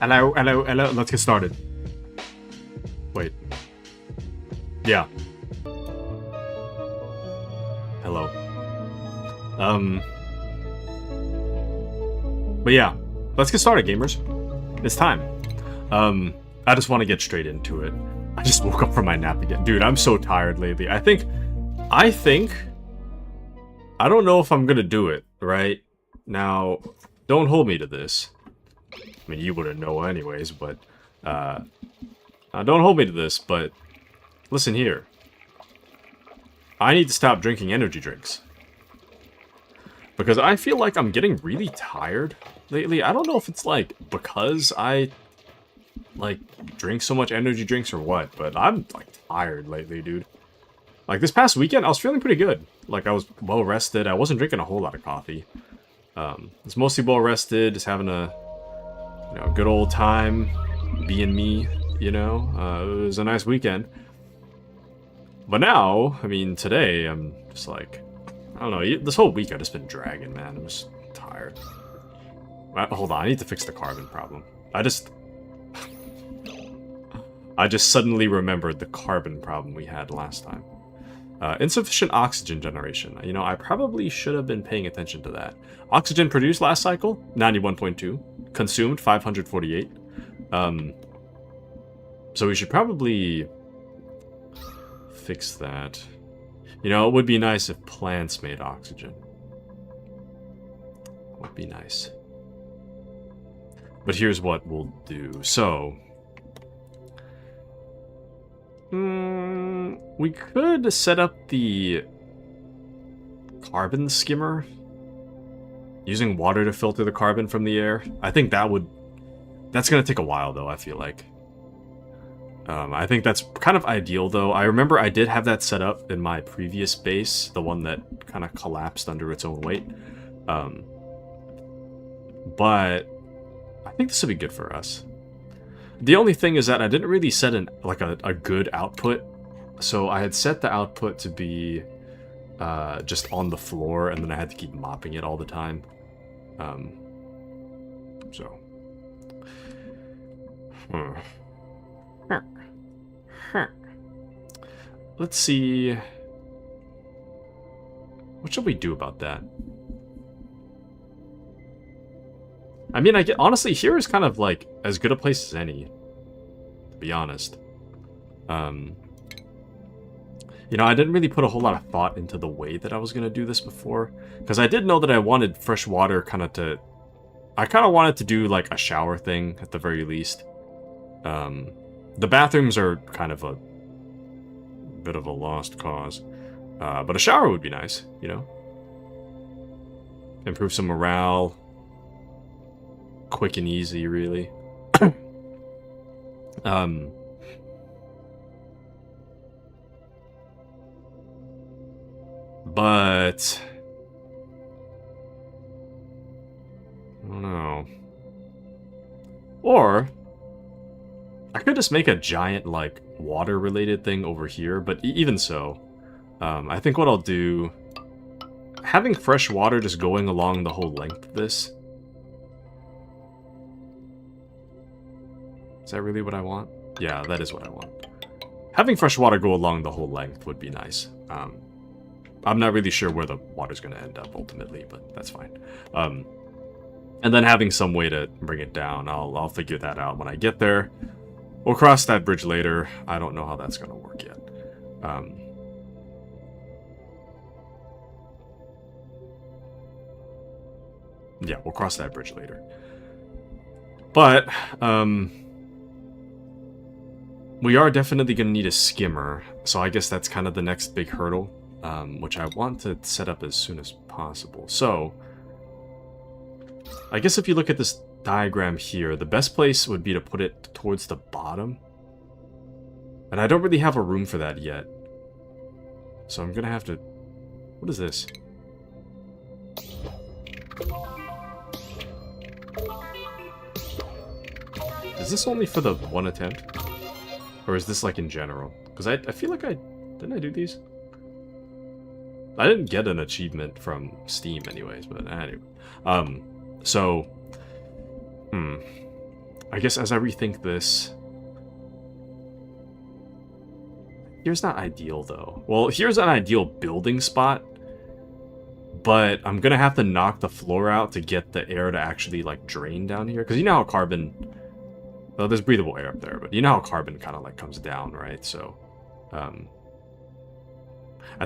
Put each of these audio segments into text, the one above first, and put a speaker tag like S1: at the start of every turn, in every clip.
S1: Hello, hello, hello. Let's get started. Wait. Yeah. Hello. But yeah, let's get started, gamers. It's time. I just want to get straight into it. I just woke up from my nap again. Dude, I'm so tired lately. I think, I don't know if I'm gonna do it, right? Now, don't hold me to this. I mean, you wouldn't know anyways, but, don't hold me to this, but listen here. I need to stop drinking energy drinks. Because I feel like I'm getting really tired lately. I don't know if it's, like, because I, like, drink so much energy drinks or what, but I'm, like, tired lately, dude. Like, this past weekend, I was feeling pretty good. Like, I was well-rested. I wasn't drinking a whole lot of coffee. It's mostly well-rested, just having a, you know, good old time, being me, you know? It was a nice weekend. But now, I mean, today, I'm just like, I don't know, this whole week I've just been dragging, man. I'm just tired. Hold on, I need to fix the carbon problem. I just suddenly remembered the carbon problem we had last time. Insufficient oxygen generation. You know, I probably should have been paying attention to that. Oxygen produced last cycle, 91.2. Consumed, 548. So we should probably fix that. You know, it would be nice if plants made oxygen. Would be nice. But here's what we'll do. So, we could set up the carbon skimmer using water to filter the carbon from the air. I think that's gonna take a while though, I feel like. I think that's kind of ideal though. I remember I did have that set up in my previous base, the one that kind of collapsed under its own weight. But I think this would be good for us. The only thing is that I didn't really set a good output. So I had set the output to be just on the floor, and then I had to keep mopping it all the time. Let's see. What should we do about that? I mean, honestly, here is kind of like as good a place as any, to be honest. You know, I didn't really put a whole lot of thought into the way that I was gonna do this before, because I did know that I wanted fresh water I kind of wanted to do like a shower thing at the very least. The bathrooms are kind of a bit of a lost cause, but a shower would be nice, you know? Improve some morale. Quick and easy, really. But I don't know. Or I could just make a giant, like, water-related thing over here, but even so, I think what I'll do, having fresh water just going along the whole length of this. Is that really what I want? Yeah, that is what I want. Having fresh water go along the whole length would be nice. I'm not really sure where the water's going to end up ultimately, but that's fine. And then having some way to bring it down, I'll figure that out when I get there. We'll cross that bridge later. I don't know how that's going to work yet. Yeah, we'll cross that bridge later. But, we are definitely going to need a skimmer, so I guess that's kind of the next big hurdle, which I want to set up as soon as possible. So, I guess if you look at this diagram here, the best place would be to put it towards the bottom. And I don't really have a room for that yet. So I'm going to have to... What is this? Is this only for the one attempt? Or is this like in general? Because I feel like didn't I do these? I didn't get an achievement from Steam anyways, but anyway. So, I guess as I rethink this... Here's not ideal, though. Well, here's an ideal building spot. But I'm gonna have to knock the floor out to get the air to actually, like, drain down here. Because you know how carbon... Well, there's breathable air up there, but you know how carbon kind of, like, comes down, right? So, I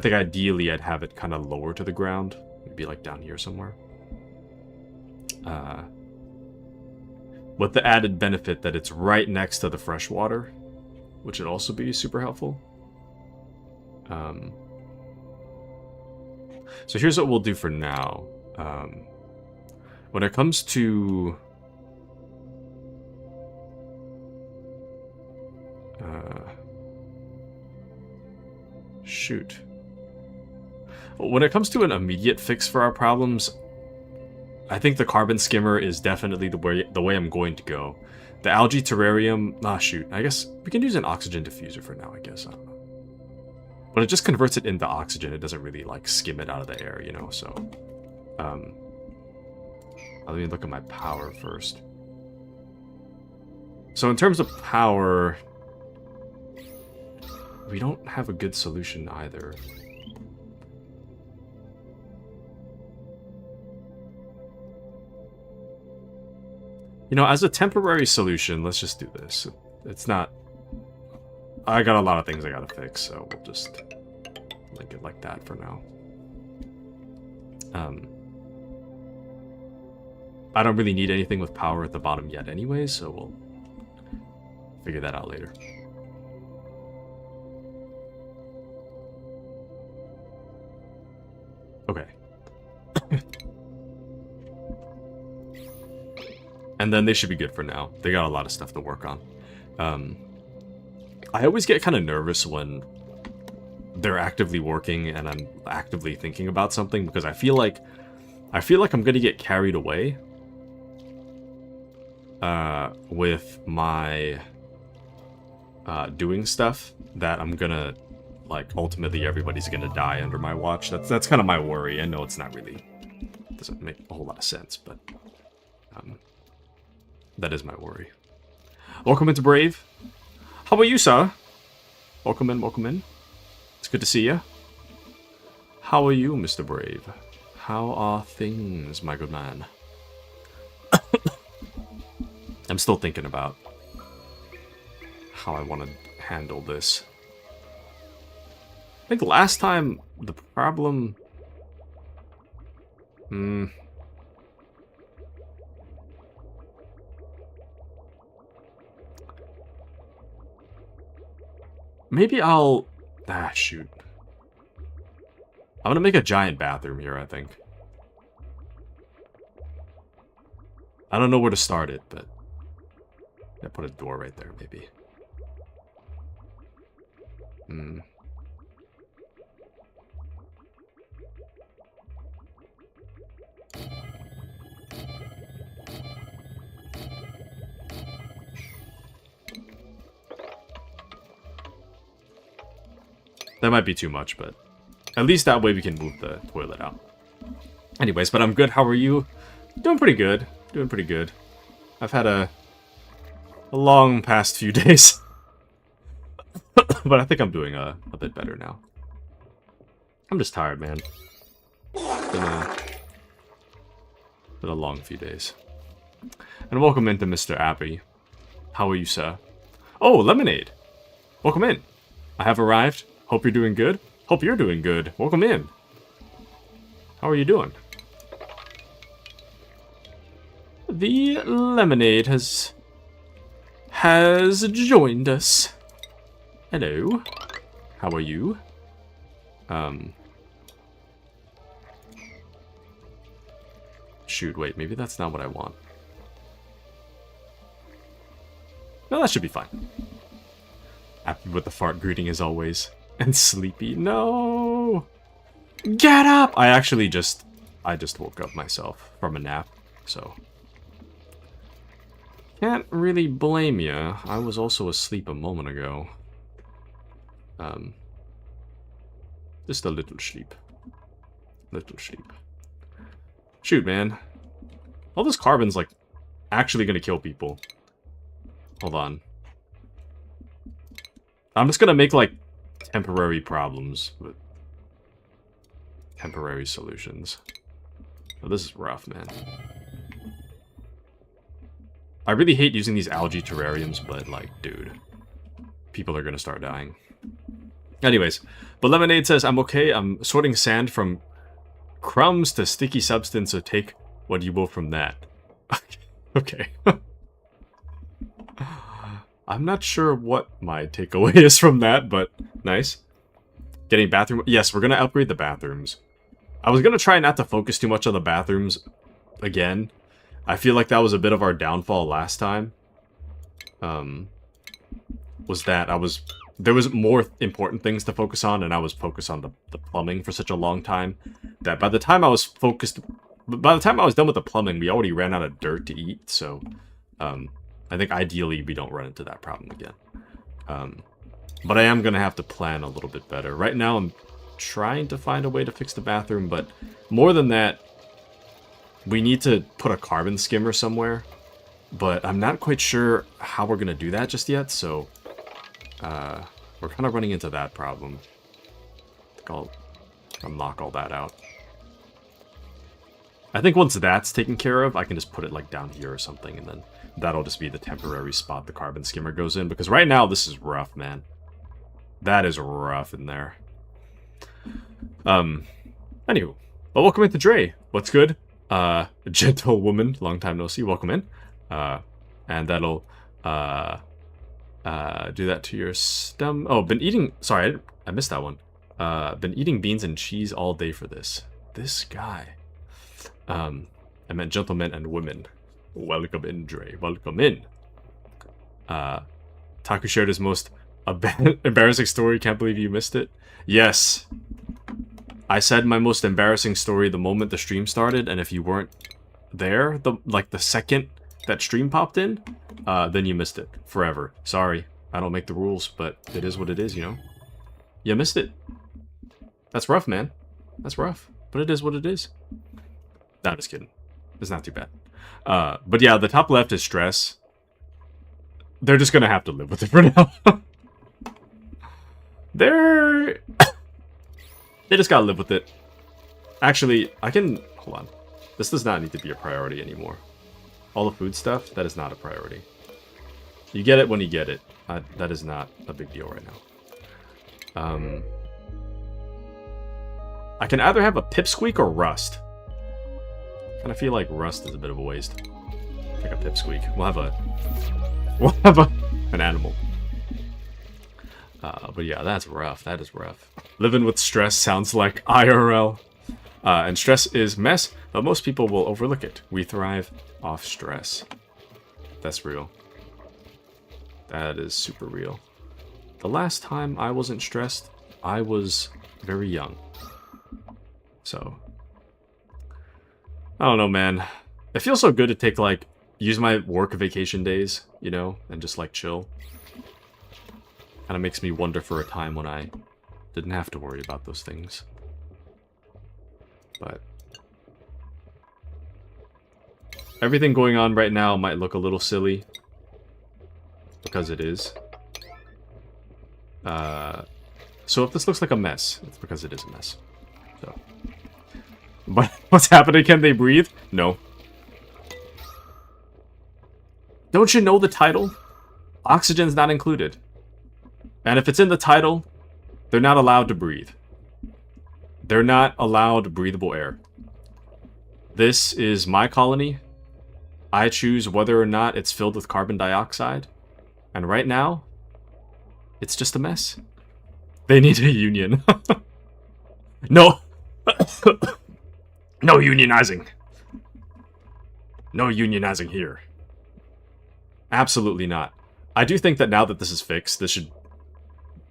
S1: think ideally I'd have it kind of lower to the ground. Maybe, like, down here somewhere. With the added benefit that it's right next to the fresh water, which would also be super helpful. So here's what we'll do for now. When it comes to... shoot. When it comes to an immediate fix for our problems, I think the carbon skimmer is definitely the way I'm going to go. The algae terrarium... Ah, shoot. I guess we can use an oxygen diffuser for now, I guess. I don't know. But it just converts it into oxygen. It doesn't really, like, skim it out of the air, you know, so... let me look at my power first. So in terms of power... we don't have a good solution either. You know, as a temporary solution, let's just do this. It's not... I got a lot of things I gotta fix, so we'll just link it like that for now. I don't really need anything with power at the bottom yet anyway, so we'll figure that out later. Okay. And then they should be good for now. They got a lot of stuff to work on. I always get kind of nervous when they're actively working and I'm actively thinking about something because I feel like I'm gonna get carried away with my doing stuff that I'm gonna, like, ultimately everybody's gonna die under my watch. That's kind of my worry. I know it's not really, doesn't make a whole lot of sense, but that is my worry. Welcome into Brave. How about you, sir? Welcome in, welcome in. It's good to see you. How are you, Mr. Brave? How are things, my good man? I'm still thinking about how I want to handle this. I think last time the problem... Maybe I'll... Ah, shoot. I'm gonna make a giant bathroom here, I think. I don't know where to start it, but... I put a door right there, maybe. That might be too much, but at least that way we can move the toilet out. Anyways, but I'm good. How are you? Doing pretty good. Doing pretty good. I've had a long past few days. But I think I'm doing a bit better now. I'm just tired, man. It's been a long few days. And welcome into Mr. Abbey. How are you, sir? Oh, lemonade. Welcome in. I have arrived. Hope you're doing good. Hope you're doing good. Welcome in. How are you doing? The lemonade has joined us. Hello. How are you? Shoot, wait, maybe that's not what I want. No, that should be fine. Happy with the fart greeting as always. And sleepy. No! Get up! I just woke up myself from a nap, so... Can't really blame you. I was also asleep a moment ago. Just a little sleep. Little sleep. Shoot, man. All this carbon's, like, actually gonna kill people. Hold on. I'm just gonna make, like, temporary problems with temporary solutions. Oh, this is rough, man. I really hate using these algae terrariums, but, like, dude. People are gonna start dying. Anyways, but Lemonade says, I'm okay. I'm sorting sand from crumbs to sticky substance, so take what you will from that. Okay. I'm not sure what my takeaway is from that, but nice. Getting bathroom... Yes, we're going to upgrade the bathrooms. I was going to try not to focus too much on the bathrooms again. I feel like that was a bit of our downfall last time. Was that there was more important things to focus on, and I was focused on the plumbing for such a long time that by the time I was done with the plumbing, we already ran out of dirt to eat, so I think ideally we don't run into that problem again. But I am going to have to plan a little bit better. Right now I'm trying to find a way to fix the bathroom, but more than that, we need to put a carbon skimmer somewhere, but I'm not quite sure how we're going to do that just yet, so we're kind of running into that problem. I think I'll knock all that out. I think once that's taken care of, I can just put it like down here or something, and then that'll just be the temporary spot the carbon skimmer goes in, because right now this is rough, man. That is rough in there. Anywho, well, welcome into Dre. What's good? Gentle woman, long time no see, welcome in. And that'll do that to your stomach. Oh, been eating... Sorry, I missed that one. Been eating beans and cheese all day for this. This guy. I meant gentlemen and women. Welcome in, Dre. Welcome in. Taku shared his most embarrassing story. Can't believe you missed it. Yes. I said my most embarrassing story the moment the stream started, and if you weren't there, the second that stream popped in, then you missed it. Forever. Sorry. I don't make the rules, but it is what it is, you know? You missed it. That's rough, man. That's rough. But it is what it is. No, I'm just kidding. It's not too bad. But yeah, the top left is stress. They're just gonna have to live with it for now. They just gotta live with it. Actually, I can... Hold on. This does not need to be a priority anymore. All the food stuff, that is not a priority. You get it when you get it. That is not a big deal right now. I can either have a pipsqueak or rust. I kind of feel like rust is a bit of a waste. Like a pipsqueak. We'll have an animal. But yeah, that's rough. That is rough. Living with stress sounds like IRL. And stress is mess, but most people will overlook it. We thrive off stress. That's real. That is super real. The last time I wasn't stressed, I was very young. So, I don't know, man. It feels so good to take, like, use my work vacation days, you know, and just, like, chill. Kind of makes me wonder for a time when I didn't have to worry about those things. But everything going on right now might look a little silly, because it is. So if this looks like a mess, it's because it is a mess. So, but what's happening? Can they breathe? No. Don't you know the title? Oxygen's not included. And if it's in the title, they're not allowed to breathe. They're not allowed breathable air. This is my colony. I choose whether or not it's filled with carbon dioxide. And right now, it's just a mess. They need a union. No. No unionizing. No unionizing here. Absolutely not. I do think that now that this is fixed, this should...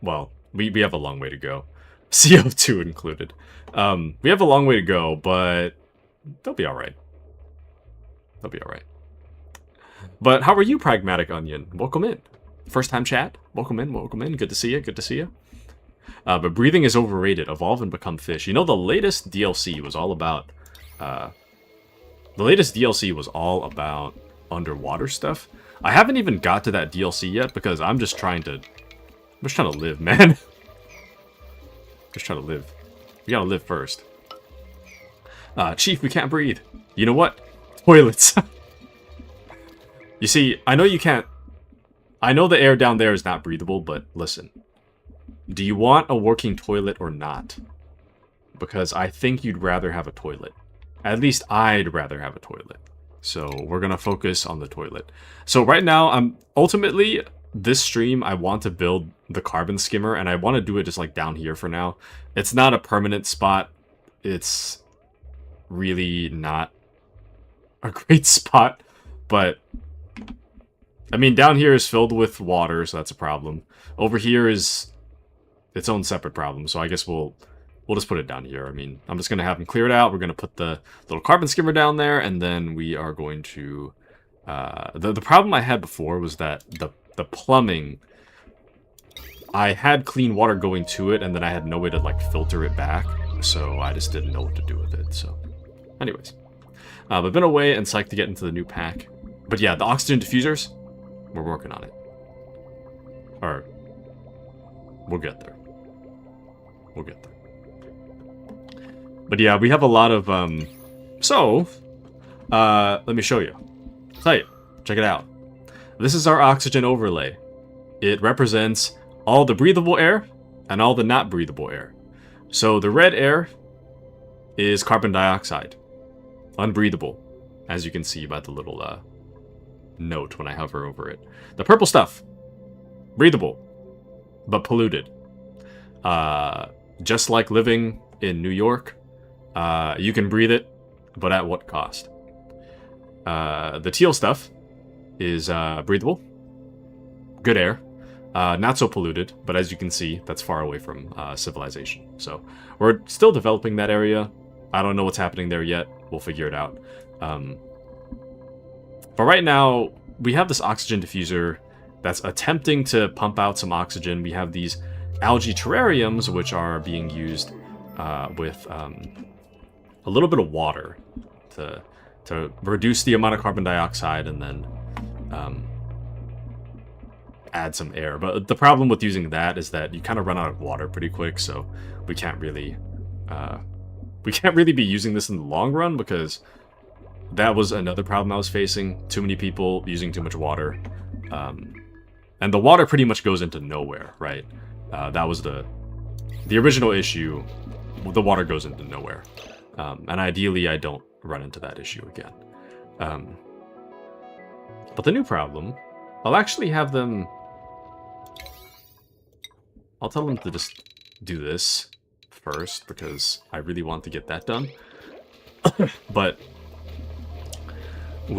S1: Well, we have a long way to go. CO2 included. We have a long way to go, but they'll be alright. They'll be alright. But how are you, Pragmatic Onion? Welcome in. First time chat? Welcome in, welcome in. Good to see you, good to see you. But breathing is overrated. Evolve and become fish. You know, the latest DLC was all about... underwater stuff. I haven't even got to that DLC yet because I'm just trying to live, man. Just trying to live. We gotta live first. Chief, we can't breathe. You know what? Toilets. You see, I know you can't... I know the air down there is not breathable, but listen. Do you want a working toilet or not? Because I think you'd rather have a toilet. At least I'd rather have a toilet. So we're gonna focus on the toilet. So right now, ultimately, this stream, I want to build the carbon skimmer, and I want to do it just like down here for now. It's not a permanent spot. It's really not a great spot, but I mean, down here is filled with water, so that's a problem. Over here is its own separate problem, so I guess we'll just put it down here. I mean, I'm just going to have them clear it out. We're going to put the little carbon skimmer down there, and then we are going to... the problem I had before was that the plumbing... I had clean water going to it, and then I had no way to, like, filter it back, so I just didn't know what to do with it, so... Anyways. But been away and psyched to get into the new pack. But yeah, the oxygen diffusers, we're working on it. Or, we'll get there. We'll get there. But yeah, we have a lot of, let me show you. Tell you. Check it out. This is our oxygen overlay. It represents all the breathable air and all the not breathable air. So the red air is carbon dioxide. Unbreathable, as you can see by the little note when I hover over it. The purple stuff, breathable, but polluted. Just like living in New York, you can breathe it, but at what cost? The teal stuff is breathable, good air, not so polluted, but as you can see, that's far away from civilization. So we're still developing that area. I don't know what's happening there yet. We'll figure it out. But right now, we have this oxygen diffuser that's attempting to pump out some oxygen. We have these algae terrariums, which are being used with a little bit of water to reduce the amount of carbon dioxide and then add some air. But the problem with using that is that you kind of run out of water pretty quick, so we can't really be using this in the long run, because that was another problem I was facing. Too many people using too much water. And the water pretty much goes into nowhere, right? That was the original issue. The water goes into nowhere. And ideally, I don't run into that issue again. But the new problem, I'll actually have them... I'll tell them to just do this first, because I really want to get that done. But I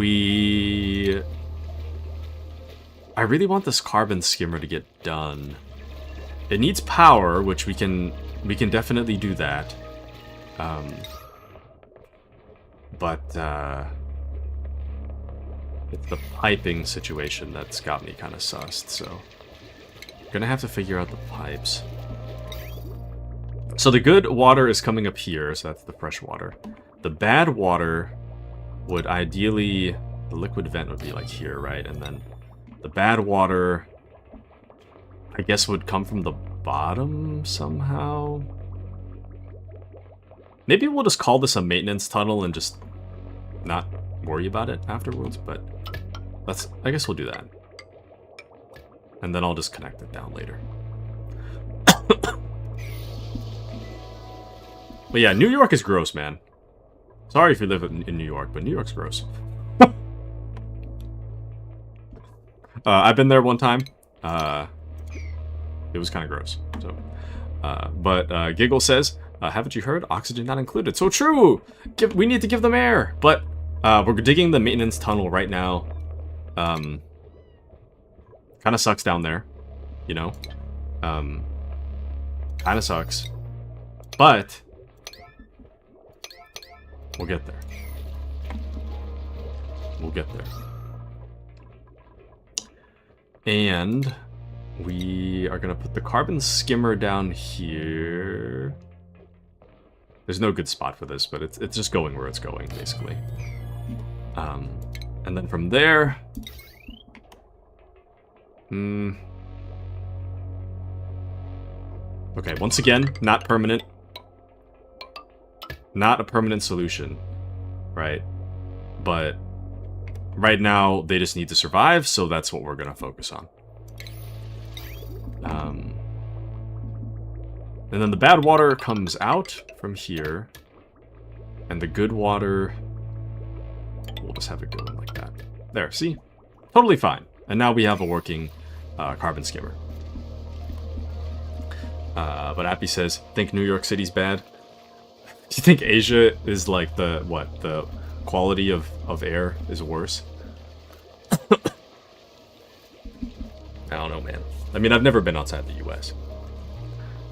S1: really want this carbon skimmer to get done. It needs power, which we can definitely do that. But it's the piping situation that's got me kind of sussed, so gonna have to figure out the pipes. So the good water is coming up here, so that's the fresh water. The bad water would ideally... The liquid vent would be like here, right? And then the bad water, I guess, would come from the bottom somehow. Maybe we'll just call this a maintenance tunnel and just not worry about it afterwards, but I guess we'll do that. And then I'll just connect it down later. But yeah, New York is gross, man. Sorry if you live in New York, but New York's gross. I've been there one time. It was kind of gross. So, but Giggle says, haven't you heard? Oxygen not included. So true! We need to give them air! But we're digging the maintenance tunnel right now. Kind of sucks down there, you know? Kind of sucks. But we'll get there. We'll get there. And we are going to put the carbon skimmer down here. There's no good spot for this, but it's just going where it's going, basically. And then from there, Hmm. Okay, once again, not permanent. Not a permanent solution, right? But right now, they just need to survive, so that's what we're going to focus on. And then the bad water comes out from here, and the good water, we'll just have it go in like that. There, see? Totally fine. And now we have a working carbon skimmer. But Appy says, think New York City's bad? Do you think Asia is like the, what, the quality of air is worse? I don't know, man. I mean, I've never been outside the US.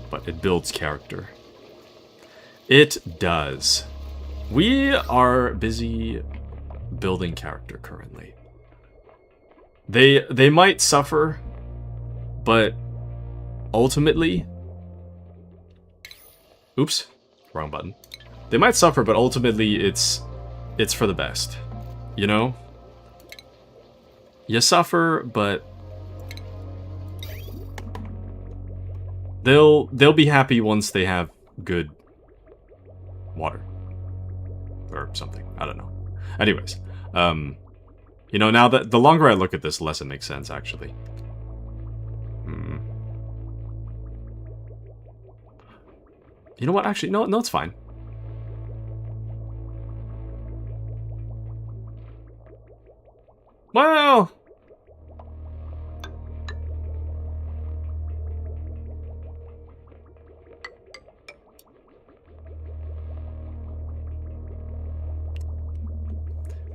S1: But it builds character. It does. We are busy building character currently. They might suffer, but ultimately... Oops, wrong button. They might suffer, but ultimately it's for the best. You know? You suffer, but they'll be happy once they have good water or something. I don't know. Anyways, you know, now that the longer I look at this, the less it makes sense actually. You know what? Actually, no, it's fine. Well,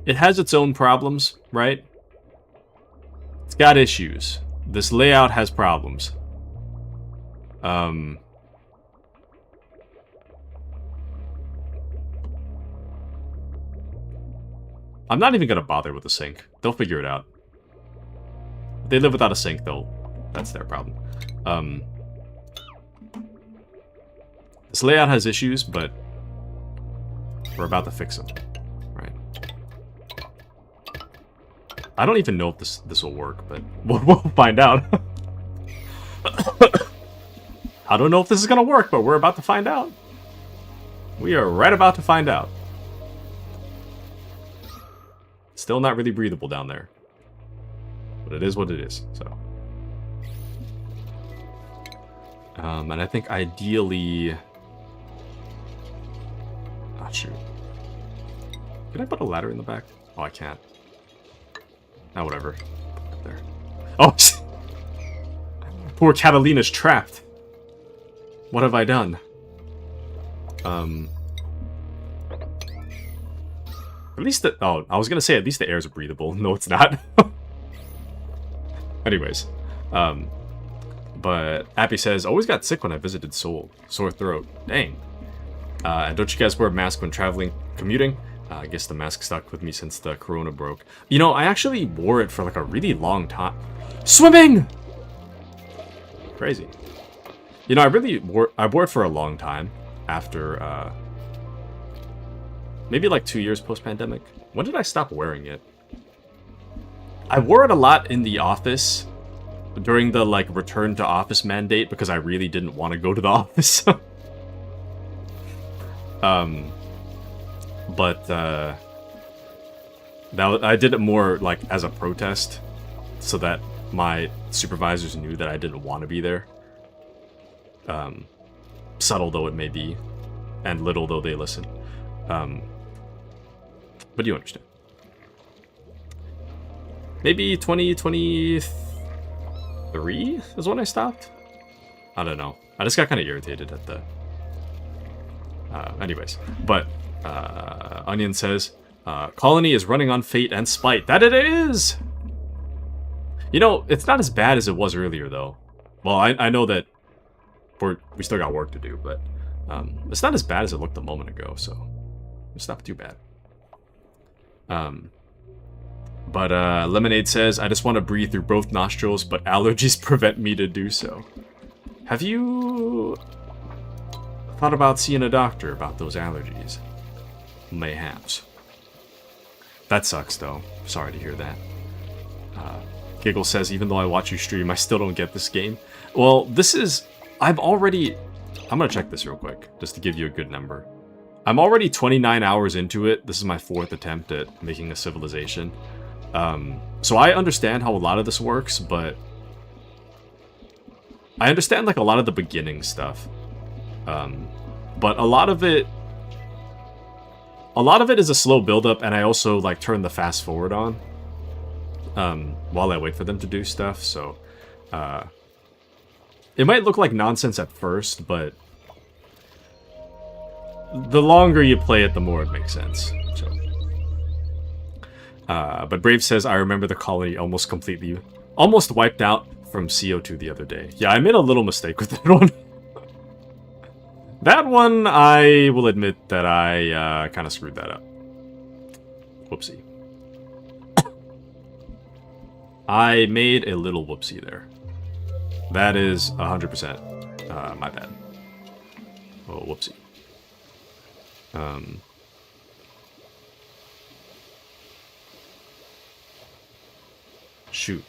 S1: it has its own problems, right? It's got issues. This layout has problems. I'm not even gonna bother with the sink. They'll figure it out. If they live without a sink, that's their problem. This layout has issues, but we're about to fix them, right? I don't even know if this will work, but we'll find out. I don't know if this is gonna work, but we're about to find out. We are right about to find out. Still not really breathable down there. But it is what it is, so. And I think ideally... Ah, shoot. Can I put a ladder in the back? Oh, I can't. Ah, whatever. Up there. Oh, poor Catalina's trapped. What have I done? At least the... Oh, I was gonna say at least the air is breathable. No, it's not. Anyways. But Appy says, always got sick when I visited Seoul. Sore throat. Dang. And don't you guys wear a mask when traveling, commuting? I guess the mask stuck with me since the corona broke. You know, I actually wore it for like a really long time. Swimming! Crazy. You know, I wore it for a long time after, maybe like 2 years post-pandemic. When did I stop wearing it? I wore it a lot in the office during the, like, return to office mandate because I really didn't want to go to the office. I did it more, like, as a protest so that my supervisors knew that I didn't want to be there. Subtle though it may be, and little though they listen. But you understand. Maybe 2023 is when I stopped? I don't know. I just got kind of irritated at the... anyways. But, Onion says, Colony is running on fate and spite. That it is! You know, it's not as bad as it was earlier, though. Well, I know that we still got work to do, but it's not as bad as it looked a moment ago, so it's not too bad. But Lemonade says, I just want to breathe through both nostrils, but allergies prevent me to do so. Have you thought about seeing a doctor about those allergies? Mayhaps. That sucks, though. Sorry to hear that. Giggle says, even though I watch you stream, I still don't get this game. Well, this is... I'm gonna check this real quick, just to give you a good number. I'm already 29 hours into it. This is my 4th attempt at making a civilization. So I understand how a lot of this works, but... I understand, like, a lot of the beginning stuff. But a lot of it is a slow build-up, and I also, like, turn the fast forward on. While I wait for them to do stuff, so... it might look like nonsense at first, but... the longer you play it, the more it makes sense. So. But Brave says, I remember the colony almost wiped out from CO2 the other day. Yeah, I made a little mistake with that one. That one, I will admit that I kind of screwed that up. Whoopsie. I made a little whoopsie there. That is 100% my bad. Oh, whoopsie. Shoot.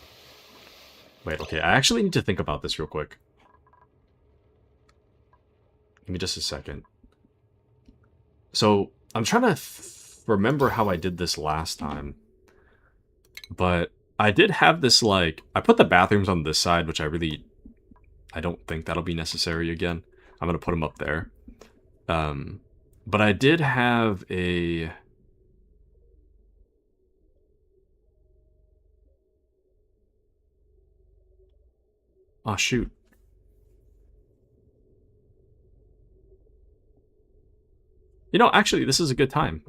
S1: Wait, okay, I actually need to think about this real quick. Give me just a second. So, I'm trying to remember how I did this last time. But I did have this, like... I put the bathrooms on this side, which I don't think that'll be necessary again. I'm going to put them up there. But I did have a... Oh, shoot. You know, actually, this is a good time.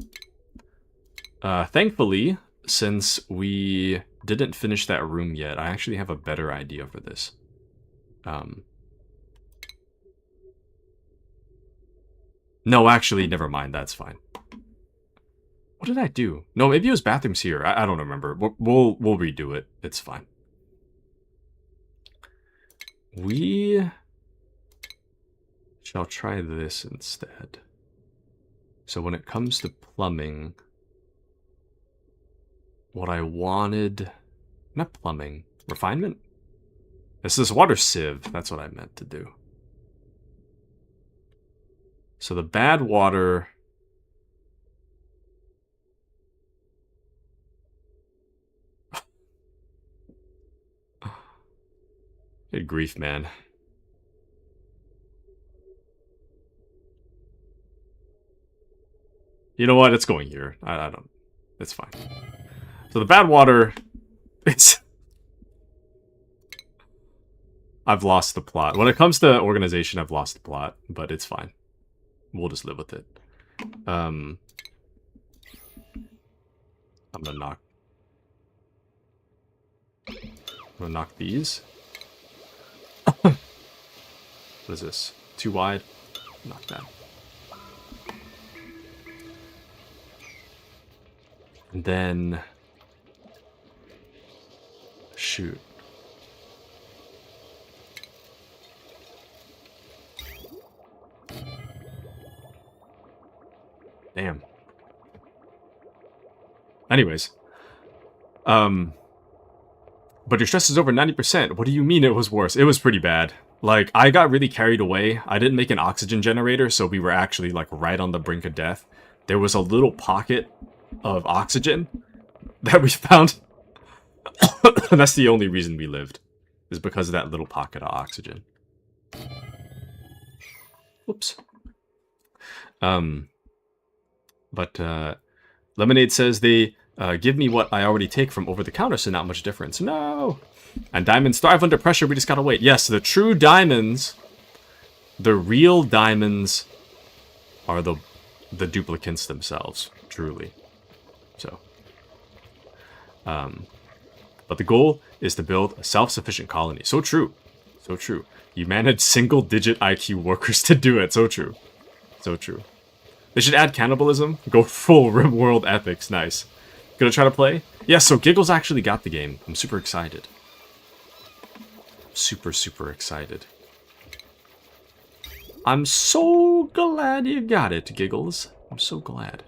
S1: Thankfully, since we didn't finish that room yet, I actually have a better idea for this. No, actually, never mind. That's fine. What did I do? No, maybe it was bathrooms here. I don't remember. We'll redo it. It's fine. We shall try this instead. So when it comes to plumbing, what I wanted... Not plumbing. Refinement? This is water sieve. That's what I meant to do. So the bad water... Good grief, man. You know what? It's going here. I don't... It's fine. So the bad water... It's... I've lost the plot. When it comes to organization, I've lost the plot. But it's fine. We'll just live with it. I'm gonna knock... I'm gonna knock these. What is this? Too wide? Knock that. And then... Shoot. Damn. Anyways. But your stress is over 90%. What do you mean it was worse? It was pretty bad. Like, I got really carried away. I didn't make an oxygen generator, so we were actually, like, right on the brink of death. There was a little pocket of oxygen that we found. That's the only reason we lived. Is because of that little pocket of oxygen. Whoops. But Lemonade says they give me what I already take from over the counter, so not much difference. No! And diamonds thrive under pressure, we just gotta wait. Yes, the true diamonds, the real diamonds, are the duplicants themselves, truly. So. But the goal is to build a self-sufficient colony. So true. So true. You manage single-digit IQ workers to do it. So true. So true. They should add cannibalism. Go full RimWorld ethics. Nice. Gonna try to play? Yeah, so Giggles actually got the game. I'm super excited. Super, super excited. I'm so glad you got it, Giggles. I'm so glad.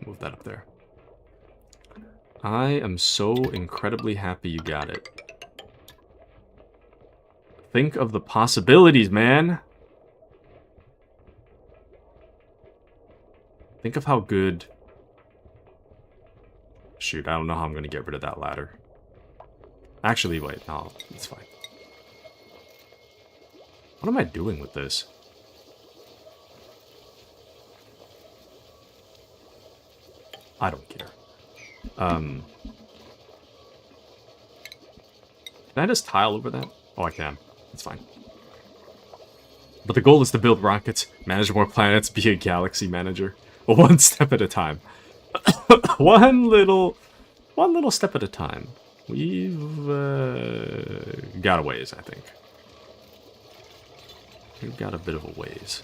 S1: Move that up there. I am so incredibly happy you got it. Think of the possibilities, man. Think of how good... Shoot, I don't know how I'm going to get rid of that ladder. Actually, wait, no, it's fine. What am I doing with this? I don't care. Can I just tile over that? Oh, I can. It's fine. But the goal is to build rockets, manage more planets, be a galaxy manager. One step at a time. one little step at a time. We've got a ways, I think. We've got a bit of a ways.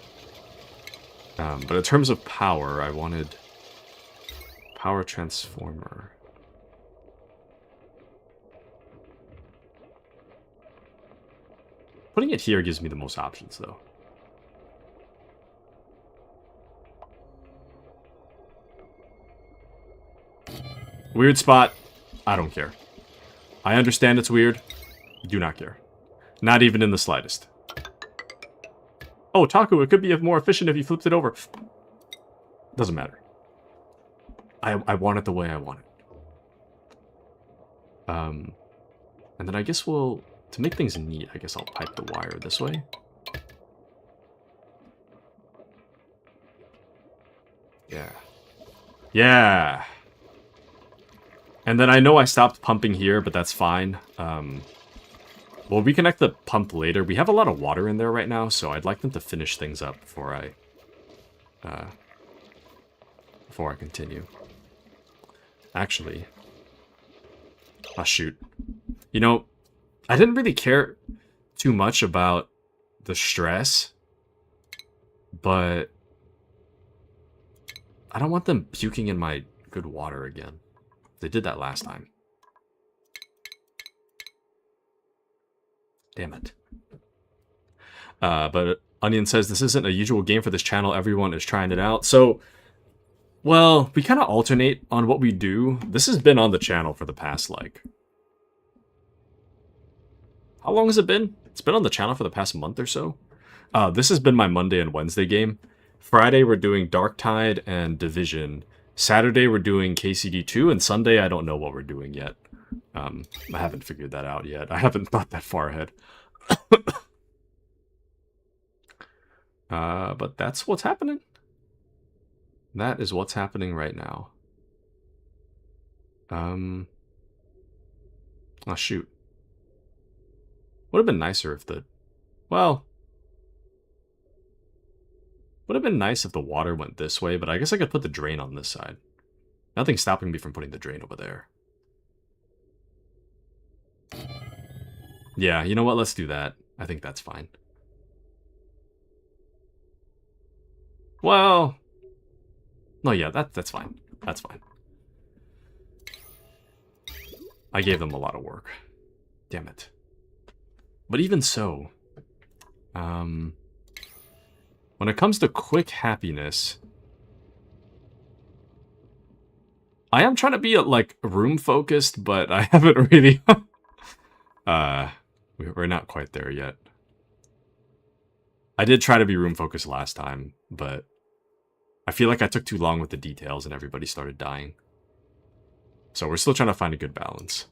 S1: But in terms of power, I wanted power transformer. Putting it here gives me the most options, though. Weird spot. I don't care. I understand it's weird. Do not care. Not even in the slightest. Oh, Taku, it could be more efficient if you flipped it over. Doesn't matter. I want it the way I want it. And then I guess we'll... To make things neat, I guess I'll pipe the wire this way. Yeah. Yeah! And then I know I stopped pumping here, but that's fine. We'll reconnect the pump later. We have a lot of water in there right now, so I'd like them to finish things up before I continue. Actually... Oh, shoot. You know, I didn't really care too much about the stress, but I don't want them puking in my good water again. They did that last time. Damn it. But Onion says, this isn't a usual game for this channel. Everyone is trying it out. So, well, we kind of alternate on what we do. This has been on the channel for the past, like... How long has it been? It's been on the channel for the past month or so. This has been my Monday and Wednesday game. Friday, we're doing Darktide and Division. Saturday, we're doing KCD2. And Sunday, I don't know what we're doing yet. I haven't figured that out yet. I haven't thought that far ahead. But that's what's happening. That is what's happening right now. Oh, shoot. Would have been nicer if the... Well... Would have been nice if the water went this way, but I guess I could put the drain on this side. Nothing's stopping me from putting the drain over there. Yeah, you know what? Let's do that. I think that's fine. Well... No, yeah, that's fine. That's fine. I gave them a lot of work. Damn it. But even so... when it comes to quick happiness... I am trying to be, like, room-focused, but I haven't really... we're not quite there yet. I did try to be room-focused last time, but... I feel like I took too long with the details and everybody started dying. So we're still trying to find a good balance.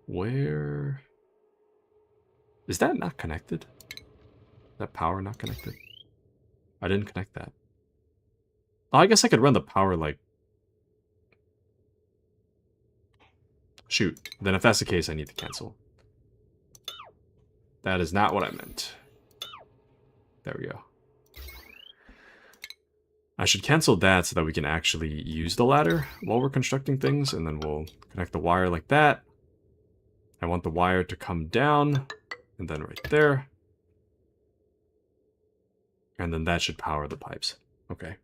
S1: Where... Is that not connected? Is that power not connected? I didn't connect that. Oh, I guess I could run the power, like... Shoot. Then if that's the case, I need to cancel. That is not what I meant. There we go. I should cancel that so that we can actually use the ladder while we're constructing things, and then we'll connect the wire like that. I want the wire to come down, and then right there. And then that should power the pipes. Okay.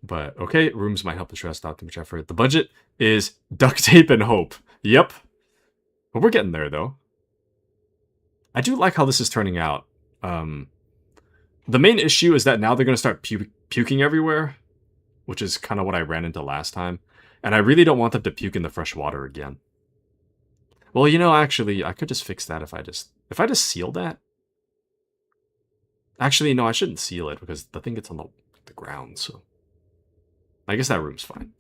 S1: But, okay, rooms might help the stress, not too much effort. The budget is duct tape and hope. Yep. But we're getting there, though. I do like how this is turning out. The main issue is that now they're going to start puking everywhere, which is kind of what I ran into last time. And I really don't want them to puke in the fresh water again. Well, you know, actually, I could just fix that if I just seal that. Actually, no, I shouldn't seal it because the thing gets on the ground, so I guess that room's fine.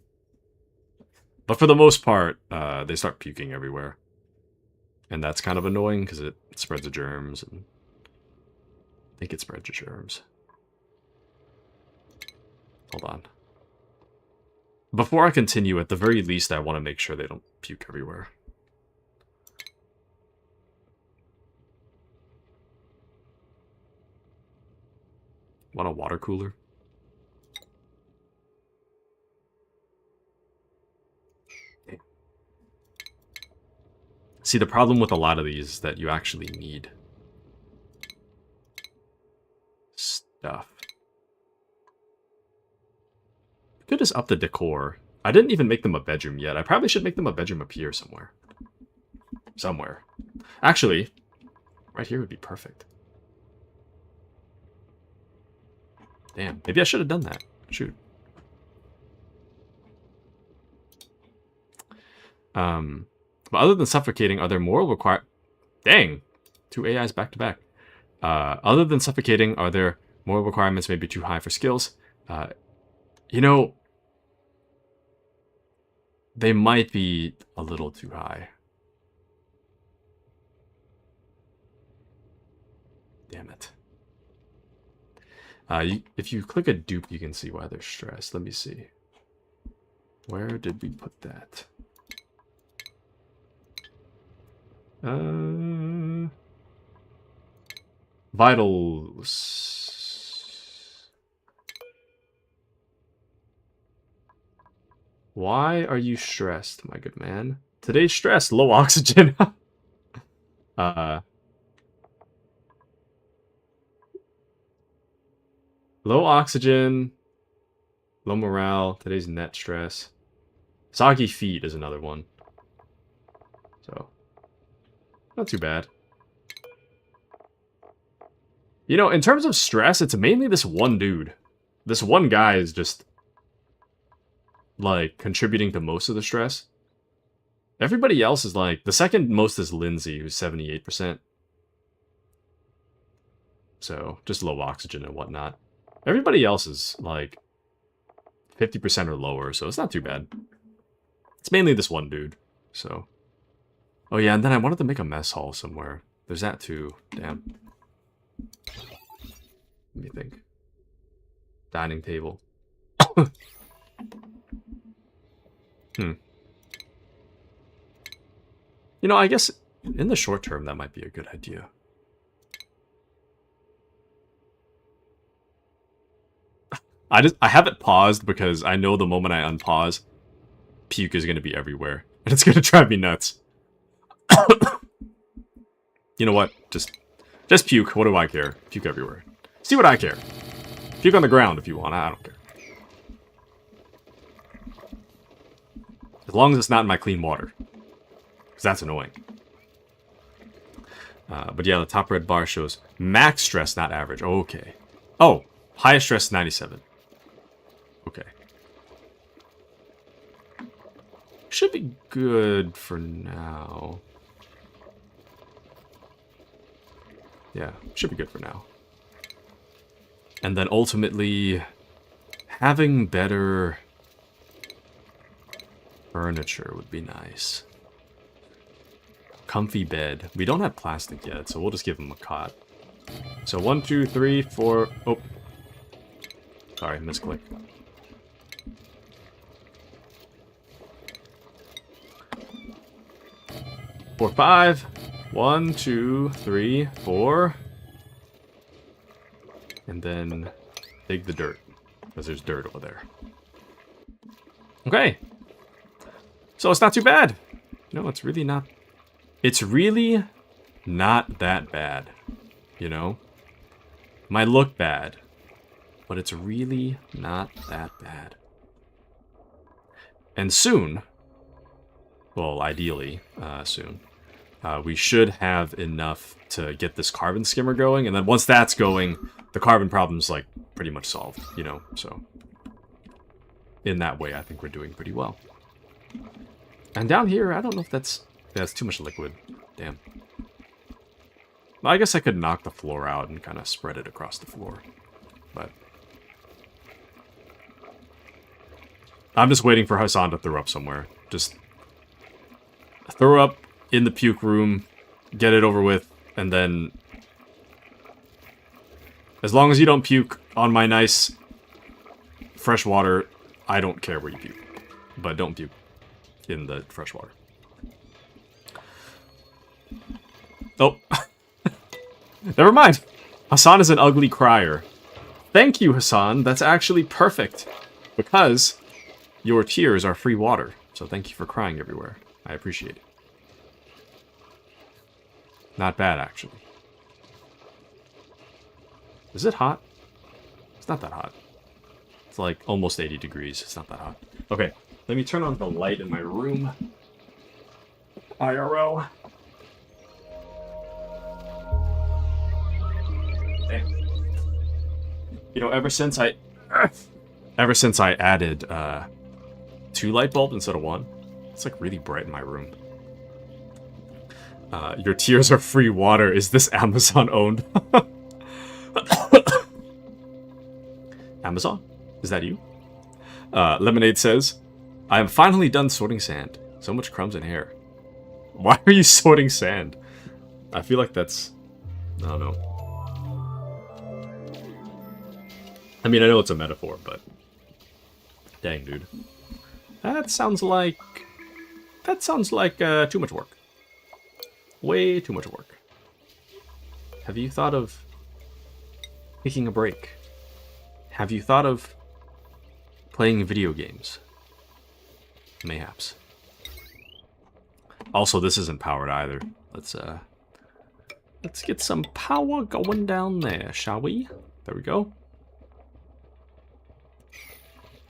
S1: But for the most part, they start puking everywhere. And that's kind of annoying because it spreads the germs. And I think it spreads the germs. Hold on. Before I continue, at the very least, I want to make sure they don't puke everywhere. Want a water cooler? See, the problem with a lot of these is that you actually need stuff. Could just up the decor. I didn't even make them a bedroom yet. I probably should make them a bedroom up here somewhere. Somewhere. Actually, right here would be perfect. Damn, maybe I should have done that. Shoot. But other than suffocating, are there more require... Dang! 2 AIs back to back. Other than suffocating, are there more requirements maybe too high for skills? You know, they might be a little too high. Damn it. If you click a dupe, you can see why they're stressed. Let me see. Where did we put that? Vitals. Why are you stressed, my good man? Today's stress, low oxygen. Low oxygen, low morale, today's net stress. Soggy feet is another one. So, not too bad. You know, in terms of stress, it's mainly this one dude. This one guy is just, like, contributing to most of the stress. Everybody else is like, the second most is Lindsay, who's 78%. So, just low oxygen and whatnot. Everybody else is, like, 50% or lower, so it's not too bad. It's mainly this one dude, so. Oh yeah, and then I wanted to make a mess hall somewhere. There's that too. Damn. Let me think. Dining table. You know, I guess in the short term, that might be a good idea. I have it paused because I know the moment I unpause, puke is going to be everywhere. And it's going to drive me nuts. You know what? Just puke. What do I care? Puke everywhere. See what I care. Puke on the ground if you want. I don't care. As long as it's not in my clean water. Because that's annoying. But yeah, the top red bar shows max stress, not average. Okay. Oh, highest stress, 97. Okay. Should be good for now. Yeah, should be good for now. And then ultimately, having better furniture would be nice. Comfy bed. We don't have plastic yet, so we'll just give him a cot. So 1, 2, 3, 4... Oh. Sorry, misclick. Four, 5. 1, 2, 3, 4. And then dig the dirt, because there's dirt over there. Okay. So it's not too bad. No, it's really not. It's really not that bad, you know? Might look bad, but it's really not that bad. And soon, well, ideally, soon, we should have enough to get this carbon skimmer going, and then once that's going, the carbon problem's, like, pretty much solved, you know, so. in that way, I think we're doing pretty well. And down here, I don't know if that's... Yeah, that's too much liquid. Damn. I guess I could knock the floor out and kind of spread it across the floor. But... I'm just waiting for Hassan to throw up somewhere. Just... throw up in the puke room, get it over with, and then... As long as you don't puke on my nice fresh water, I don't care where you puke. But don't puke in the fresh water. Oh. Never mind. Hassan is an ugly crier. Thank you, Hassan. That's actually perfect. Because your tears are free water. So thank you for crying everywhere. I appreciate it. Not bad, actually. Is it hot? It's not that hot. It's like almost 80 degrees. It's not that hot. Okay, let me turn on the light in my room. IRL. Damn. You know, ever since I added 2 light bulbs instead of 1, it's like really bright in my room. Your tears are free water. Is this Amazon owned? Amazon? Is that you? Lemonade says, I am finally done sorting sand. So much crumbs and hair. Why are you sorting sand? I feel like that's... I don't know. I mean, I know it's a metaphor, but... Dang, dude. That sounds like... too much work. Way too much work. Have you thought of taking a break? Have you thought of playing video games? Mayhaps. Also, this isn't powered either. Let's get some power going down there, shall we? There we go.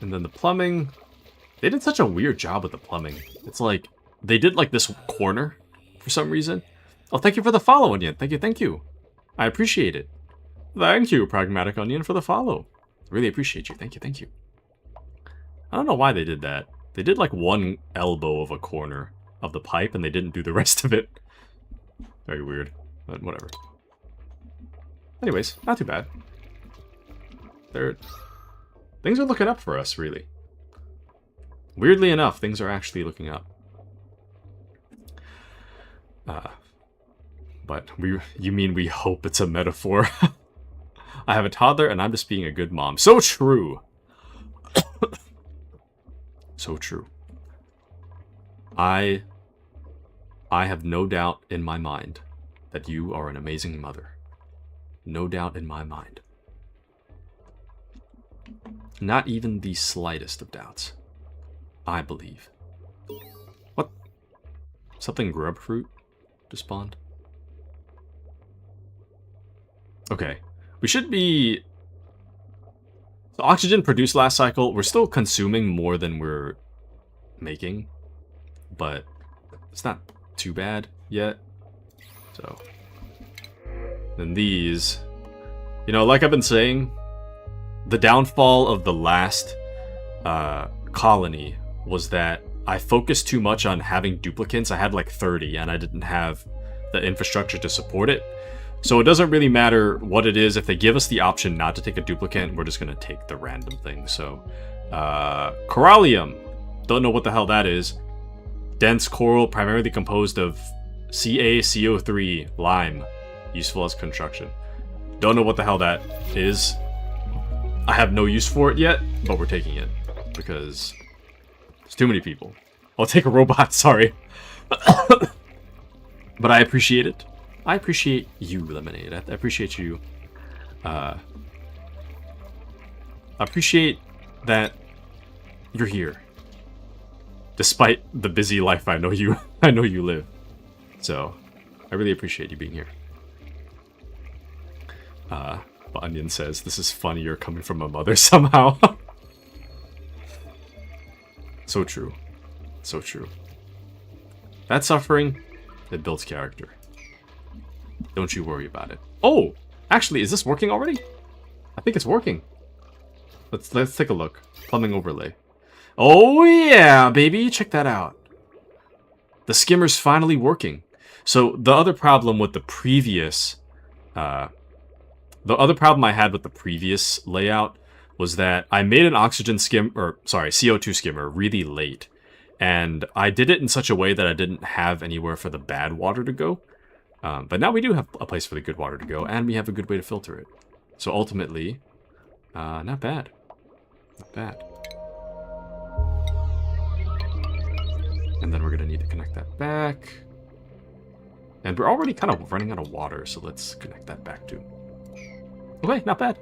S1: And then the plumbing. They did such a weird job with the plumbing. It's like, they did like this corner for some reason. Oh, thank you for the follow, Onion. Thank you. I appreciate it. Thank you, Pragmatic Onion, for the follow. Really appreciate you. Thank you. I don't know why they did that. They did like one elbow of a corner of the pipe and they didn't do the rest of it. Very weird, but whatever. Anyways, not too bad. Things are looking up for us, really. Weirdly enough, things are actually looking up. But you mean we hope it's a metaphor? I have a toddler and I'm just being a good mom. So true. So true. I have no doubt in my mind that you are an amazing mother. No doubt in my mind. Not even the slightest of doubts. I believe. What? Something grub fruit just spawned? Okay. We should be... So oxygen produced last cycle. We're still consuming more than we're making. But it's not too bad yet. So... Then these... You know, like I've been saying, the downfall of the last colony was that I focused too much on having duplicates. I had like 30 and I didn't have the infrastructure to support it. So it doesn't really matter what it is. If they give us the option not to take a duplicate, we're just going to take the random thing. So, Corallium. Don't know what the hell that is. Dense coral, primarily composed of CaCO3, lime. Useful as construction. Don't know what the hell that is. I have no use for it yet, but we're taking it. Because there's too many people. I'll take a robot, sorry. But I appreciate it. I appreciate you, Lemonade. I appreciate you. I appreciate that you're here. Despite the busy life I know you live. So, I really appreciate you being here. But Onion says, this is funnier coming from a mother somehow. So true. So true. That suffering, it builds character. Don't you worry about it. Oh! Actually, is this working already? I think it's working. Let's take a look. Plumbing overlay. Oh yeah, baby, check that out. The skimmer's finally working. So the other problem with the previous, the other problem I had with the previous layout was that I made an oxygen CO2 skimmer really late. And I did it in such a way that I didn't have anywhere for the bad water to go. But now we do have a place for the good water to go, and we have a good way to filter it. So ultimately, not bad. Not bad. And then we're going to need to connect that back. And we're already kind of running out of water, so let's connect that back too. Okay, not bad.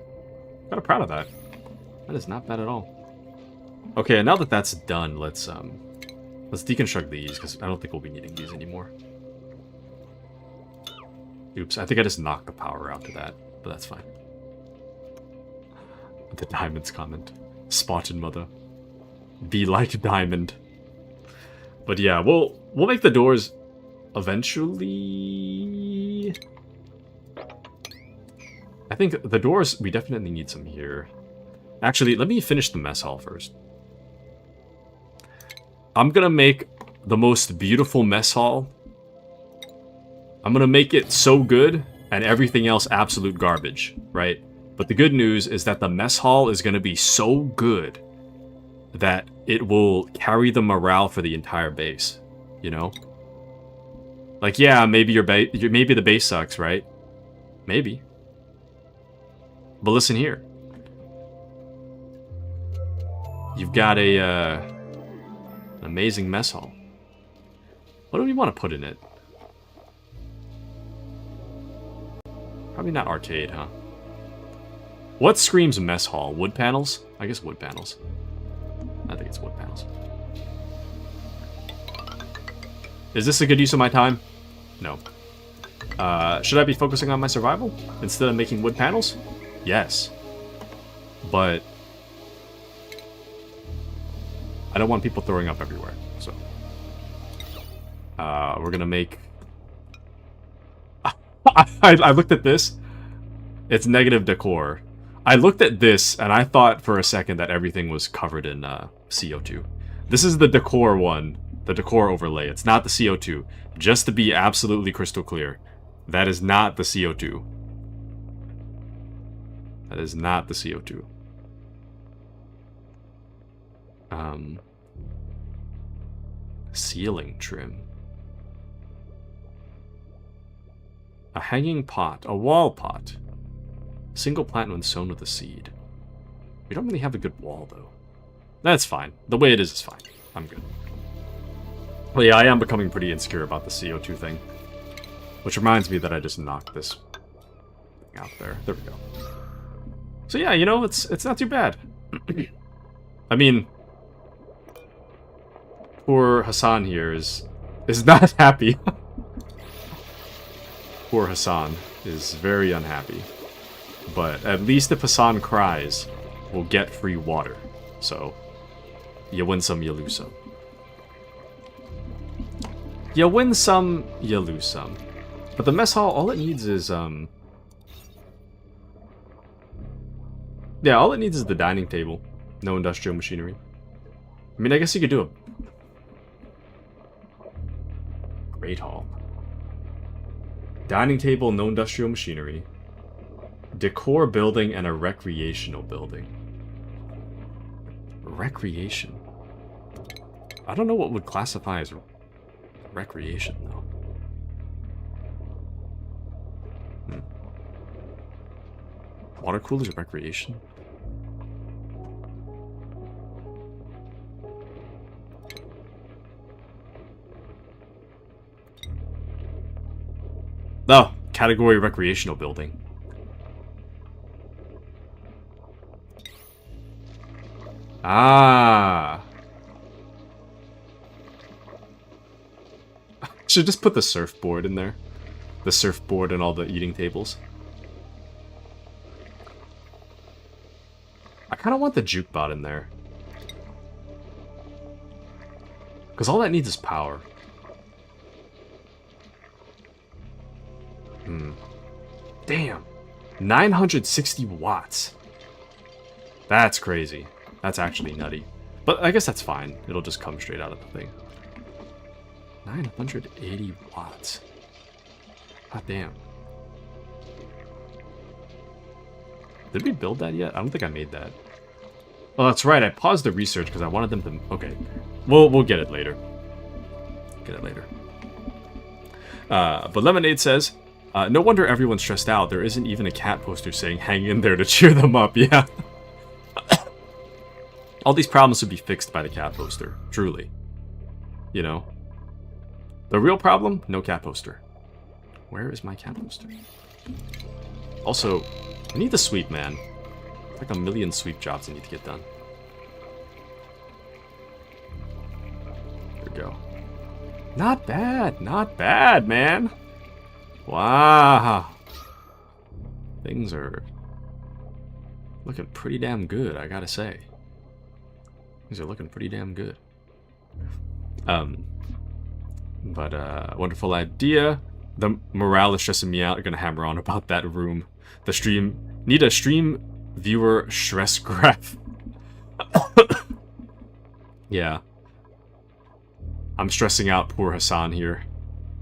S1: Kind of proud of that. That is not bad at all. Okay, and now that that's done, let's deconstruct these, because I don't think we'll be needing these anymore. Oops, I think I just knocked the power out to that, but that's fine. The diamonds comment. Spotted mother. Be like diamond. But yeah, we'll make the doors eventually. I think the doors, we definitely need some here. Actually, let me finish the mess hall first. I'm gonna make the most beautiful mess hall. I'm gonna make it so good, and everything else absolute garbage, right? But the good news is that the mess hall is gonna be so good that it will carry the morale for the entire base, you know? Like, yeah, maybe maybe the base sucks, right? Maybe. But listen here. You've got an amazing mess hall. What do we want to put in it? Probably not arcade, huh? What screams mess hall? Wood panels? I guess wood panels. I think it's wood panels. Is this a good use of my time? No. Should I be focusing on my survival instead of making wood panels? Yes. But I don't want people throwing up everywhere, so we're gonna make... I looked at this. It's negative decor. I looked at this, and I thought for a second that everything was covered in CO2. This is the decor one, the decor overlay. It's not the CO2. Just to be absolutely crystal clear, that is not the CO2. That is not the CO2. Ceiling trim. A hanging pot. A wall pot. Single plant when sown with a seed. We don't really have a good wall, though. That's fine. The way it is fine. I'm good. Well, yeah, I am becoming pretty insecure about the CO2 thing. Which reminds me that I just knocked this thing out there. There we go. So yeah, you know, it's not too bad. I mean, poor Hassan here is not happy. Poor Hassan is very unhappy. But at least if Hassan cries, we'll get free water. So, you win some, you lose some. You win some, you lose some. But the mess hall, all it needs is, yeah, all it needs is the dining table. No industrial machinery. I mean, I guess you could do a great hall. Dining table, no industrial machinery. Decor building and a recreational building. Recreation? I don't know what would classify as recreation, though. Water coolers are recreation? Oh, category recreational building. Ah. Should just put the surfboard in there. The surfboard and all the eating tables. I kind of want the jukebot in there. Because all that needs is power. Damn. 960 watts. That's crazy. That's actually nutty. But I guess that's fine. It'll just come straight out of the thing. 980 watts. God damn. Did we build that yet? I don't think I made that. Oh, that's right. I paused the research because I wanted them to... Okay. We'll get it later. Get it later. But Lemonade says, no wonder everyone's stressed out. There isn't even a cat poster saying hang in there to cheer them up. Yeah. All these problems would be fixed by the cat poster. Truly. You know? The real problem? No cat poster. Where is my cat poster? Also, I need the sweep, man. It's like a million sweep jobs I need to get done. There we go. Not bad. Not bad, man. Wow. Things are looking pretty damn good, I gotta say. Things are looking pretty damn good. But wonderful idea. The morale is stressing me out. I'm gonna hammer on about that room. The stream... Need a stream viewer stress graph. Yeah. I'm stressing out poor Hassan here.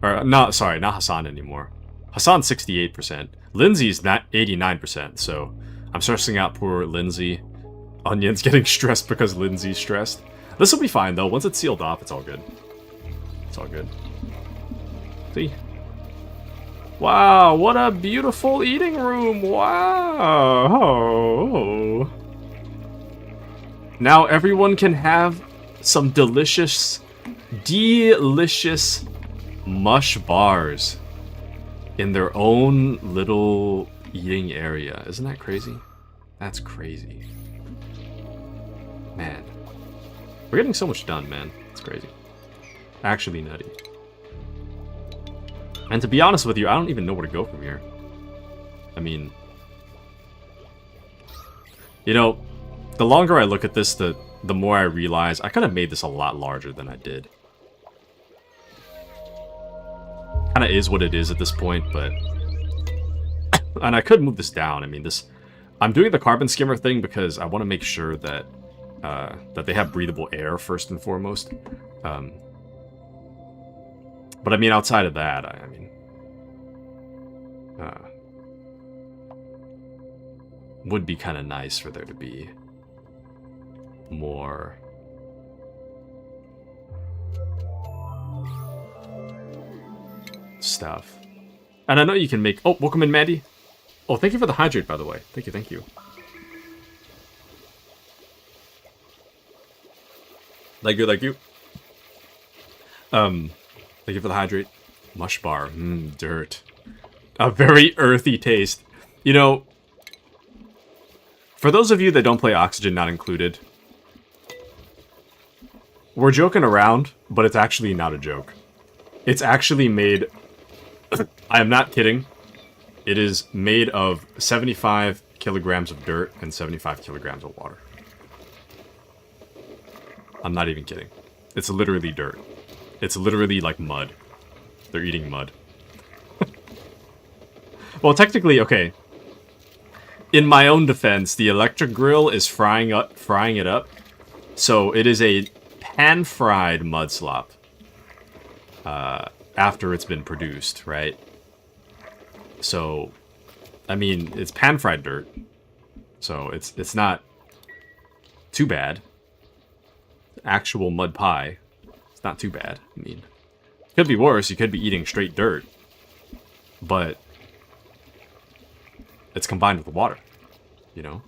S1: Or, not, sorry, not Hassan anymore. Hassan's 68%. Lindsay's not 89%, so I'm stressing out poor Lindsay. Onion's getting stressed because Lindsay's stressed. This will be fine, though. Once it's sealed off, it's all good. It's all good. See? Wow, what a beautiful eating room. Wow. Now everyone can have some delicious mush bars in their own little eating area. Isn't that crazy? That's crazy. Man. We're getting so much done, man. It's crazy. Actually nutty. And to be honest with you, I don't even know where to go from here. I mean... You know, the longer I look at this, the more I realize I could have made this a lot larger than I did. Kinda is what it is at this point, but... And I could move this down. I mean, this... I'm doing the carbon skimmer thing because I want to make sure that that they have breathable air first and foremost. But I mean, outside of that, I mean... would be kind of nice for there to be more... stuff. And I know you can make... Oh, welcome in, Mandy. Oh, thank you for the hydrate, by the way. Thank you, thank you. Thank you, thank you. Thank you for the hydrate. Mush bar. Dirt. A very earthy taste. You know, for those of you that don't play Oxygen Not Included, we're joking around, but it's actually not a joke. It's actually made... I am not kidding. It is made of 75 kilograms of dirt and 75 kilograms of water. I'm not even kidding. It's literally dirt. It's literally like mud. They're eating mud. Well, technically, okay. In my own defense, the electric grill is frying it up. So it is a pan-fried mud slop. After it's been produced, right? So, I mean, it's pan-fried dirt. So it's not too bad. Actual mud pie. It's not too bad. I mean, it could be worse. You could be eating straight dirt. But it's combined with water, you know?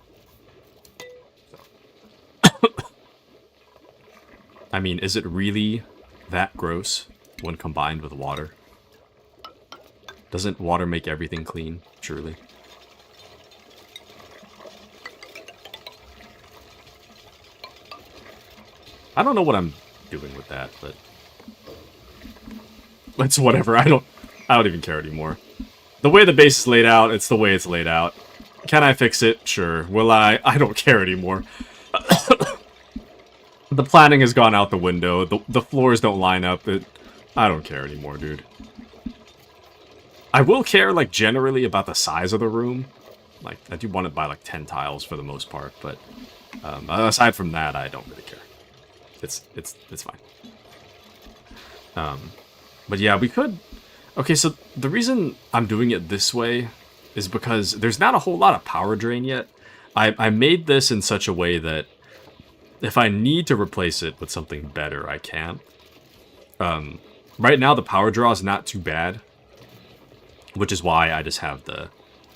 S1: So. I mean, is it really that gross when combined with water? Doesn't water make everything clean, truly? I don't know what I'm doing with that, but it's whatever. I don't even care anymore. The way the base is laid out, it's the way it's laid out. Can I fix it? Sure. Will I? I don't care anymore. The planning has gone out the window. The floors don't line up. I don't care anymore, dude. I will care, like, generally about the size of the room. Like, I do want it by, like, 10 tiles for the most part, but aside from that, I don't really care. it's fine. But yeah, we could... Okay, so the reason I'm doing it this way is because there's not a whole lot of power drain yet. I made this in such a way that if I need to replace it with something better, I can. Right now, the power draw is not too bad, which is why I just have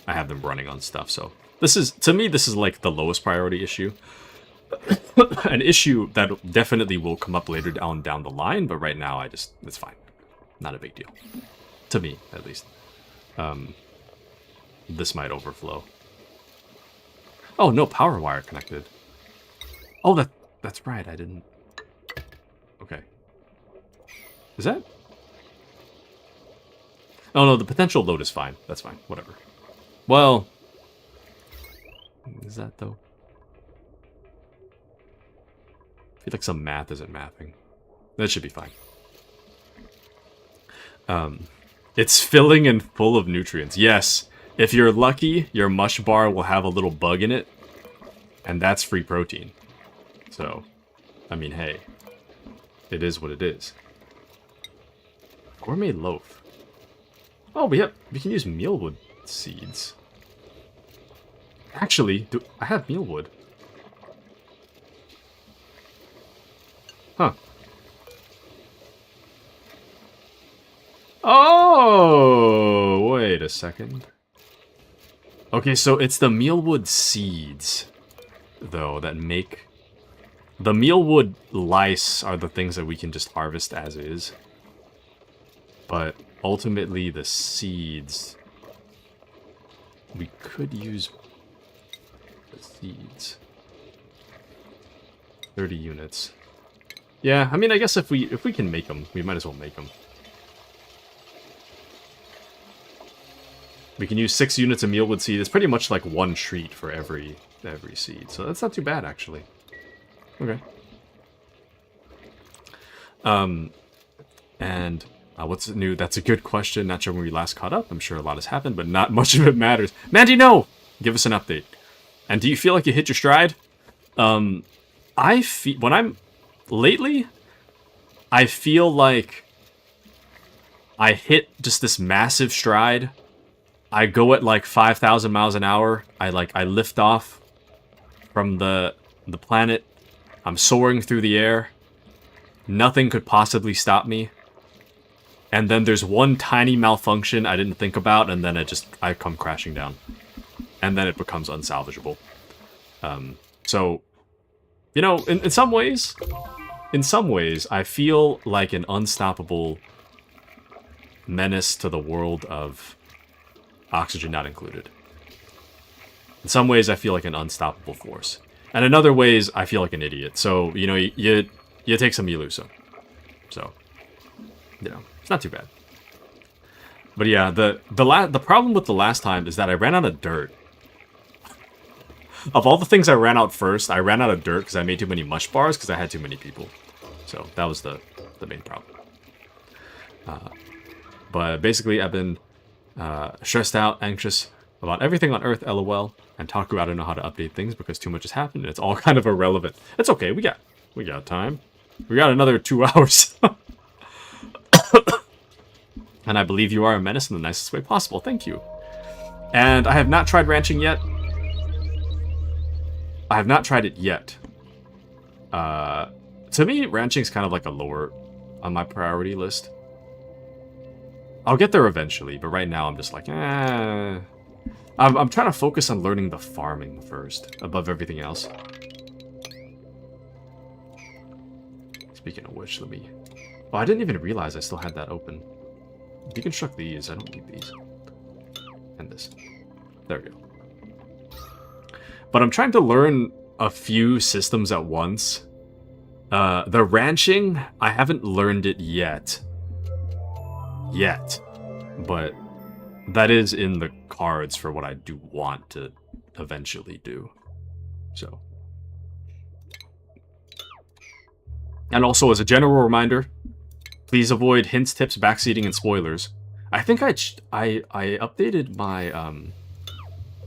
S1: I have them running on stuff. So this is, to me, this is like the lowest priority issue. An issue that definitely will come up later down the line, but right now it's fine. Not a big deal. To me, at least. This might overflow. Oh, no power wire connected. Oh, that's right, I didn't... Okay. Is that... Oh, no, the potential load is fine. That's fine, whatever. Well... Is that, though? I feel like some math isn't mathing. That should be fine. It's filling and full of nutrients. Yes, if you're lucky, your mush bar will have a little bug in it, and that's free protein. So, I mean, hey, it is what it is. Gourmet loaf. Oh, we can use mealwood seeds. Actually, I have mealwood? Huh. Oh, wait a second. Okay, so it's the mealwood seeds, though, that make... The mealwood lice are the things that we can just harvest as is. But ultimately, the seeds... We could use the seeds. 30 units. Yeah, I mean, I guess if we can make them, we might as well make them. We can use 6 units of mealwood seed. It's pretty much like one treat for every seed. So that's not too bad, actually. Okay. And what's new? That's a good question. Not sure when we last caught up. I'm sure a lot has happened, but not much of it matters. Mandy, no! Give us an update. And do you feel like you hit your stride? I feel... When I'm... Lately, I feel like I hit just this massive stride. I go at like 5,000 miles an hour. I lift off from the planet. I'm soaring through the air. Nothing could possibly stop me. And then there's one tiny malfunction I didn't think about, and then I come crashing down. And then it becomes unsalvageable. So, you know, in some ways, I feel like an unstoppable menace to the world of oxygen not included. In some ways, I feel like an unstoppable force. And in other ways, I feel like an idiot. So, you know, you take some, you lose some. So, you know, it's not too bad. But yeah, the problem with the last time is that I ran out of dirt. Of all the things I ran out first, I ran out of dirt because I made too many mush bars because I had too many people. So that was the main problem. But basically, I've been stressed out, anxious about everything on Earth, lol. And Taku, I don't know how to update things because too much has happened and it's all kind of irrelevant. It's okay, we got time. We got another 2 hours. And I believe you are a menace in the nicest way possible. Thank you. And I have not tried ranching yet. I have not tried it yet. To me, ranching is kind of like a lower on my priority list. I'll get there eventually, but right now I'm just like, I'm trying to focus on learning the farming first, above everything else. Speaking of which, let me... Oh, I didn't even realize I still had that open. Deconstruct these. I don't need these. And this. There we go. But I'm trying to learn a few systems at once. The ranching, I haven't learned it yet. But that is in the cards for what I do want to eventually do. So. And also, as a general reminder, please avoid hints, tips, backseating, and spoilers. I think I updated my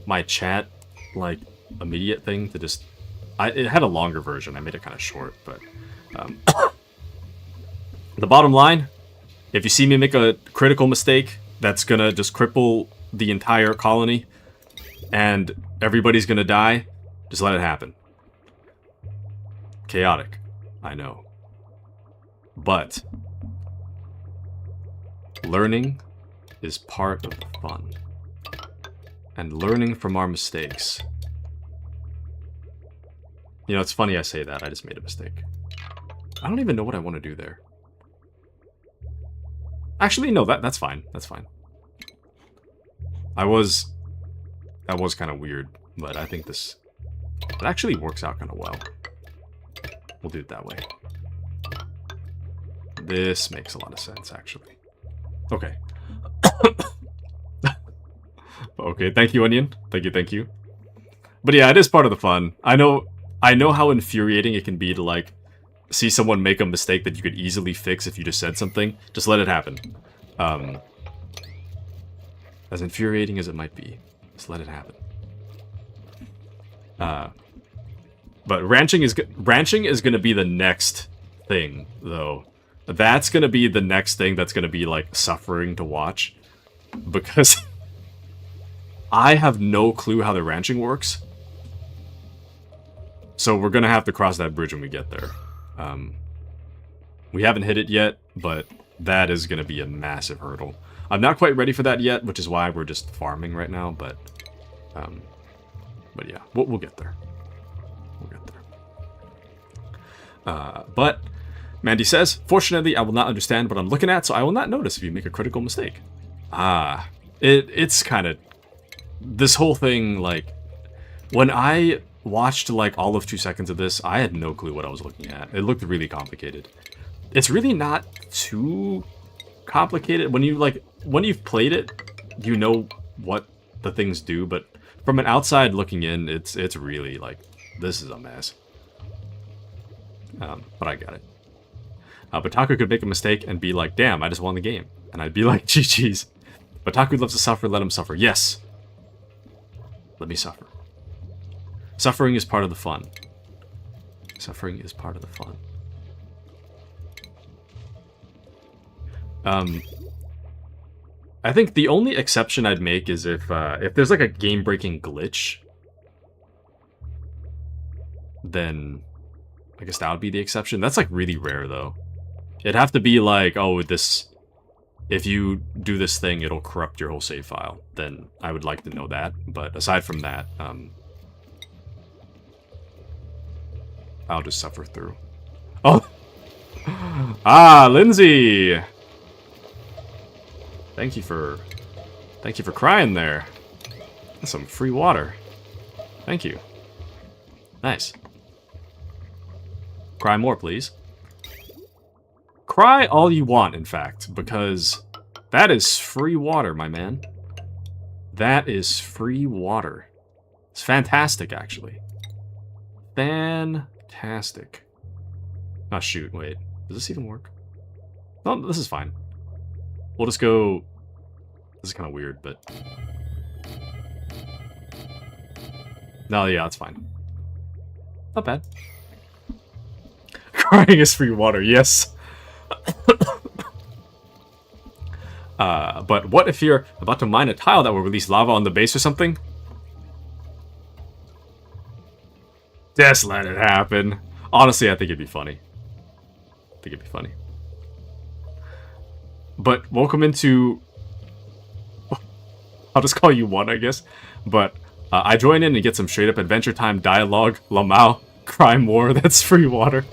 S1: my chat like immediate thing to just... it had a longer version. I made it kind of short, but The bottom line, if you see me make a critical mistake that's gonna just cripple the entire colony and everybody's gonna die, just let it happen. Chaotic, I know. But learning is part of the fun. And learning from our mistakes. You know, it's funny I say that. I just made a mistake. I don't even know what I want to do there. Actually, no, that's fine. That's fine. That was kind of weird, but I think it actually works out kind of well. We'll do it that way. This makes a lot of sense, actually. Okay. Okay, thank you, Onion. Thank you. But yeah, it is part of the fun. I know how infuriating it can be to, like, see someone make a mistake that you could easily fix if you just said something. Just let it happen. As infuriating as it might be, just let it happen. But ranching is going to be the next thing, though. That's going to be the next thing that's going to be, like, suffering to watch. Because I have no clue how the ranching works. So we're going to have to cross that bridge when we get there. We haven't hit it yet, but that is going to be a massive hurdle. I'm not quite ready for that yet, which is why we're just farming right now, but yeah, we'll get there. We'll get there. But Mandy says, fortunately, I will not understand what I'm looking at, so I will not notice if you make a critical mistake. It's kind of... This whole thing, like... When I watched, like, all of 2 seconds of this, I had no clue what I was looking at. It looked really complicated. It's really not too complicated. When you've played it, you know what the things do, but from an outside looking in, it's really, like, this is a mess. But I got it. Bataku could make a mistake and be like, damn, I just won the game. And I'd be like, GG's. Bataku loves to suffer, let him suffer. Yes. Let me suffer. Suffering is part of the fun. Suffering is part of the fun. I think the only exception I'd make is if there's like a game-breaking glitch, then I guess that would be the exception. That's like really rare though. It'd have to be like, oh, if you do this thing, it'll corrupt your whole save file. Then I would like to know that. But aside from that, I'll just suffer through. Oh! Lindsay! Thank you for crying there. That's some free water. Thank you. Nice. Cry more, please. Cry all you want, in fact, because that is free water, my man. That is free water. It's fantastic, actually. Fantastic. Oh, shoot, wait. Does this even work? Oh, this is fine. We'll just go... This is kind of weird, but... No, yeah, that's fine. Not bad. Crying is free water, yes. But what if you're about to mine a tile that will release lava on the base or something? Just let it happen. Honestly, I think it'd be funny. But welcome into... I'll just call you one, I guess. But I join in and get some straight-up Adventure Time dialogue. Lamau, cry more, that's free water.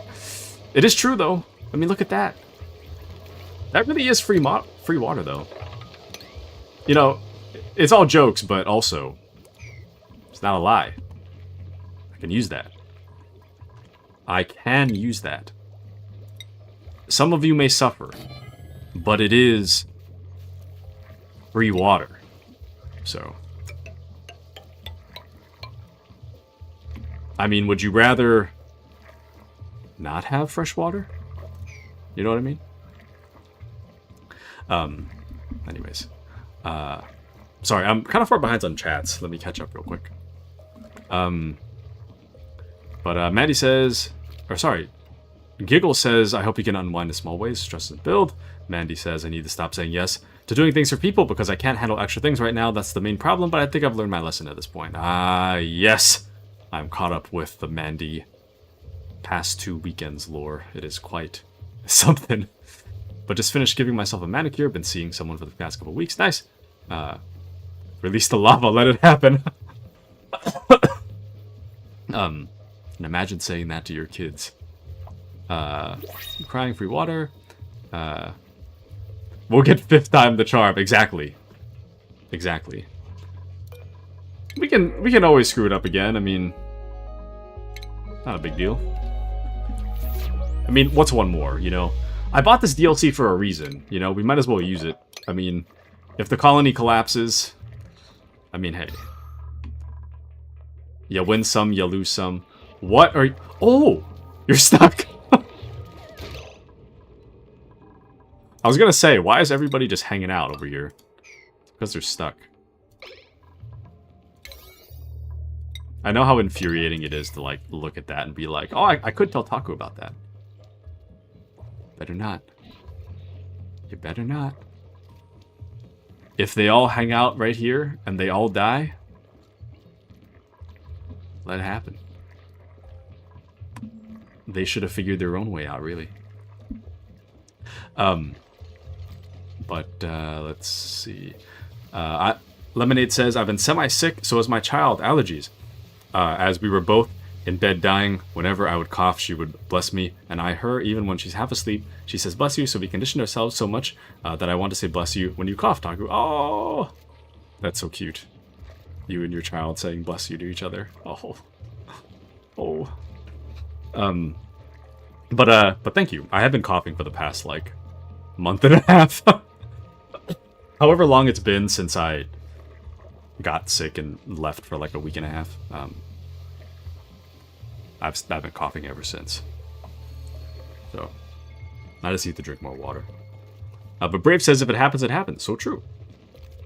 S1: It is true, though. I mean, look at that. That really is free water, though. You know, it's all jokes, but also, it's not a lie. I can use that. I can use that. Some of you may suffer, but it is free water. So, I mean, would you rather not have fresh water? You know what I mean? Anyways. Sorry, I'm kind of far behind on chats. Let me catch up real quick. But Maddie says... Or sorry. Giggle says, I hope you can unwind in small ways. Stress and build. Mandy says, I need to stop saying yes to doing things for people because I can't handle extra things right now. That's the main problem, but I think I've learned my lesson at this point. Ah, yes. I'm caught up with the Mandy past 2 weekends lore. It is quite something. But just finished giving myself a manicure. Been seeing someone for the past couple weeks. Nice. Release the lava. Let it happen. And imagine saying that to your kids. Crying free water. We'll get 5th time the charm. Exactly. Exactly. We can always screw it up again. I mean, not a big deal. I mean, what's one more, you know? I bought this DLC for a reason, you know? We might as well use it. I mean, if the colony collapses, I mean, hey. You win some, you lose some. What are you... Oh! You're stuck! I was gonna say, why is everybody just hanging out over here? Because they're stuck. I know how infuriating it is to, like, look at that and be like, oh, I could tell Taku about that. Better not. You better not. If they all hang out right here and they all die, let it happen. They should have figured their own way out, really. But let's see. Lemonade says, I've been semi-sick, so is my child. Allergies. As we were both in bed dying, whenever I would cough, she would bless me, and I her, even when she's half asleep. She says, bless you, so we conditioned ourselves so much that I want to say bless you when you cough, Taku. Oh! That's so cute. You and your child saying bless you to each other. Oh. Oh. But thank you. I have been coughing for the past, like, month and a half. However long it's been since I got sick and left for like a week and a half. I've been coughing ever since. So, I just need to drink more water. But Brave says if it happens, it happens. So true.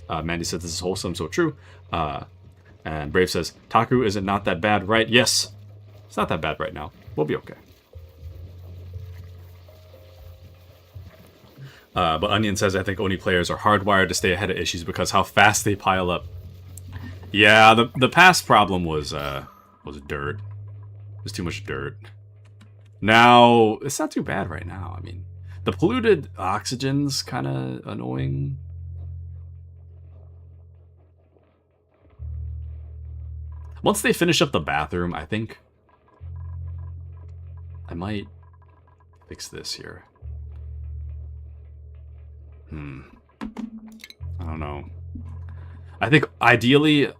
S1: Mandy says this is wholesome. So true. And Brave says, Taku, is it not that bad, right? Yes. It's not that bad right now. We'll be okay. But Onion says, I think Oni players are hardwired to stay ahead of issues because how fast they pile up. Yeah, the past problem was dirt. There's too much dirt. Now, it's not too bad right now. I mean, the polluted oxygen's kind of annoying. Once they finish up the bathroom, I think I might fix this here. I don't know. I think ideally...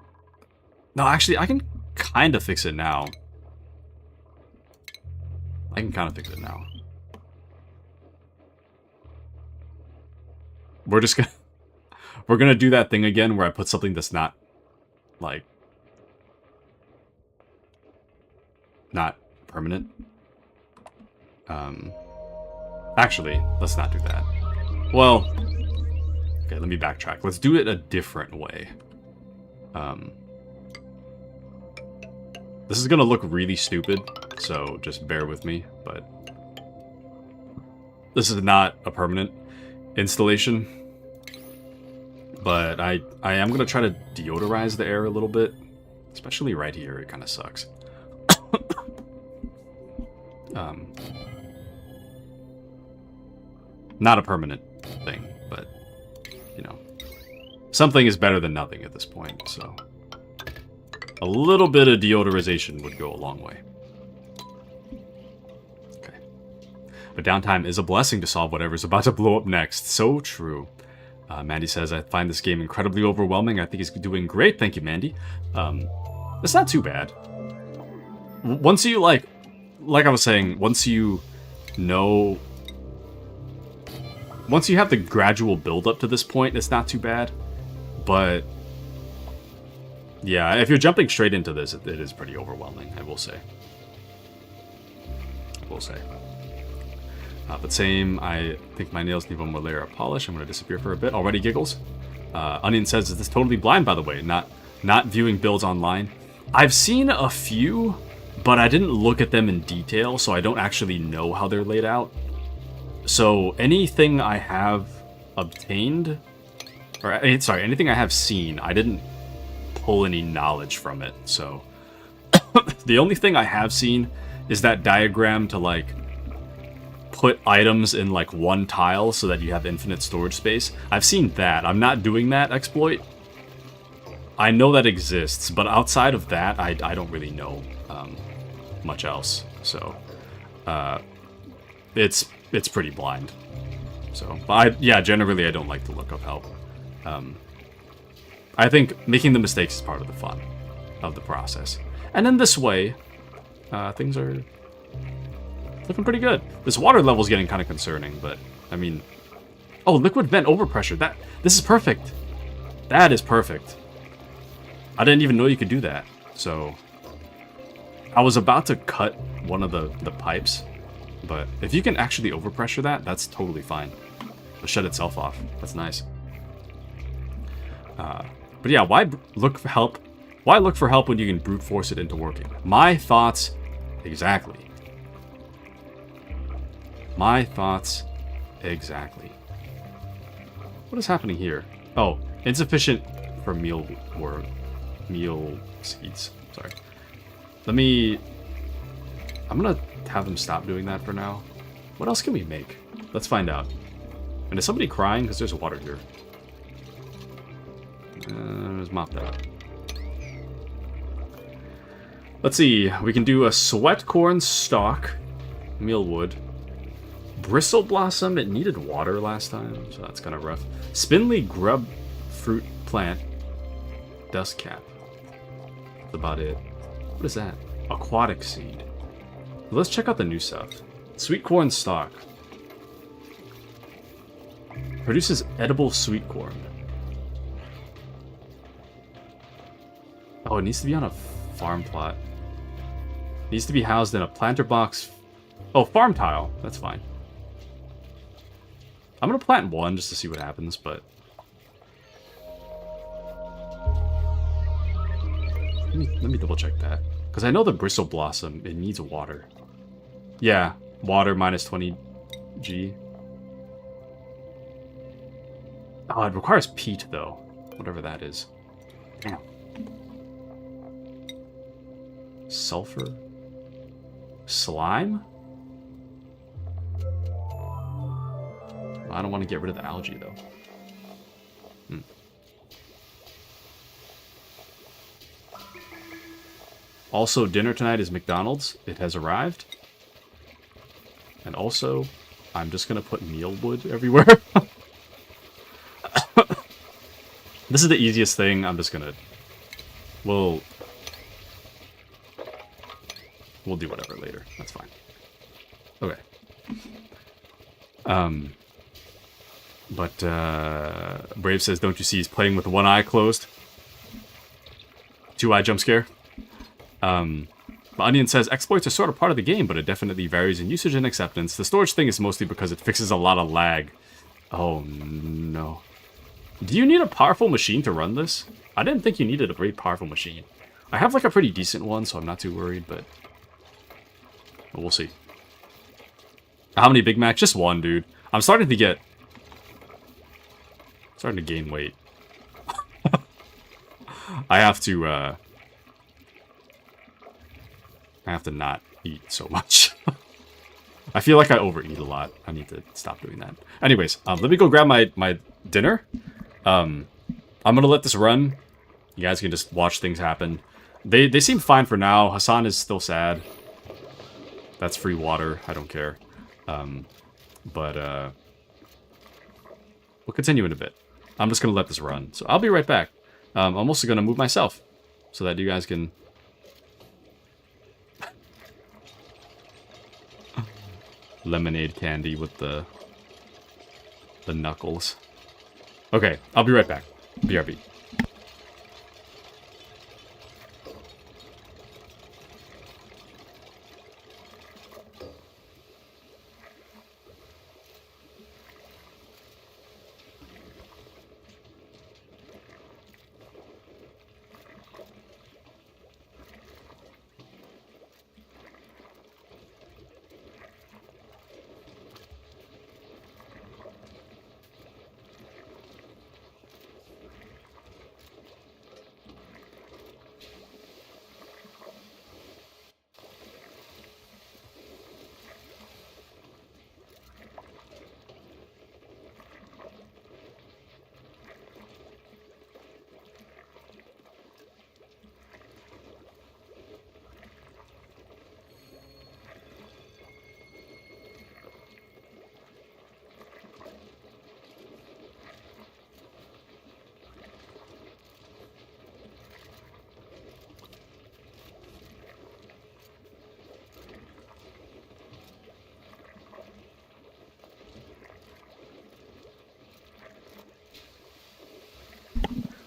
S1: No, actually, I can kind of fix it now. I can kind of fix it now. We're just gonna... We're gonna do that thing again where I put something that's not, like... not permanent. Actually, let's not do that. Well... Okay, let me backtrack. Let's do it a different way. This is gonna look really stupid, so just bear with me, but... This is not a permanent installation. But I am gonna try to deodorize the air a little bit. Especially right here, it kind of sucks. Not a permanent thing, but, you know. Something is better than nothing at this point, so... A little bit of deodorization would go a long way. Okay. But downtime is a blessing to solve whatever's about to blow up next. So true. Mandy says, I find this game incredibly overwhelming. I think it's doing great. Thank you, Mandy. It's not too bad. Once you, like I was saying, once you know... Once you have the gradual build-up to this point, it's not too bad. But... yeah, if you're jumping straight into this, it is pretty overwhelming, I will say. But same, I think my nails need one more layer of polish. I'm going to disappear for a bit. Already giggles. Onion says, is this totally blind, by the way? Not viewing builds online. I've seen a few but I didn't look at them in detail, so I don't actually know how they're laid out. So anything I have obtained, or sorry, anything I have seen, I didn't pull any knowledge from it. So the only thing I have seen is that diagram to like put items in like one tile so that you have infinite storage space. I've seen that. I'm not doing that exploit. I know that exists, but outside of that, I don't really know much else. So it's pretty blind. So, but yeah, generally I don't like to look up help. I think making the mistakes is part of the fun of the process. And in this way, things are looking pretty good. This water level is getting kind of concerning, but I mean, oh, liquid vent overpressure. This is perfect. That is perfect. I didn't even know you could do that. So I was about to cut one of the pipes, but if you can actually overpressure that, that's totally fine. It'll shut itself off. That's nice. But yeah, why look for help? Why look for help when you can brute force it into working? My thoughts, exactly. My thoughts, exactly. What is happening here? Oh, insufficient for meal seeds. Sorry. I'm gonna have them stop doing that for now. What else can we make? Let's find out. And is somebody crying? Because there's water here. Let's mop that up. Let's see. We can do a sweat corn stalk, mealwood, bristle blossom. It needed water last time, so that's kind of rough. Spindly grub fruit plant, dust cap. That's about it. What is that? Aquatic seed. Let's check out the new stuff. Sweet corn stalk. Produces edible sweet corn. Oh, it needs to be on a farm plot. It needs to be housed in a planter box. Oh, farm tile. That's fine. I'm gonna plant one just to see what happens, but let me double check that. Because I know the bristle blossom, it needs water. Yeah, water minus 20 G. Oh, it requires peat, though. Whatever that is. Damn. Sulfur? Slime? I don't want to get rid of the algae, though. Also, dinner tonight is McDonald's. It has arrived. And also, I'm just going to put mealwood everywhere. This is the easiest thing. I'm just going to... We'll do whatever later. That's fine. Okay. But Brave says, don't you see he's playing with one eye closed? 2-eye jump scare. Onion says, exploits are sort of part of the game, but it definitely varies in usage and acceptance. The storage thing is mostly because it fixes a lot of lag. Oh, no. Do you need a powerful machine to run this? I didn't think you needed a very powerful machine. I have like a pretty decent one, so I'm not too worried, but we'll see. How many Big Macs? Just one, dude. I'm starting to gain weight. I have to not eat so much. I feel like I overeat a lot. I need to stop doing that. Anyways, let me go grab my dinner. I'm gonna let this run. You guys can just watch things happen. They seem fine for now. Hassan is still sad. That's free water. I don't care. But we'll continue in a bit. I'm just gonna let this run. So I'll be right back. I'm also gonna move myself so that you guys can... Lemonade candy with the knuckles. Okay, I'll be right back. BRB.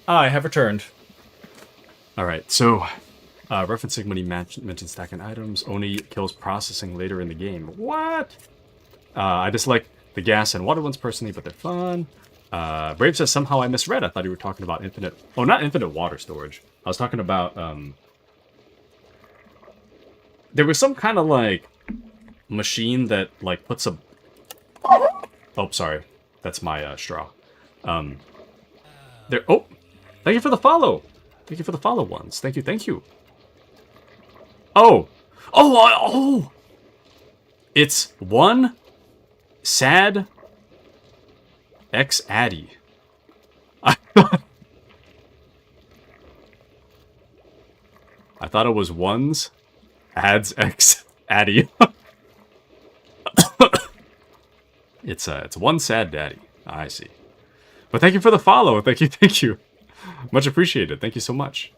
S1: I have returned. Alright, so, referencing when he mentioned stacking items, only kills processing later in the game. What? I dislike the gas and water ones personally, but they're fun. Brave says, somehow I misread. I thought you were talking about infinite... Oh, not infinite water storage. I was talking about, there was some kind of, like, machine that, like, puts a... Oh, sorry. That's my, straw. There... Oh! Thank you for the follow! Thank you for the follow ones. Thank you, thank you. Oh! Oh! It's one sad X-Addy. I thought it was ones ads X-Addy. It's one sad daddy. I see. But thank you for the follow. Thank you, thank you. Much appreciated. Thank you so much.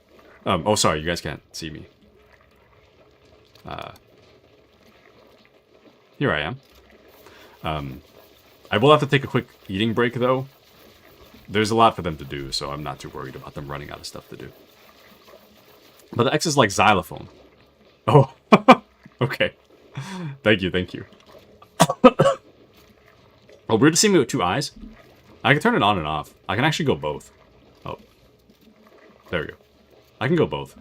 S1: Oh, sorry, you guys can't see me. Here I am. I will have to take a quick eating break, though. There's a lot for them to do, so I'm not too worried about them running out of stuff to do. But the X is like xylophone. Oh, okay. Thank you, thank you. Oh, weird to see me with two eyes. I can turn it on and off. I can actually go both. Oh. There we go. I can go both.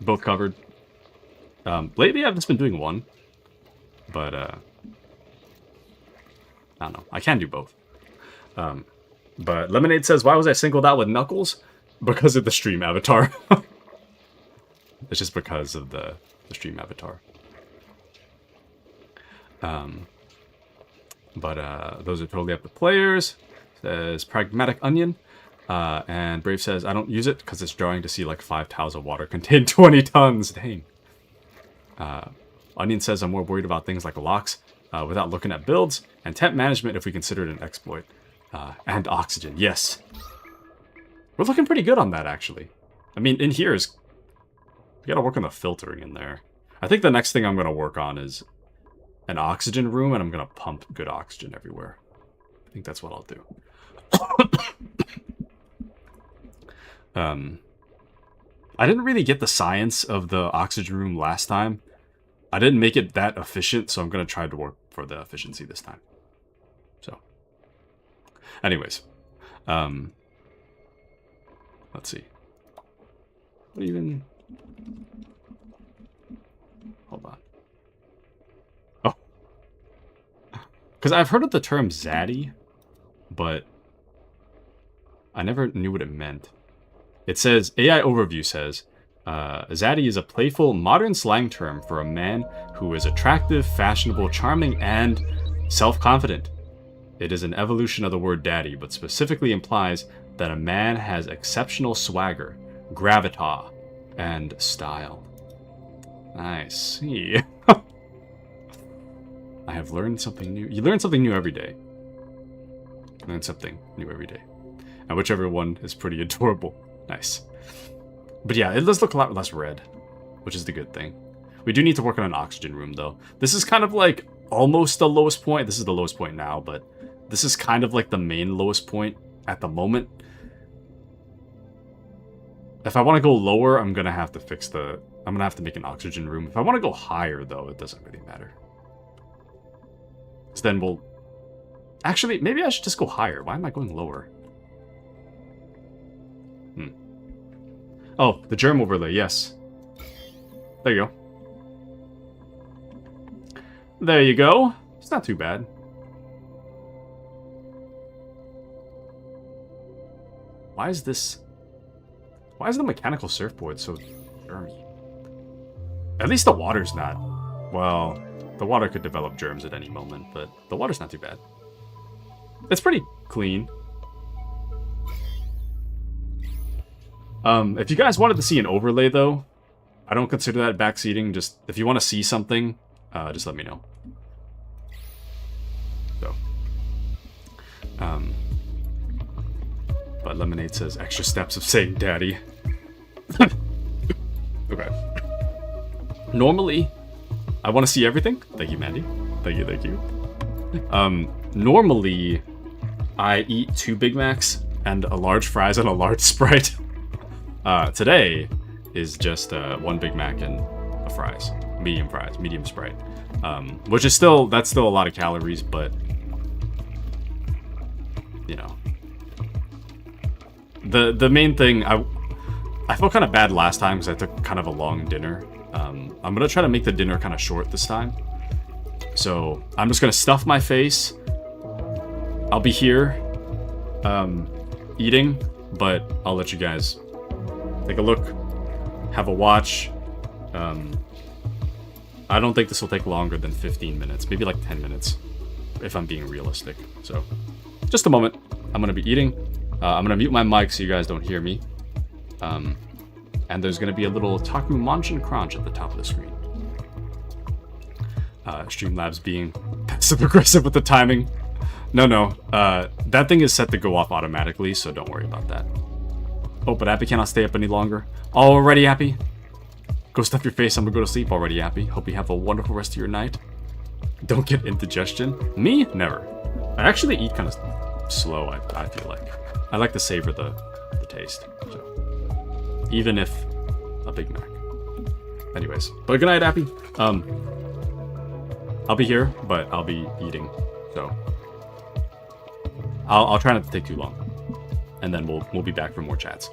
S1: Both covered. Lately I've just been doing one. But, I don't know. I can do both. But Lemonade says, why was I singled out with Knuckles? Because of the stream avatar. It's just because of the stream avatar. But those are totally up to players. Says Pragmatic Onion. And Brave says, I don't use it because it's drawing to see like 5 tiles of water contain 20 tons. Dang. Onion says, I'm more worried about things like locks without looking at builds and temp management if we consider it an exploit. And oxygen, yes. We're looking pretty good on that, actually. I mean, in here is... We gotta work on the filtering in there. I think the next thing I'm gonna work on is an oxygen room, and I'm gonna pump good oxygen everywhere. I think that's what I'll do. I didn't really get the science of the oxygen room last time. I didn't make it that efficient, so I'm gonna try to work for the efficiency this time. So, anyways, let's see. What even? Hold on. Oh, because I've heard of the term zaddy, but I never knew what it meant. It says, AI Overview says, zaddy is a playful, modern slang term for a man who is attractive, fashionable, charming, and self-confident. It is an evolution of the word daddy, but specifically implies that a man has exceptional swagger, gravitas, and style. I see. I have learned something new. You learn something new every day. Learn something new every day. And whichever one is pretty adorable. Nice. But yeah, it does look a lot less red, which is the good thing. We do need to work on an oxygen room, though. This is kind of like almost the lowest point. This is the lowest point now, but this is kind of like the main lowest point at the moment. If I want to go lower, I'm going to have to fix the... I'm going to have to make an oxygen room. If I want to go higher, though, it doesn't really matter. So then we'll... Actually, maybe I should just go higher. Why am I going lower? Oh, the germ overlay, yes. There you go. There you go. It's not too bad. Why is this... Why is the mechanical surfboard so germy? At least the water's not... Well, the water could develop germs at any moment, but the water's not too bad. It's pretty clean. If you guys wanted to see an overlay, though, I don't consider that backseating. Just, if you want to see something, just let me know. So. But Lemonade says, extra steps of saying daddy. Okay. Normally, I want to see everything. Thank you, Mandy. Thank you, thank you. Normally, I eat 2 Big Macs and a large fries and a large Sprite. Today is just 1 Big Mac and a fries. Medium fries, medium Sprite. Which is still, that's still a lot of calories, but, you know. The main thing, I felt kind of bad last time because I took kind of a long dinner. I'm going to try to make the dinner kind of short this time. So, I'm just going to stuff my face. I'll be here, eating, but I'll let you guys take a look, have a watch. I don't think this will take longer than 15 minutes, maybe like 10 minutes, if I'm being realistic. So, just a moment. I'm going to be eating. I'm going to mute my mic so you guys don't hear me. And there's going to be a little Taku Munch and Crunch at the top of the screen. Streamlabs being passive-aggressive with the timing. No, that thing is set to go off automatically, so don't worry about that. Oh, but Appy cannot stay up any longer. Already, Appy? Go stuff your face, I'm gonna go to sleep already, Appy. Hope you have a wonderful rest of your night. Don't get indigestion. Me? Never. I actually eat kind of slow, I feel like. I like to savor the taste. So. Even if a Big Mac. Anyways, but good night, Appy. I'll be here, but I'll be eating, so I'll try not to take too long, and then we'll be back for more chats.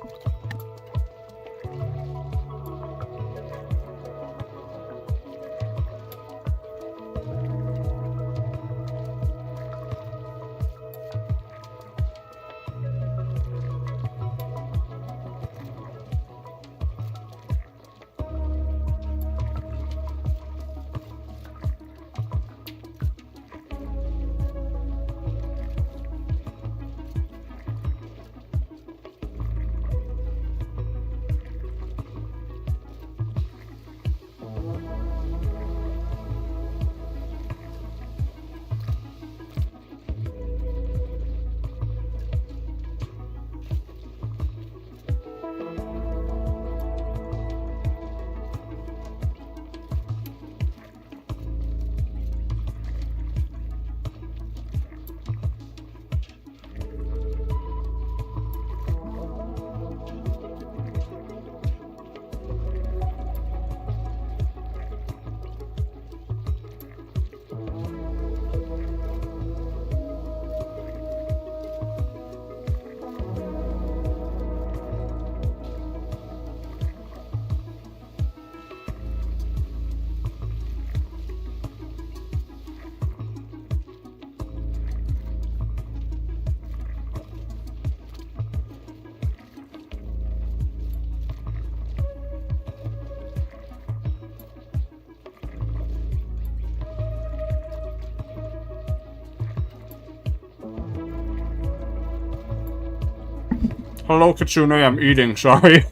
S1: Hello, Kitsune. I'm eating. Sorry.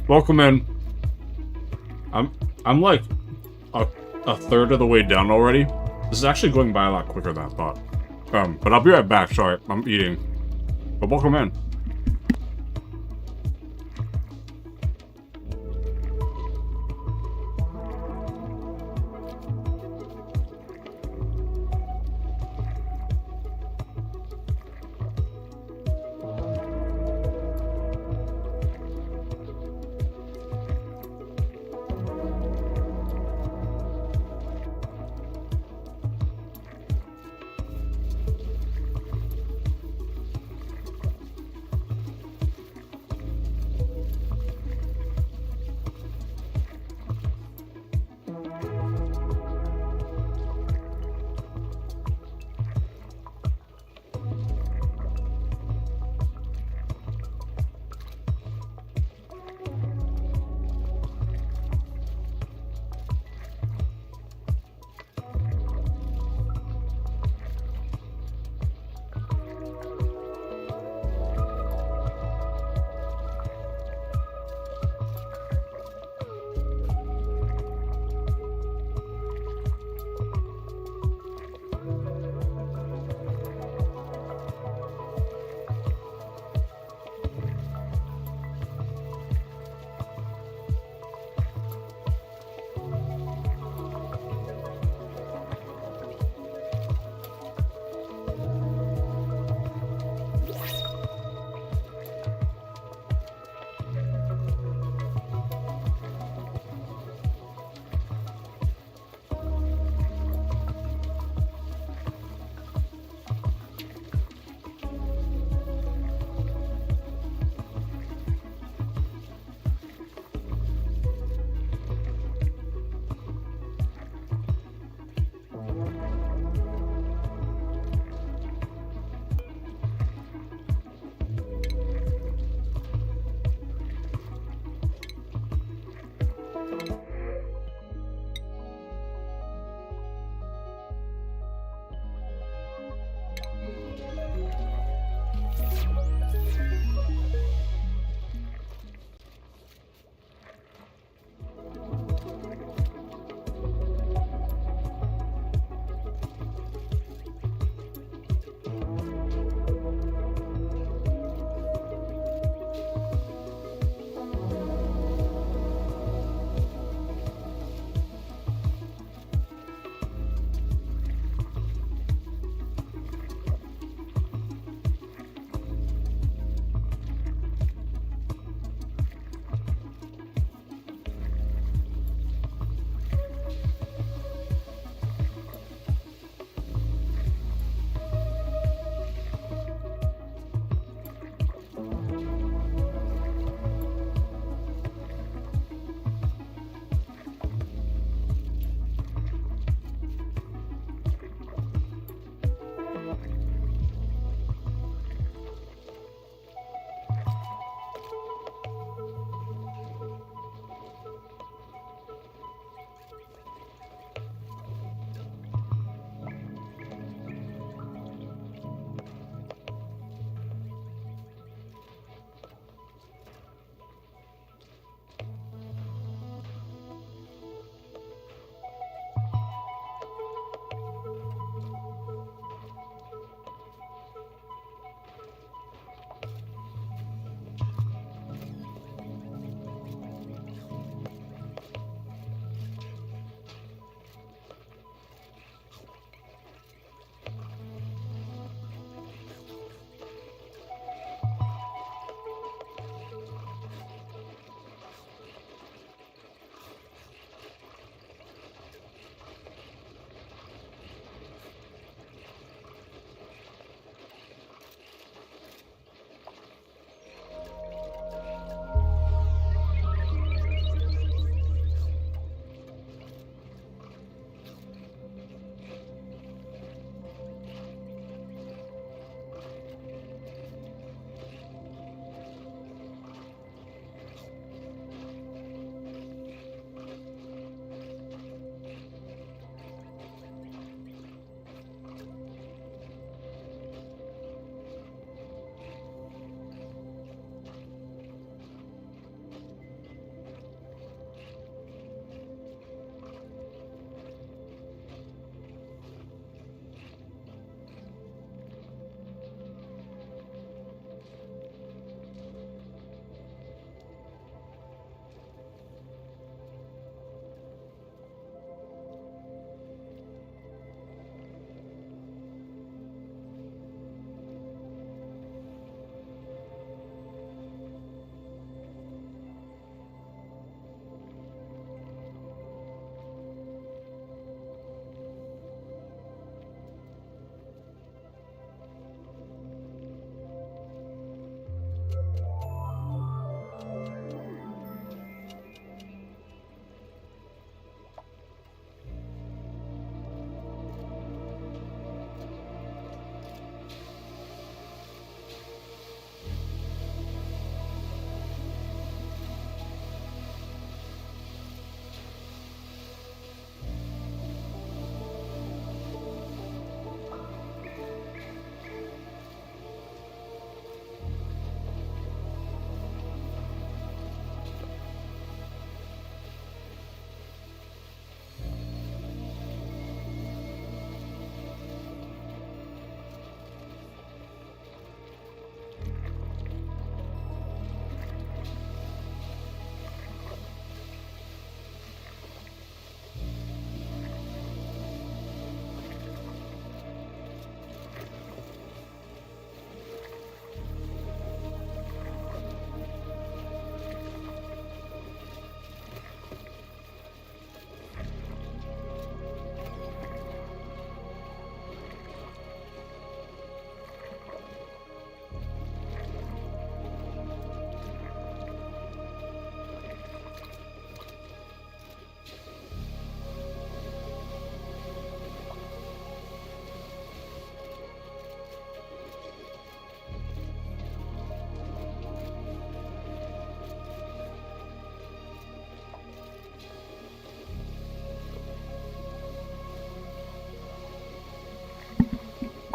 S1: Welcome in. I'm like a third of the way down already. This is actually going by a lot quicker than I thought. But I'll be right back. Sorry, I'm eating. But welcome in.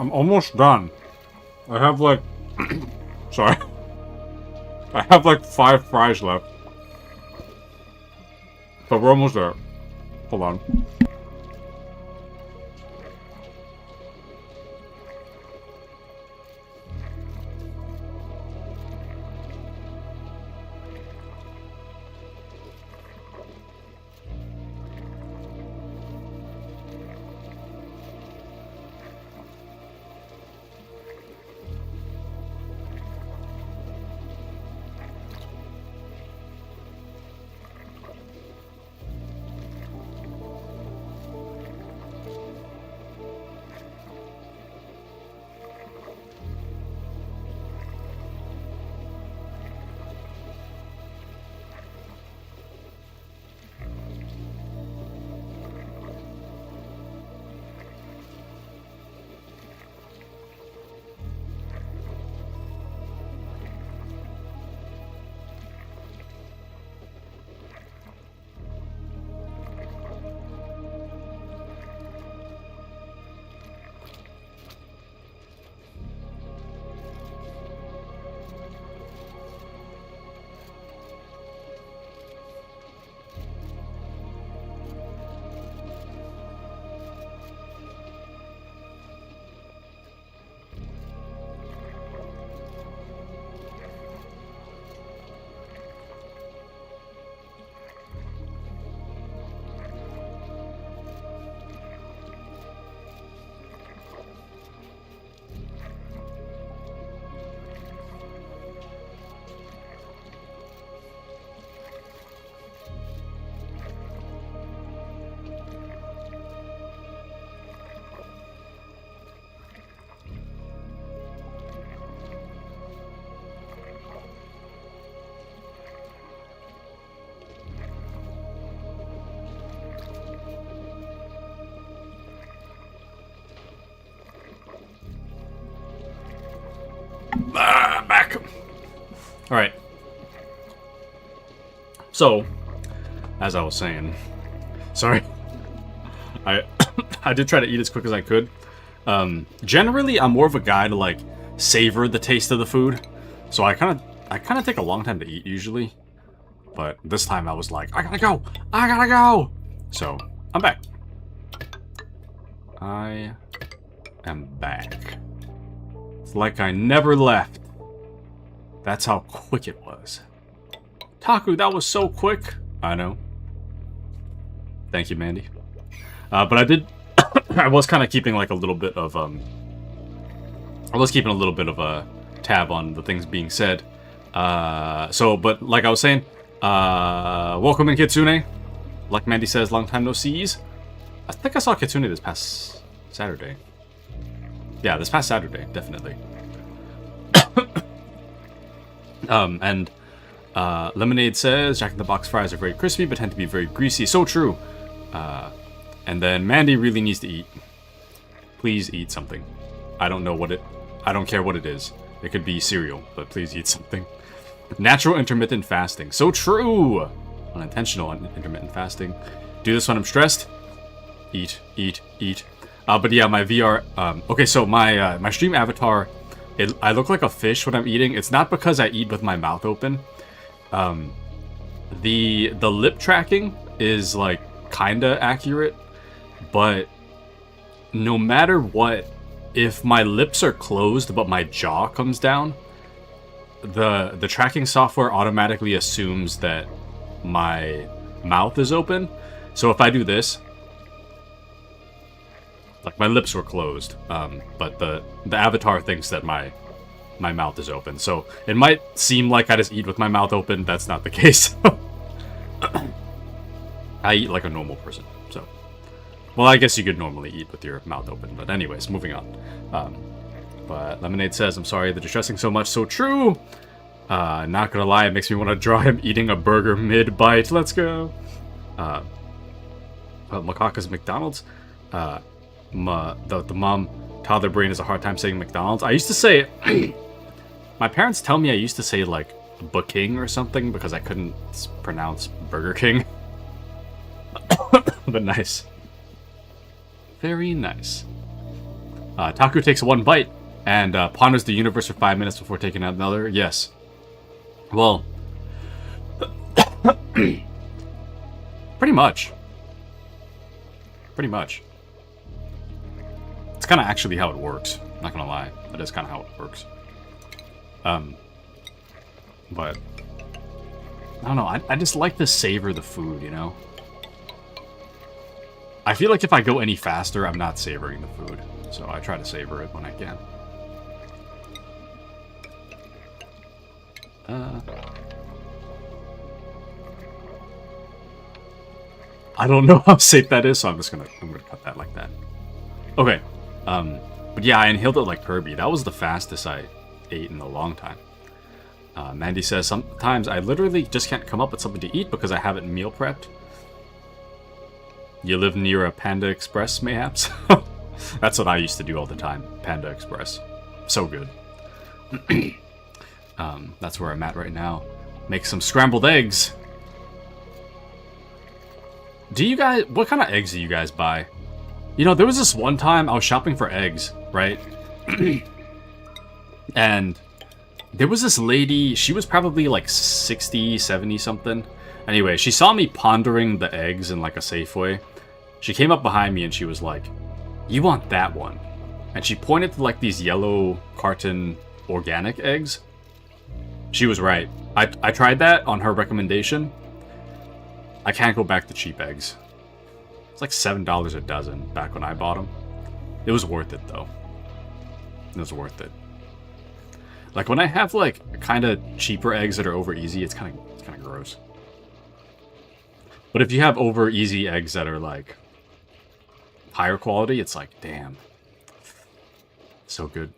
S2: I'm almost done. I have like... Sorry. I have like 5 fries left. But we're almost there. Hold on.
S1: Back. All right. So, as I was saying, sorry, I did try to eat as quick as I could. Generally, I'm more of a guy to like savor the taste of the food, so I kind of take a long time to eat usually. But this time I was like, I gotta go. So I'm back. I am back. It's like I never left. That's how quick it was. Taku, that was so quick. I know. Thank you, Mandy. But I did... I was kind of keeping like a little bit of... I was keeping a little bit of a tab on the things being said. But like I was saying, welcome in, Kitsune. Like Mandy says, long time no sees. I think I saw Kitsune this past Saturday. Yeah, this past Saturday, definitely. Lemonade says, Jack in the Box fries are very crispy, but tend to be very greasy. So true. And then Mandy really needs to eat. Please eat something. I don't know what it... I don't care what it is. It could be cereal, but please eat something. Natural intermittent fasting. So true! Unintentional intermittent fasting. Do this when I'm stressed. Eat. But yeah, my VR... okay, so my stream avatar... I look like a fish when I'm eating. It's not because I eat with my mouth open. The lip tracking is like kinda accurate, but no matter what, if my lips are closed but my jaw comes down, the tracking software automatically assumes that my mouth is open. So if I do this, like my lips were closed, but the avatar thinks that my mouth is open. So it might seem like I just eat with my mouth open. That's not the case. I eat like a normal person. So, well, I guess you could normally eat with your mouth open. But anyways, moving on. But Lemonade says, I'm sorry that you're stressing so much. So true. Not gonna lie, it makes me want to draw him eating a burger mid-bite. Let's go. Macaca's McDonald's. The mom toddler brain has a hard time saying McDonald's. I used to say... my parents tell me I used to say, like, Buking or something because I couldn't pronounce Burger King. But nice. Very nice. Taku takes one bite and ponders the universe for 5 minutes before taking another. Yes. Well, pretty much. Pretty much. It's kind of actually how it works. Not gonna lie. That is kind of how it works. But I don't know. I just like to savor the food, you know? I feel like if I go any faster, I'm not savoring the food. So I try to savor it when I can. I don't know how safe that is, so I'm gonna cut that like that. Okay. But yeah, I inhaled it like Kirby. That was the fastest I ate in a long time. Mandy says, sometimes I literally just can't come up with something to eat because I haven't meal prepped. You live near a Panda Express, mayhaps? That's what I used to do all the time. Panda Express. So good. That's where I'm at right now. Make some scrambled eggs. Do you guys... What kind of eggs do you guys buy? You know, there was this one time I was shopping for eggs, right? And there was this lady, she was probably like 60, 70 something. Anyway, she saw me pondering the eggs in like a Safeway. She came up behind me and she was like, "You want that one?" And she pointed to like these yellow carton organic eggs. She was right. I tried that on her recommendation. I can't go back to cheap eggs. It's like $7 a dozen back when I bought them. It was worth it though. It was worth it. Like when I have like kind of cheaper eggs that are over easy, it's kind of gross. But if you have over easy eggs that are like higher quality, it's like, damn. So good.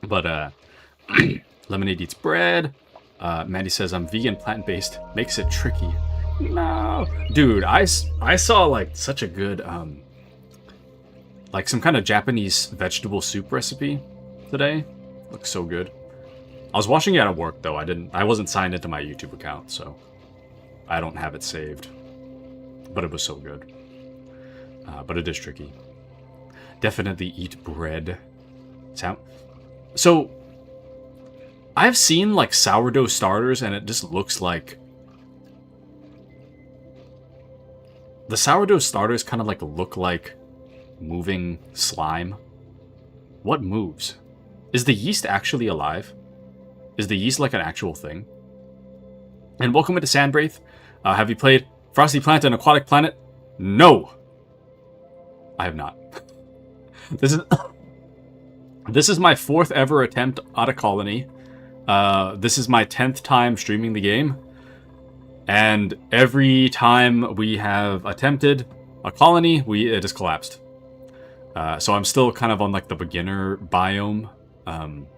S1: But Lemonade eats bread. Mandy says, I'm vegan, plant-based. Makes it tricky. No. Dude, I saw like such a good, like some kind of Japanese vegetable soup recipe today. Looks so good. I was watching it at work though. I wasn't signed into my YouTube account, so I don't have it saved. But it was so good. But it is tricky. Definitely eat bread. So, I've seen like sourdough starters and it just looks like... The sourdough starters kind of like look like moving slime. What moves? Is the yeast actually alive? Is the yeast like an actual thing? And welcome into Sandbraith. Have you played Frosty Planet and Aquatic Planet? No! I have not. This is my 4th ever attempt at a colony. This is my 10th time streaming the game. And every time we have attempted a colony, it has collapsed. So I'm still kind of on like the beginner biome.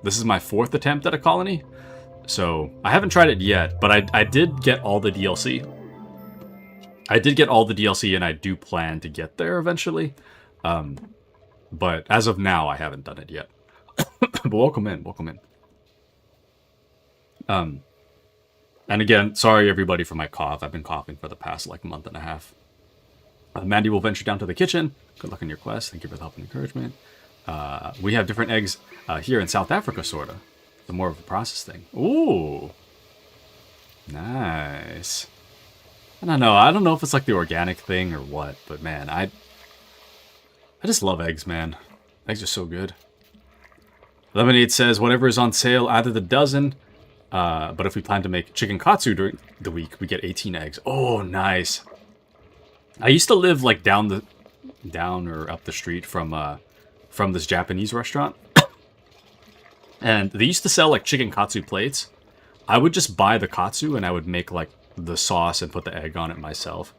S1: This is my 4th attempt at a colony. So I haven't tried it yet, but I did get all the DLC. I did get all the DLC and I do plan to get there eventually. But as of now, I haven't done it yet. But welcome in, welcome in. And again, sorry everybody for my cough. I've been coughing for the past like month and a half. Mandy will venture down to the kitchen. Good luck in your quest. Thank you for the help and encouragement. We have different eggs here in South Africa, sorta. It's more of a process thing. Ooh. Nice. I don't know. I don't know if it's like the organic thing or what, but man, I just love eggs, man. Eggs are so good. Lemonade says, whatever is on sale, add to the dozen. But if we plan to make chicken katsu during the week, we get 18 eggs. Oh, nice. I used to live like down or up the street from this Japanese restaurant. And they used to sell like chicken katsu plates. I would just buy the katsu and I would make like the sauce and put the egg on it myself.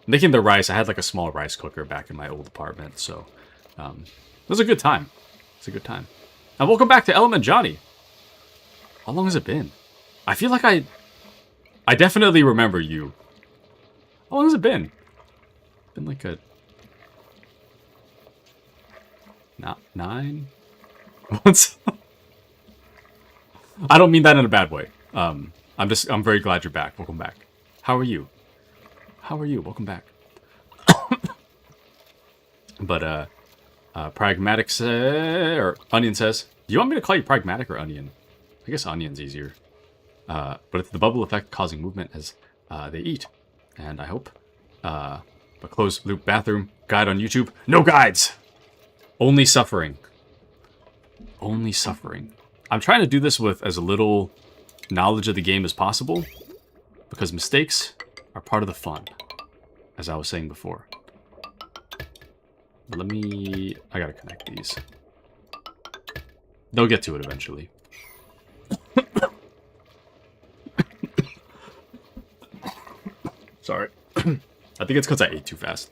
S1: Making the rice, I had like a small rice cooker back in my old apartment, so it was a good time. It's a good time. And welcome back to Element Johnny. How long has it been? I feel like I definitely remember you. How long has it been? Been like a... Not 9 months? I don't mean that in a bad way. I'm very glad you're back. Welcome back. How are you? How are you? Welcome back. But Pragmatic or Onion says, do you want me to call you Pragmatic or Onion? I guess Onion's easier. But it's the bubble effect causing movement as they eat. And I hope. But closed loop bathroom guide on YouTube. No guides! Only suffering. Only suffering. I'm trying to do this with as little knowledge of the game as possible. Because mistakes are part of the fun. As I was saying before. But I gotta connect these. They'll get to it eventually. Sorry. I think it's because I ate too fast.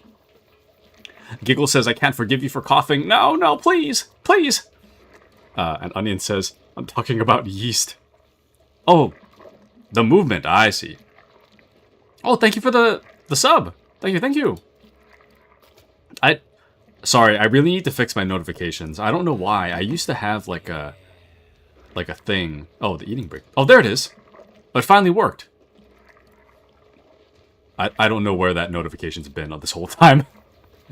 S1: Giggle says, I can't forgive you for coughing. No, no, please, please. And Onion says, I'm talking about yeast. Oh, the movement. I see. Oh, thank you for the sub. Thank you, thank you. Sorry, I really need to fix my notifications. I don't know why. I used to have like a thing. Oh, the eating break. Oh, there it is. It finally worked. I don't know where that notification's been this whole time.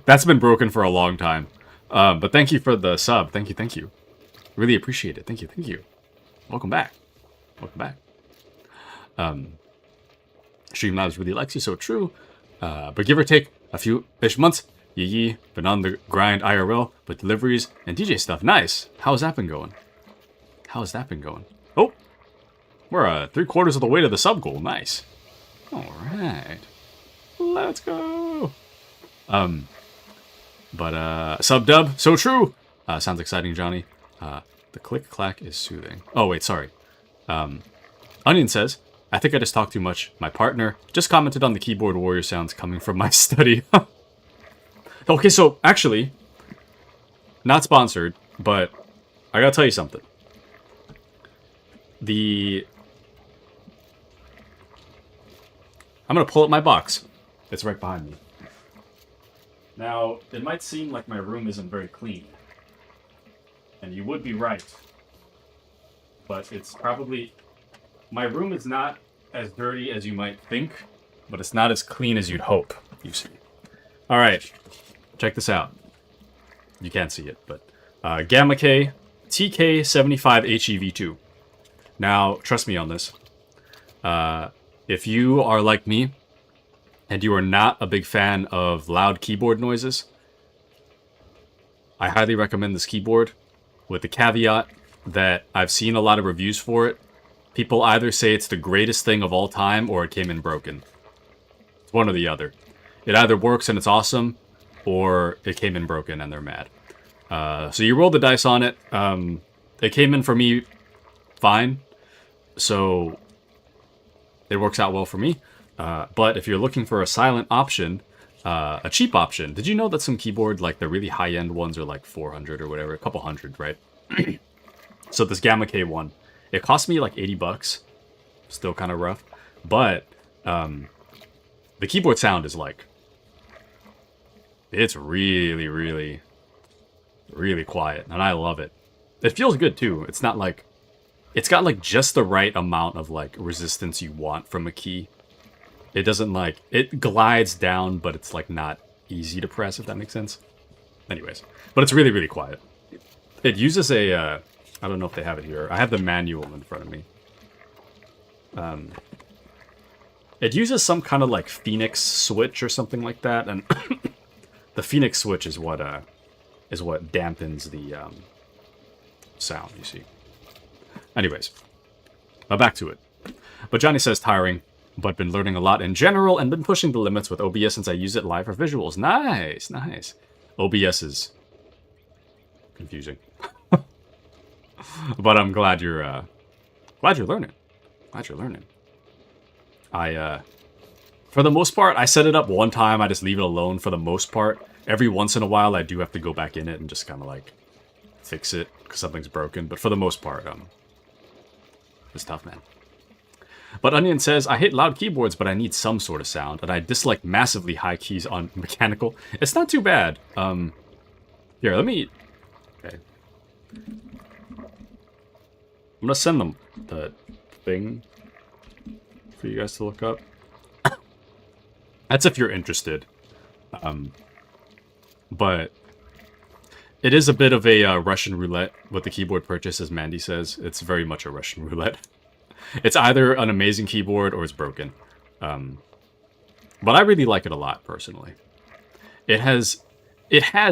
S1: That's been broken for a long time. But thank you for the sub. Thank you, thank you. Really appreciate it. Thank you, thank you. Welcome back. Welcome back. Streamlabs really likes you, so true. But give or take a few-ish months, Yee been on the grind IRL, but deliveries and DJ stuff. Nice. How's that been going? How's that been going? Oh, we're 3/4 of the way to the sub goal. Nice. All right. Let's go. Sub dub, so true. Sounds exciting, Johnny. The click clack is soothing. Oh wait, sorry. Onion says, I think I just talked too much. My partner just commented on the keyboard warrior sounds coming from my study. Okay, so actually, not sponsored, but I gotta tell you something. I'm gonna pull up my box. It's right behind me. Now, it might seem like my room isn't very clean. And you would be right. But it's probably... My room is not as dirty as you might think, but it's not as clean as you'd hope, you see. Alright, check this out. You can't see it, but... Gamma K TK75HEV2. Now, trust me on this. If you are like me, and you are not a big fan of loud keyboard noises, I highly recommend this keyboard, with the caveat that I've seen a lot of reviews for it. People either say it's the greatest thing of all time, or it came in broken. It's one or the other. It either works and it's awesome, or it came in broken and they're mad. So you roll the dice on it. It came in for me fine, so it works out well for me. But if you're looking for a silent option, a cheap option, did you know that some keyboard, like the really high-end ones, are like 400 or whatever, a couple hundred, right? So this Gamma K one, it cost me like 80 bucks. Still kind of rough. But the keyboard sound is like, it's really, really, really quiet, and I love it. It feels good too. It's not like, it's got like just the right amount of like resistance you want from a key. It doesn't like, it glides down, but it's like not easy to press, if that makes sense. Anyways, but it's really, really quiet. It uses a, I don't know if they have it here. I have the manual in front of me. It uses some kind of like Phoenix switch or something like that, and the Phoenix switch is what dampens the sound, you see. Anyways, back to it. But Johnny says tiring, but been learning a lot in general and been pushing the limits with OBS since I use it live for visuals. Nice, nice. OBS is confusing. But I'm glad you're learning. Glad you're learning. For the most part, I set it up one time, I just leave it alone for the most part. Every once in a while, I do have to go back in it and just kind of like fix it because something's broken. But for the most part, it's tough, man. But Onion says, I hate loud keyboards, but I need some sort of sound, and I dislike massively high keys on mechanical. It's not too bad. Here, let me... Okay. I'm gonna send them the thing for you guys to look up. That's if you're interested. But It is a bit of a Russian roulette with the keyboard purchase, as Mandy says. It's very much a Russian roulette. It's either an amazing keyboard or it's broken. But I really like it a lot, personally. It has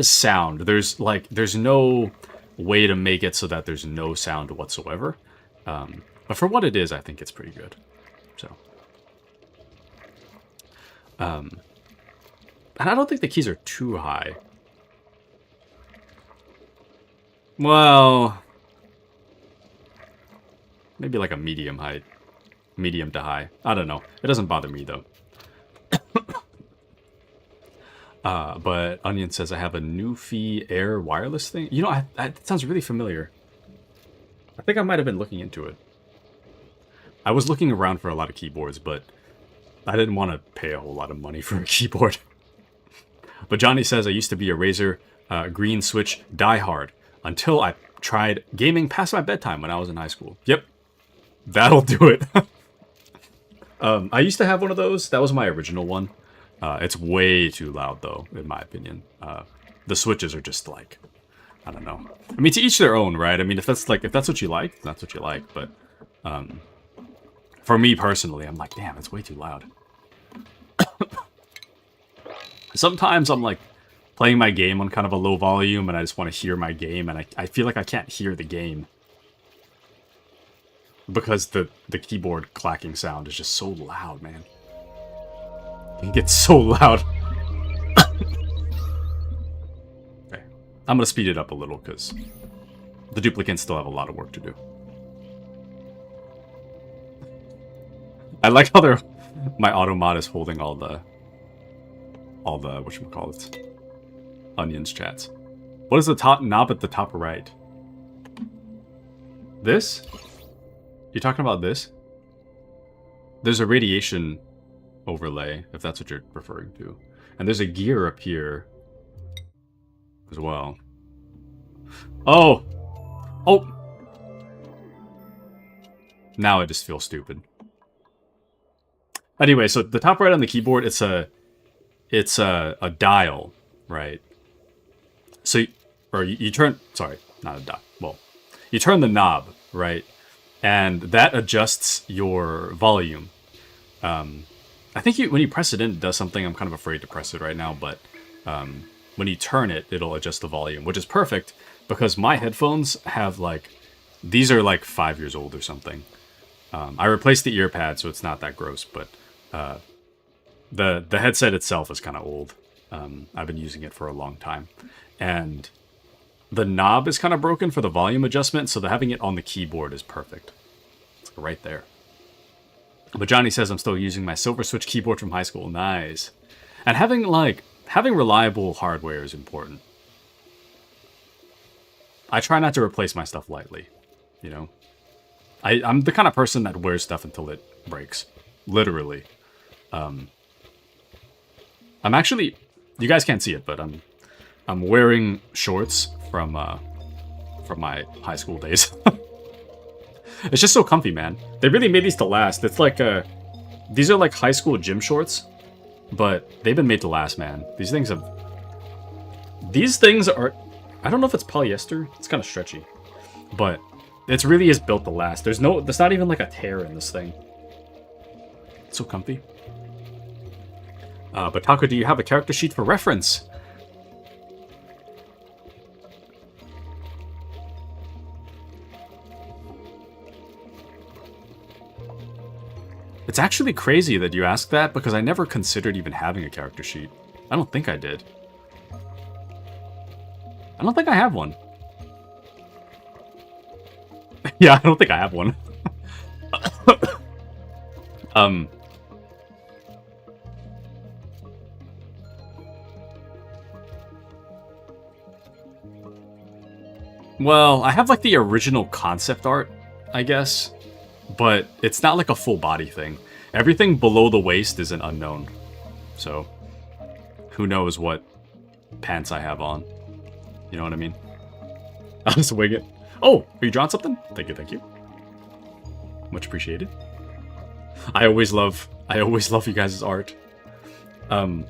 S1: sound. There's no way to make it so that there's no sound whatsoever. But for what it is, I think it's pretty good. So, and I don't think the keys are too high. Well, maybe like a medium height. Medium to high. I don't know. It doesn't bother me, though. But Onion says I have a Newfie Air wireless thing. You know, that sounds really familiar. I think I might have been looking into it. I was looking around for a lot of keyboards, but I didn't want to pay a whole lot of money for a keyboard. But Johnny says I used to be a Razer green switch diehard until I tried gaming past my bedtime when I was in high school. Yep, that'll do it. I used to have one of those. That was my original one. It's way too loud, though, in my opinion. The switches are just like, I don't know. I mean, to each their own, right? I mean, if that's what you like, that's what you like. But for me personally, I'm like, damn, it's way too loud. Sometimes I'm like playing my game on kind of a low volume, and I just want to hear my game, and I feel like I can't hear the game because the keyboard clacking sound is just so loud, man. It gets so loud. Okay. I'm gonna speed it up a little because the duplicants still have a lot of work to do. I like how my auto mod is holding all the whatchamacallit, Onions chats. What is the top knob at the top right? This? You talking about this? There's a radiation overlay, if that's what you're referring to. And there's a gear up here as well. Oh! Oh! Now I just feel stupid. Anyway, so the top right on the keyboard, it's a dial, right? So, you turn, sorry, not a dial. Well, you turn the knob, right? And that adjusts your volume. I think when you press it in, it does something. I'm kind of afraid to press it right now, but when you turn it, it'll adjust the volume, which is perfect because my headphones have these are 5 years old or something. I replaced the ear pad, so it's not that gross, but the headset itself is kind of old. I've been using it for a long time, and the knob is kind of broken for the volume adjustment, so having it on the keyboard is perfect. It's right there. But Johnny says I'm still using my Silver Switch keyboard from high school. Nice. And having reliable hardware is important. I try not to replace my stuff lightly, you know? I'm the kind of person that wears stuff until it breaks. Literally. I'm actually, you guys can't see it, but I'm wearing shorts from my high school days. It's just so comfy, man. They really made these to last. It's these are like high school gym shorts, but they've been made to last, man. These things are, I don't know if it's polyester. It's kind of stretchy, but it really is built to last. There's not even like a tear in this thing. It's so comfy. But Taco, do you have a character sheet for reference? It's actually crazy that you asked that, because I never considered even having a character sheet. I don't think I did. I don't think I have one. Yeah, I don't think I have one. Well, I have the original concept art, I guess. But it's not like a full body thing. Everything below the waist is an unknown. So, who knows what pants I have on. You know what I mean? I'll just wing it. Oh, are you drawing something? Thank you, thank you. Much appreciated. I always love you guys' art. But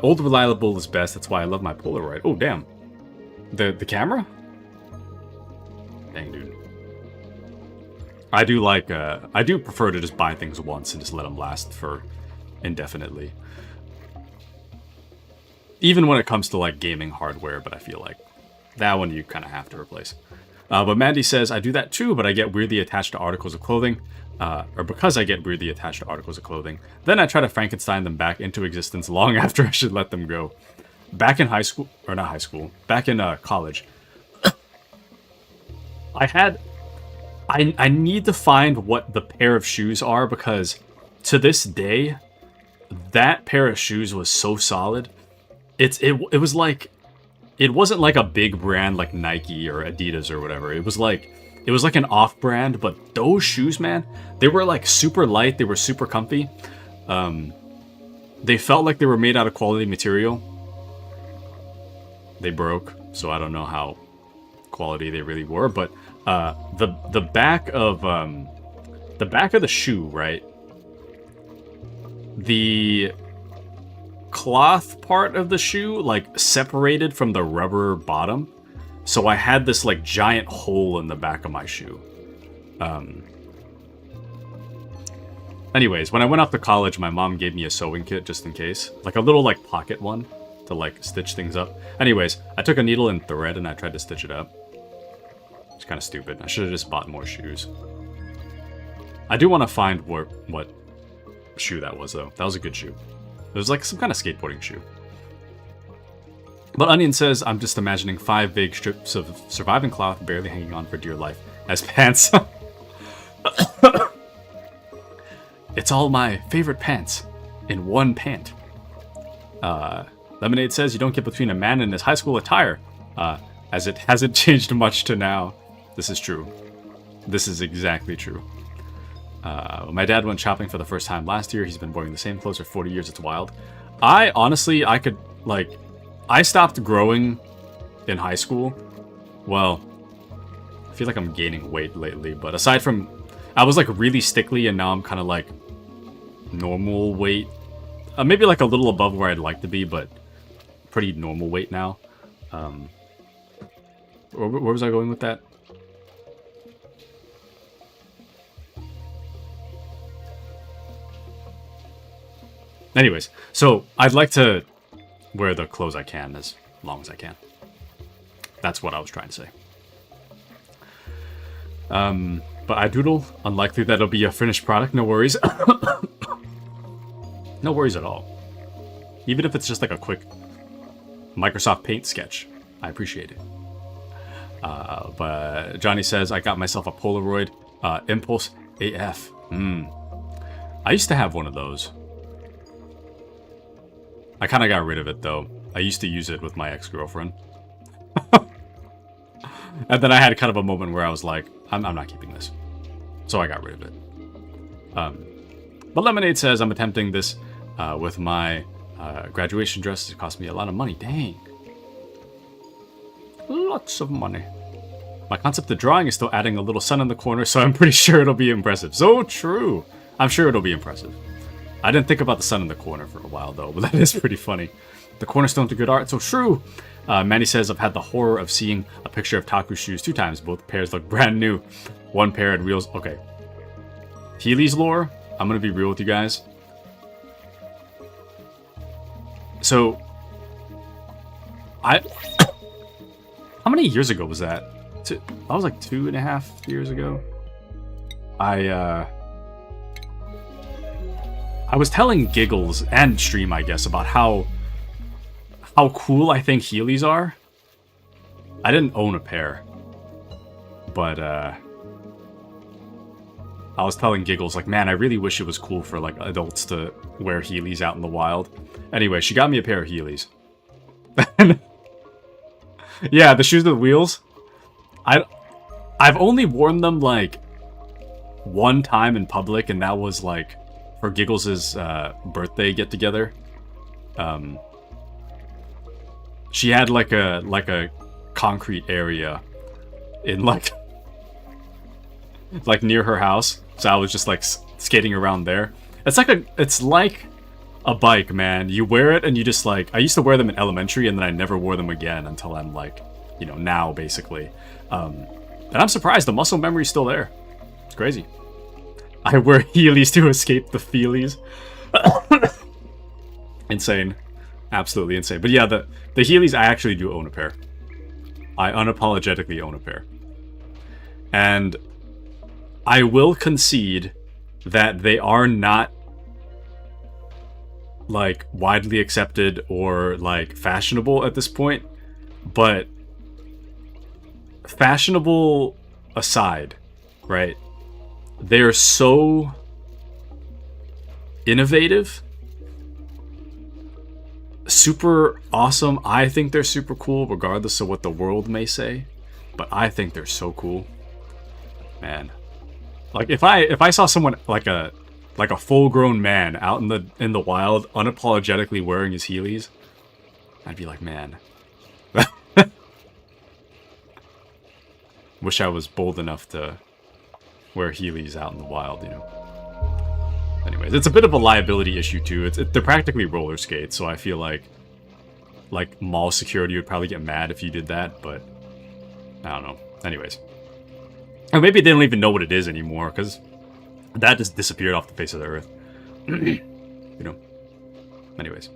S1: old reliable is best. That's why I love my Polaroid. Oh, damn. The camera? Dang, dude. I do prefer to just buy things once and just let them last for indefinitely. Even when it comes to like gaming hardware, but I feel like that one you kind of have to replace. But Mandy says, I do that too, but I get weirdly attached to articles of clothing. Or because I get weirdly attached to articles of clothing. Then I try to Frankenstein them back into existence long after I should let them go. Back in high school, or not high school, back in college, I need to find what the pair of shoes are, because to this day, that pair of shoes was so solid. It was like, it wasn't like a big brand like Nike or Adidas or whatever. It was like an off-brand, but those shoes, man, they were like super light. They were super comfy. They felt like they were made out of quality material. They broke, so I don't know how quality they really were, but the back of the shoe, right? The cloth part of the shoe like separated from the rubber bottom, so I had this like giant hole in the back of my shoe. Anyways, when I went off to college, my mom gave me a sewing kit just in case, like a little like pocket one to like stitch things up. Anyways, I took a needle and thread and I tried to stitch it up. It's kind of stupid. I should have just bought more shoes. I do want to find what shoe that was, though. That was a good shoe. It was like some kind of skateboarding shoe. But Onion says, I'm just imagining 5 big strips of surviving cloth barely hanging on for dear life as pants. It's all my favorite pants in one pant. Lemonade says, you don't get between a man and his high school attire, as it hasn't changed much to now. This is true. This is exactly true. My dad went shopping for the first time last year. He's been wearing the same clothes for 40 years. It's wild. I stopped growing in high school. Well, I feel like I'm gaining weight lately, but aside from, I was like really stickly and now I'm kind of like normal weight. Maybe like a little above where I'd like to be, but pretty normal weight now. Where was I going with that? Anyways, so I'd like to wear the clothes I can as long as I can. That's what I was trying to say. But I doodle. Unlikely that it'll be a finished product. No worries. No worries at all. Even if it's just like a quick Microsoft Paint sketch, I appreciate it. But Johnny says, I got myself a Polaroid Impulse AF. I used to have one of those. I kind of got rid of it, though. I used to use it with my ex-girlfriend. And then I had kind of a moment where I was like, I'm not keeping this. So I got rid of it. But Lemonade says, I'm attempting this with my graduation dress. It cost me a lot of money. Dang. Lots of money. My concept of drawing is still adding a little sun in the corner, so I'm pretty sure it'll be impressive. So true. I'm sure it'll be impressive. I didn't think about the sun in the corner for a while, though, but that is pretty funny. The cornerstone to good art, so true. Manny says, I've had the horror of seeing a picture of Taku's shoes 2 times. Both pairs look brand new. One pair had wheels. Okay. Heelys lore, I'm going to be real with you guys. So, how many years ago was that? That was like 2.5 years ago. I was telling Giggles and Stream, I guess, about how cool I think Heelys are. I didn't own a pair, but I was telling Giggles, like, man, I really wish it was cool for like adults to wear Heelys out in the wild. Anyway, she got me a pair of Heelys. Yeah, the shoes with wheels. I've only worn them like one time in public, and that was like for Giggles's birthday get together. She had like a concrete area in like near her house, so I was just like skating around there. It's like a bike, man. You wear it and you just like, I used to wear them in elementary and then I never wore them again until I'm like you know, now, basically. And I'm surprised the muscle memory's still there. It's crazy. I wear Heelys to escape the feelies. Insane. Absolutely insane. But yeah, the Heelys, I actually do own a pair. I unapologetically own a pair. And I will concede that they are not, like, widely accepted or, like, fashionable at this point. But fashionable aside, right? They're so innovative, super awesome. I think they're super cool, regardless of what the world may say. But I think they're so cool, man. Like if I saw someone like a full-grown man out in the wild, unapologetically wearing his Heelys, I'd be like, man. Wish I was bold enough to wear Heelys out in the wild, you know. Anyways, it's a bit of a liability issue too. They're practically roller skates, so I feel like mall security would probably get mad if you did that, but I don't know. Anyways. Or maybe they don't even know what it is anymore, because that just disappeared off the face of the earth. You know. Anyways.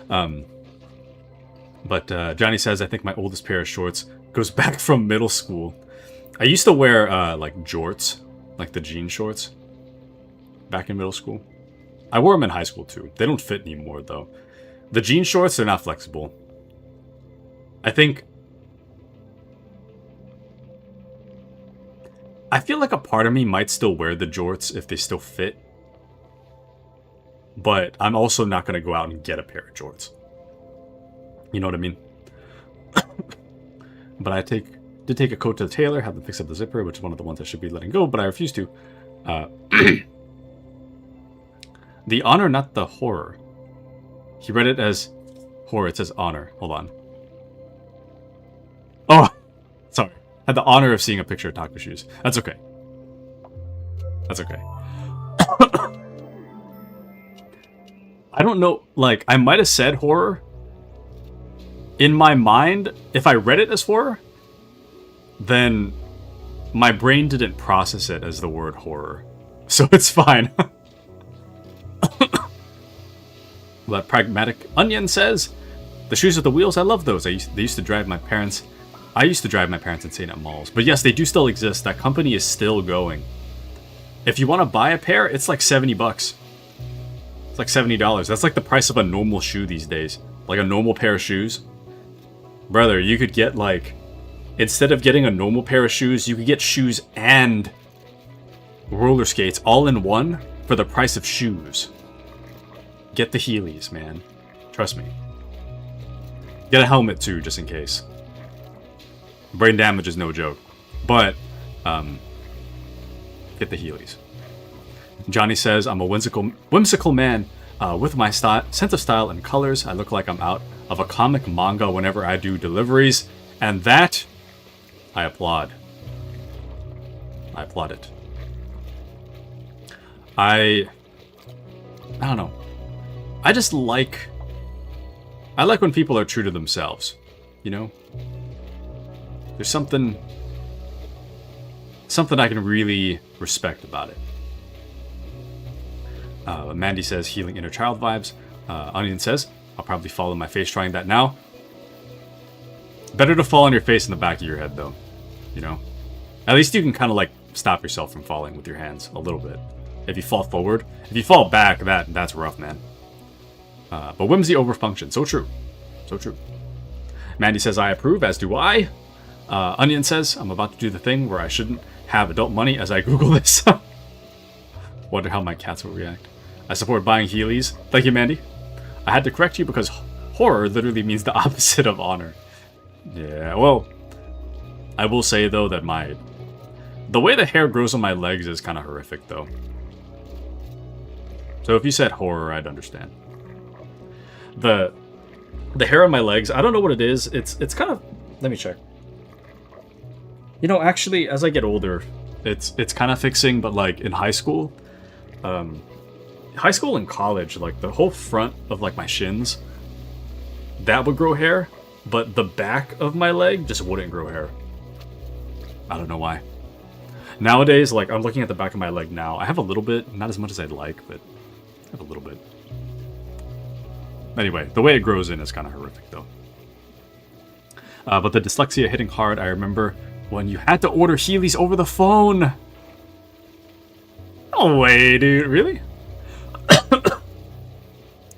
S1: But Johnny says, I think my oldest pair of shorts goes back from middle school. I used to wear, like, jorts. Like the jean shorts. Back in middle school. I wore them in high school, too. They don't fit anymore, though. The jean shorts, they're not flexible. I think... I feel like a part of me might still wear the jorts if they still fit. But I'm also not going to go out and get a pair of jorts. You know what I mean? But I did take a coat to the tailor, have them fix up the zipper, which is one of the ones I should be letting go, but I refuse to. The honor, not the horror. He read it as horror. It says honor. Hold on. Oh, sorry. Had the honor of seeing a picture of taco shoes. That's okay. That's okay. I don't know. Like, I might have said horror. In my mind, if I read it as horror, then my brain didn't process it as the word horror. So it's fine. But Pragmatic Onion says, the shoes with the wheels, I love those. They used to drive my parents. I used to drive my parents insane at malls. But yes, they do still exist. That company is still going. If you want to buy a pair, it's like 70 bucks. It's like $70. That's like the price of a normal shoe these days. Like a normal pair of shoes. Brother, you could get like... Instead of getting a normal pair of shoes, you could get shoes and roller skates all in one for the price of shoes. Get the Heelys, man. Trust me. Get a helmet too, just in case. Brain damage is no joke. But, get the Heelys. Johnny says, I'm a whimsical man with my sense of style and colors. I look like I'm out of a comic manga whenever I do deliveries. And that, I applaud. I applaud it. I don't know. I just like... I like when people are true to themselves. You know? There's something I can really respect about it. Mandy says, healing inner child vibes. Onion says, I'll probably fall on my face trying that now. Better to fall on your face in the back of your head, though. You know? At least you can kind of, like, stop yourself from falling with your hands a little bit. If you fall forward. If you fall back, that's rough, man. But whimsy over function. So true. So true. Mandy says, I approve, as do I. Onion says, I'm about to do the thing where I shouldn't have adult money as I Google this. Wonder how my cats will react. I support buying Heelys. Thank you, Mandy. I had to correct you because horror literally means the opposite of honor. Yeah, well, I will say, though, that the way the hair grows on my legs is kind of horrific, though. So if you said horror, I'd understand. The hair on my legs, I don't know what it is. It's kind of... Let me check. You know, actually, as I get older, it's kind of fixing, but, like, in high school... high school and college, like, the whole front of, like, my shins, that would grow hair. but the back of my leg just wouldn't grow hair. I don't know why. Nowadays, like, I'm looking at the back of my leg now. I have a little bit, not as much as I'd like, but I have a little bit. Anyway, the way it grows in is kind of horrific, though. But the dyslexia hitting hard, I remember when you had to order Heelys over the phone. No way, dude. Really?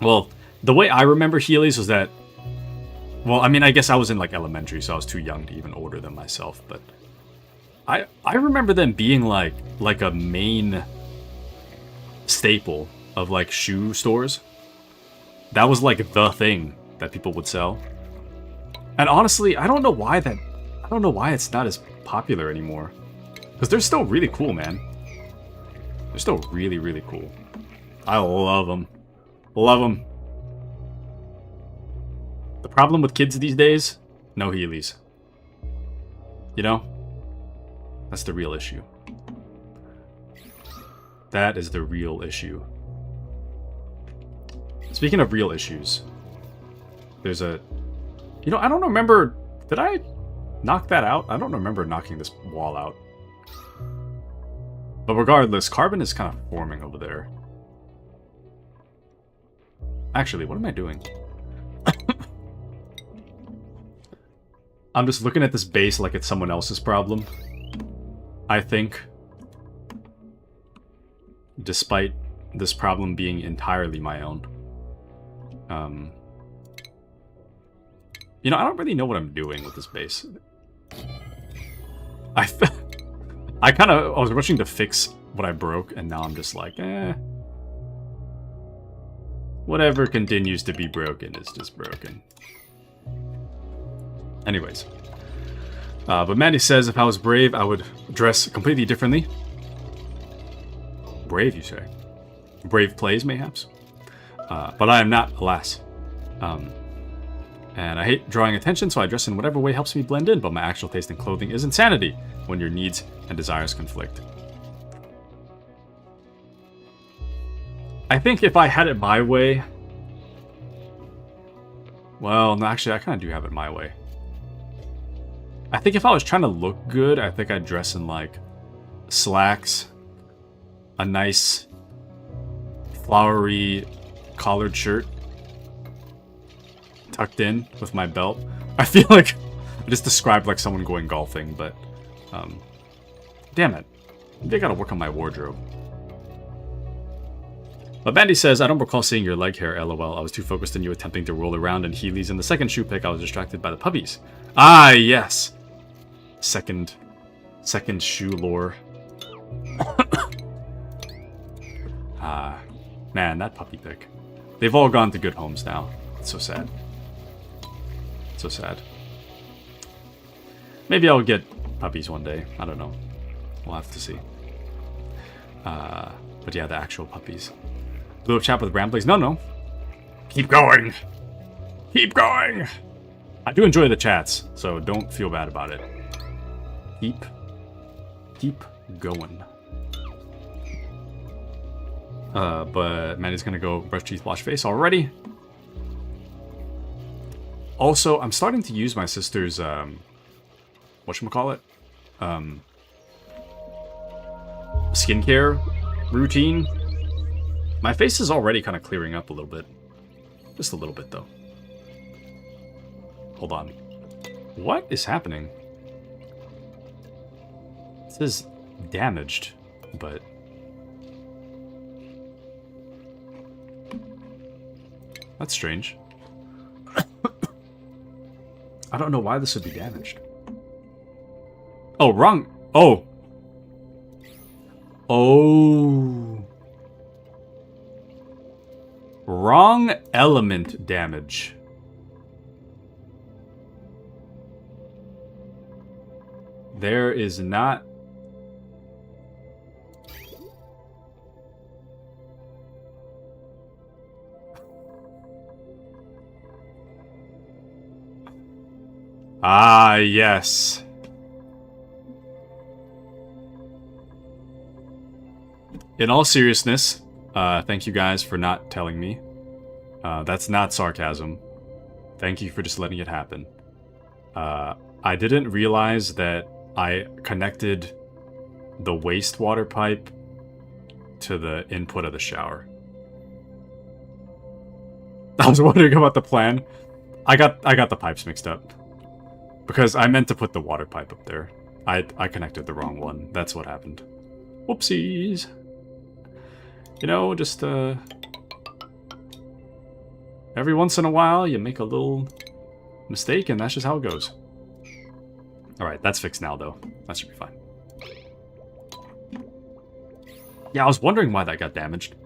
S1: Well, the way I remember Heelys was that... Well, I mean, I guess I was in, like, elementary, so I was too young to even order them myself, but... I remember them being, like a main staple of, like, shoe stores. That was, like, the thing that people would sell. And honestly, I don't know why it's not as popular anymore. Because they're still really cool, man. They're still really, really cool. I love them. Love them. The problem with kids these days? No Heelys. You know? That's the real issue. That is the real issue. Speaking of real issues, there's a... You know, I don't remember... Did I knock that out? I don't remember knocking this wall out. But regardless, carbon is kind of forming over there. Actually, what am I doing? I'm just looking at this base like it's someone else's problem. I think. Despite this problem being entirely my own. You know, I don't really know what I'm doing with this base. I was rushing to fix what I broke, and now I'm just like, eh. Whatever continues to be broken is just broken. Anyways. But Maddie says if I was brave, I would dress completely differently. Brave, you say? Brave plays, mayhaps? But I am not, alas. And I hate drawing attention, so I dress in whatever way helps me blend in, but my actual taste in clothing is insanity when your needs and desires conflict. I think if I had it my way... Well, no, actually, I kind of do have it my way. I think if I was trying to look good, I think I'd dress in, like, slacks, a nice, flowery collared shirt, tucked in with my belt. I feel like I just described like someone going golfing, but, damn it. Maybe I gotta work on my wardrobe. But Bandy says, I don't recall seeing your leg hair, lol. I was too focused on you attempting to roll around in Heelys. In the second shoe pick, I was distracted by the puppies. Ah, yes! Second shoe lore. Man, that puppy pick. They've all gone to good homes now. It's so sad. So sad. Maybe I'll get puppies one day. I don't know. We'll have to see. But yeah, the actual puppies. Blew up chat with ramblings. No. Keep going. Keep going. I do enjoy the chats, so don't feel bad about it. Keep going. But Maddie's gonna go brush teeth, wash face already. Also, I'm starting to use my sister's, whatchamacallit? Skincare routine. My face is already kind of clearing up a little bit. Just a little bit, though. Hold on. What is happening? It says damaged, but... That's strange. I don't know why this would be damaged. Oh, wrong. Oh. Oh. Wrong element damage. There is not... Ah, yes. In all seriousness, thank you guys for not telling me. That's not sarcasm. Thank you for just letting it happen. I didn't realize that I connected the wastewater pipe to the input of the shower. I was wondering about the plan. I got the pipes mixed up. Because I meant to put the water pipe up there. I connected the wrong one. That's what happened. Whoopsies. You know, just every once in a while you make a little mistake and that's just how it goes. Alright, that's fixed now though. That should be fine. Yeah, I was wondering why that got damaged.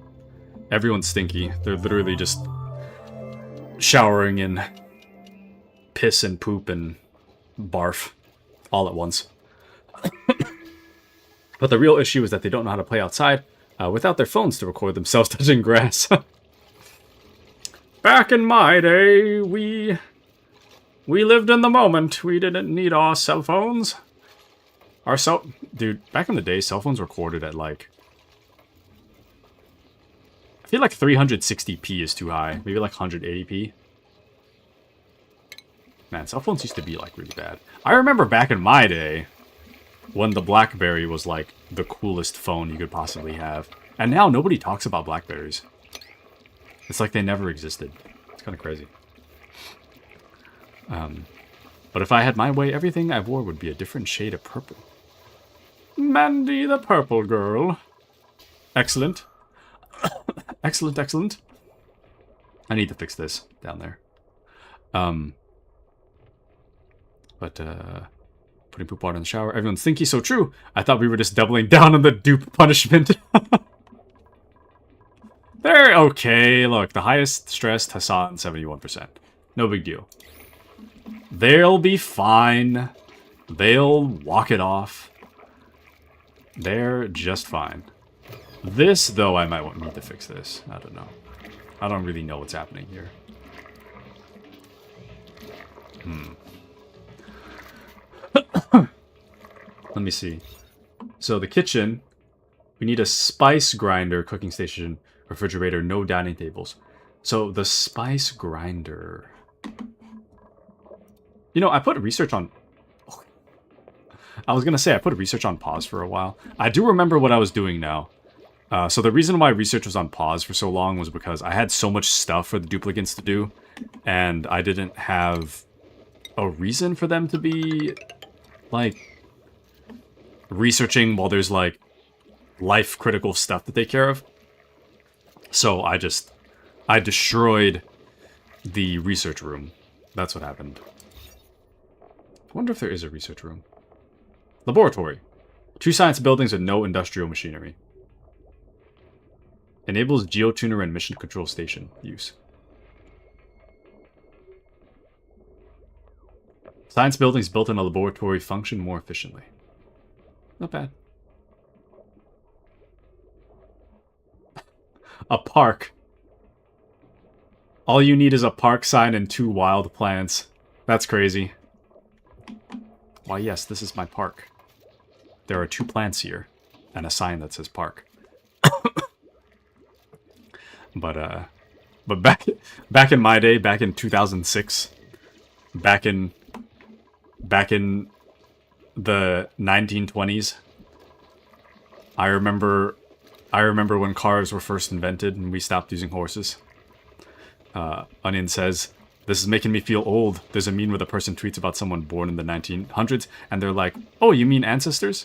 S1: Everyone's stinky. They're literally just showering in piss and poop and barf all at once. But the real issue is that they don't know how to play outside without their phones to record themselves touching grass. Back in my day, we lived in the moment. We didn't need our cell phones. Dude, back in the day, cell phones recorded at like... I feel like 360p is too high. Maybe like 180p. Man, cell phones used to be like really bad. I remember back in my day when the BlackBerry was like the coolest phone you could possibly have. And now nobody talks about BlackBerries. It's like they never existed. It's kind of crazy. But if I had my way, everything I wore would be a different shade of purple. Mandy the Purple Girl. Excellent. Excellent, excellent. I need to fix this down there. Putting poop water in the shower. Everyone's thinking so true. I thought we were just doubling down on the dupe punishment. They're okay. Look, the highest stressed Hassan, 71%. No big deal. They'll be fine. They'll walk it off. They're just fine. This, though, I might need to fix this. I don't know. I don't really know what's happening here. Let me see. So the kitchen, we need a spice grinder, cooking station, refrigerator, no dining tables. So the spice grinder. You know, I put research on... I was going to say I put research on pause for a while. I do remember what I was doing now. So the reason why research was on pause for so long was because I had so much stuff for the duplicants to do, and I didn't have a reason for them to be, like, researching while there's, like, life-critical stuff to take care of. So I destroyed the research room. That's what happened. I wonder if there is a research room. Laboratory. 2 science buildings with no industrial machinery. Enables geotuner and mission control station use. Science buildings built in a laboratory function more efficiently. Not bad. A park. All you need is a park sign and 2 wild plants. That's crazy. Why, yes, this is my park. There are 2 plants here, and a sign that says park. But back in my day, back in 2006, back in the 1920s, I remember when cars were first invented and we stopped using horses. Onion says, "This is making me feel old. There's a meme where the person tweets about someone born in the 1900s, and they're like, oh, you mean ancestors?"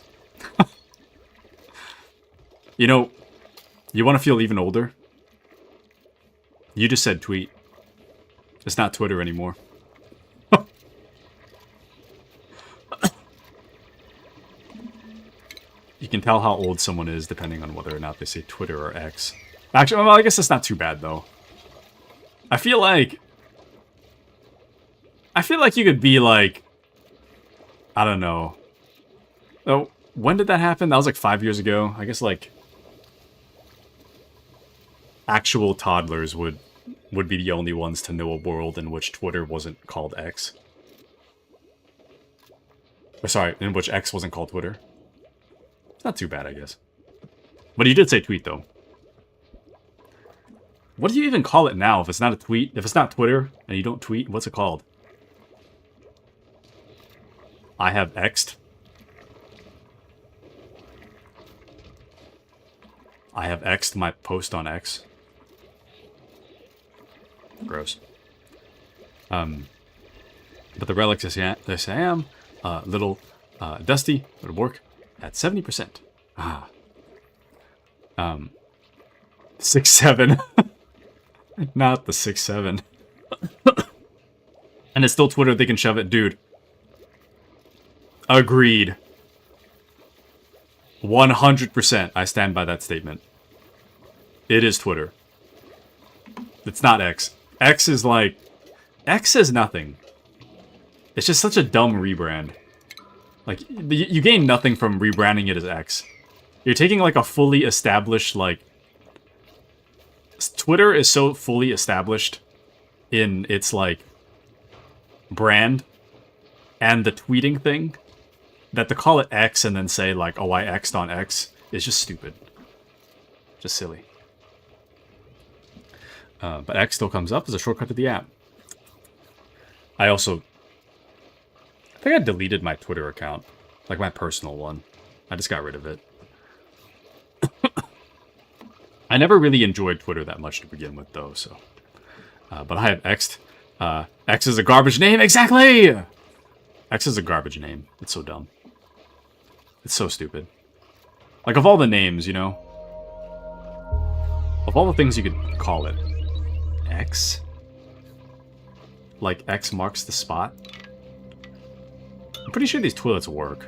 S1: You know, you want to feel even older? You just said tweet. It's not Twitter anymore. You can tell how old someone is depending on whether or not they say Twitter or X. Actually, well, I guess that's not too bad, though. I feel like you could be like, I don't know. Oh, when did that happen? That was like 5 years ago. I guess like actual toddlers would be the only ones to know a world in which Twitter wasn't called X. Or sorry, in which X wasn't called Twitter. It's not too bad, I guess. But you did say tweet, though. What do you even call it now if it's not a tweet? If it's not Twitter and you don't tweet, what's it called? I have X'd. I have X'd my post on X. Gross. But the relics this I am, little dusty, would work at 70%. Ah. 6'7". Not the 6'7". And it's still Twitter, they can shove it. Dude. Agreed. 100% I stand by that statement. It is Twitter. It's not X. X is like... X is nothing. It's just such a dumb rebrand. Like, you gain nothing from rebranding it as X. You're taking, like, a fully established, like... Twitter is so fully established in its, like, brand and the tweeting thing that to call it X and then say, like, oh, I X'd on X is just stupid. Just silly. But X still comes up as a shortcut to the app. I think I deleted my Twitter account. Like my personal one. I just got rid of it. I never really enjoyed Twitter that much to begin with, though, so... but I have X'd. X is a garbage name, exactly! X is a garbage name. It's so dumb. It's so stupid. Like, of all the names, you know? Of all the things you could call it. X? Like, X marks the spot? I'm pretty sure these toilets work.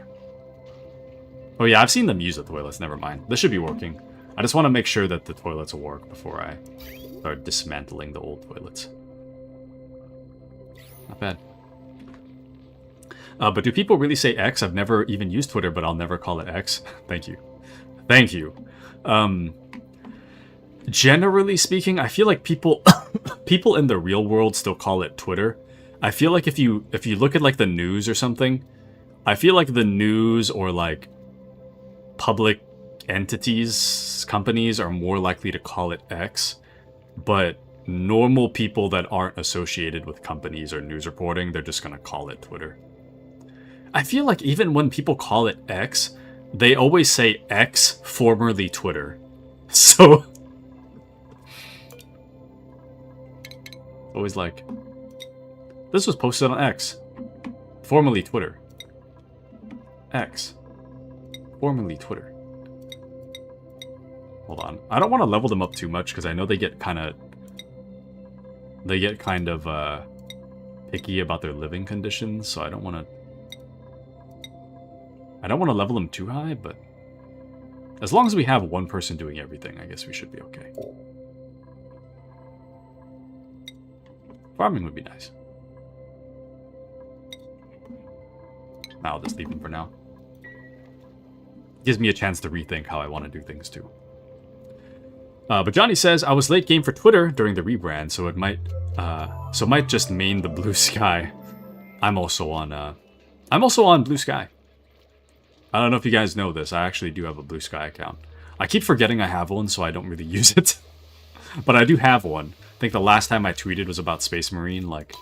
S1: Oh yeah, I've seen them use the toilets, never mind. This should be working. I just want to make sure that the toilets will work before I start dismantling the old toilets. Not bad. But do people really say X? I've never even used Twitter, but I'll never call it X. Thank you. Thank you. Generally speaking, I feel like people people in the real world still call it Twitter. I feel like if you look at like the news or something, I feel like the news or like public entities, companies are more likely to call it X, but normal people that aren't associated with companies or news reporting, they're just gonna call it Twitter. I feel like even when people call it X, they always say X, formerly Twitter. So... always like... This was posted on X. Formerly Twitter. X. Formerly Twitter. Hold on. I don't want to level them up too much, because I know they get kind of... picky about their living conditions, so I don't want to... I don't want to level them too high, but as long as we have one person doing everything, I guess we should be okay. Farming would be nice. I'll just leave them for now. Gives me a chance to rethink how I want to do things too. But Johnny says, I was late game for Twitter during the rebrand, so it might just main the Blue Sky. I'm also on Blue Sky. I don't know if you guys know this. I actually do have a Blue Sky account. I keep forgetting I have one, so I don't really use it. But I do have one. I think the last time I tweeted was about Space Marine, like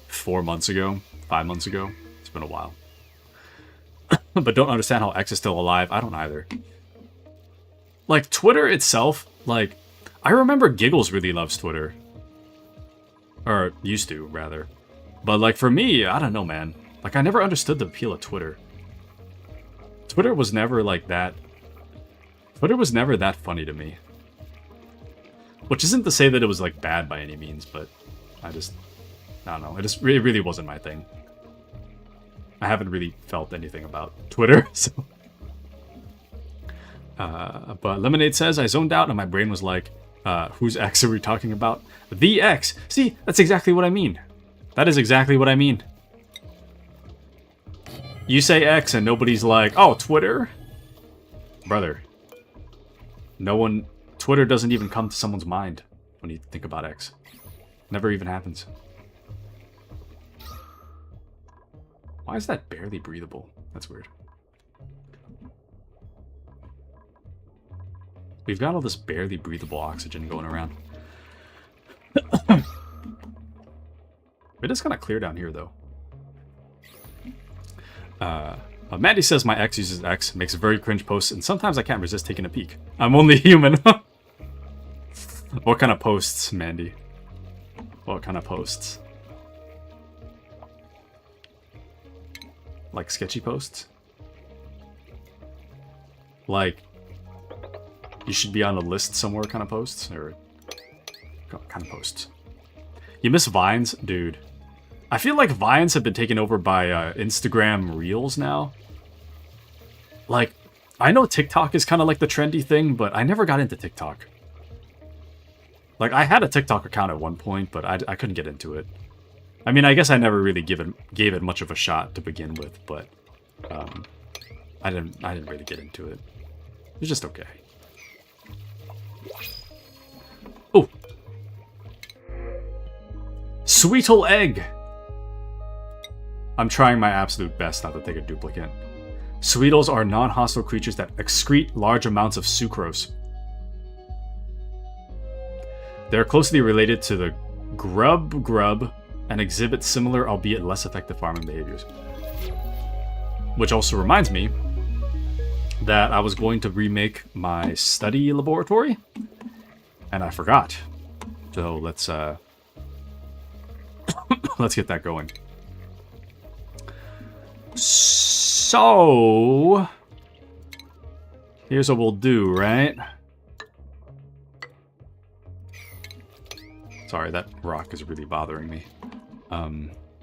S1: 4 months ago, 5 months ago. It's been a while. But don't understand how X is still alive. I don't either. Like, Twitter itself, like, I remember Giggles really loves Twitter. Or used to, rather. But, like, for me, I don't know, man. Like, I never understood the appeal of Twitter. Twitter was never like that. Twitter was never that funny to me. Which isn't to say that it was, like, bad by any means, but I don't know. It really wasn't my thing. I haven't really felt anything about Twitter, so... but Lemonade says, I zoned out and my brain was like, whose X are we talking about? The X! See, that's exactly what I mean. That is exactly what I mean. You say X and nobody's like, oh, Twitter? Brother. No one... Twitter doesn't even come to someone's mind when you think about X. Never even happens. Why is that barely breathable? That's weird. We've got all this barely breathable oxygen going around. It is kind of clear down here, though. Mandy says my ex uses X, makes very cringe posts, and sometimes I can't resist taking a peek. I'm only human. What kind of posts, Mandy? What kind of posts? Like sketchy posts? Like, you should be on a list somewhere kind of posts? Or kind of posts? You miss Vines? Dude. I feel like Vines have been taken over by Instagram Reels now. Like, I know TikTok is kind of like the trendy thing, but I never got into TikTok. Like, I had a TikTok account at one point, but I couldn't get into it. I mean, I guess I never really gave it much of a shot to begin with, but I didn't really get into it. It was just okay. Oh, Sweetle Egg. I'm trying my absolute best not to take a duplicate. Sweetles are non-hostile creatures that excrete large amounts of sucrose. They are closely related to the grub and exhibit similar, albeit less effective farming behaviors. Which also reminds me that I was going to remake my study laboratory, and I forgot. So let's let's get that going. So here's what we'll do, right? Sorry, that rock is really bothering me.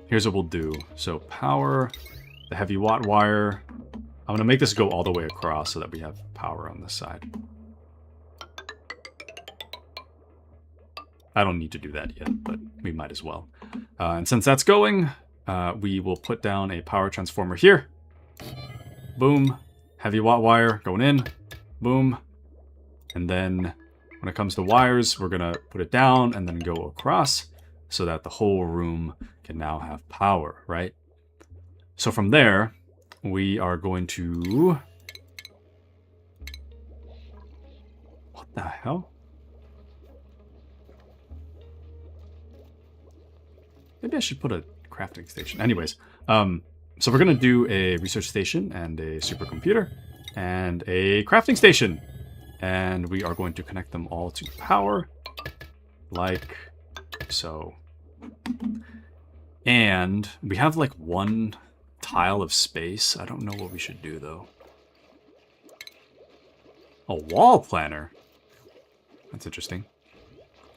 S1: Here's what we'll do. So power the heavy watt wire. I'm gonna make this go all the way across so that we have power on this side. I don't need to do that yet, but we might as well. And since that's going, we will put down a power transformer here. Boom. Heavy watt wire going in. Boom. And then when it comes to wires, we're gonna put it down and then go across so that the whole room can now have power, right? So from there, we are going to... What the hell? Maybe I should put a crafting station. Anyways, so we're going to do a research station and a supercomputer and a crafting station. And we are going to connect them all to power, like so. And we have like one tile of space. I don't know what we should do though. A wall planner. That's interesting.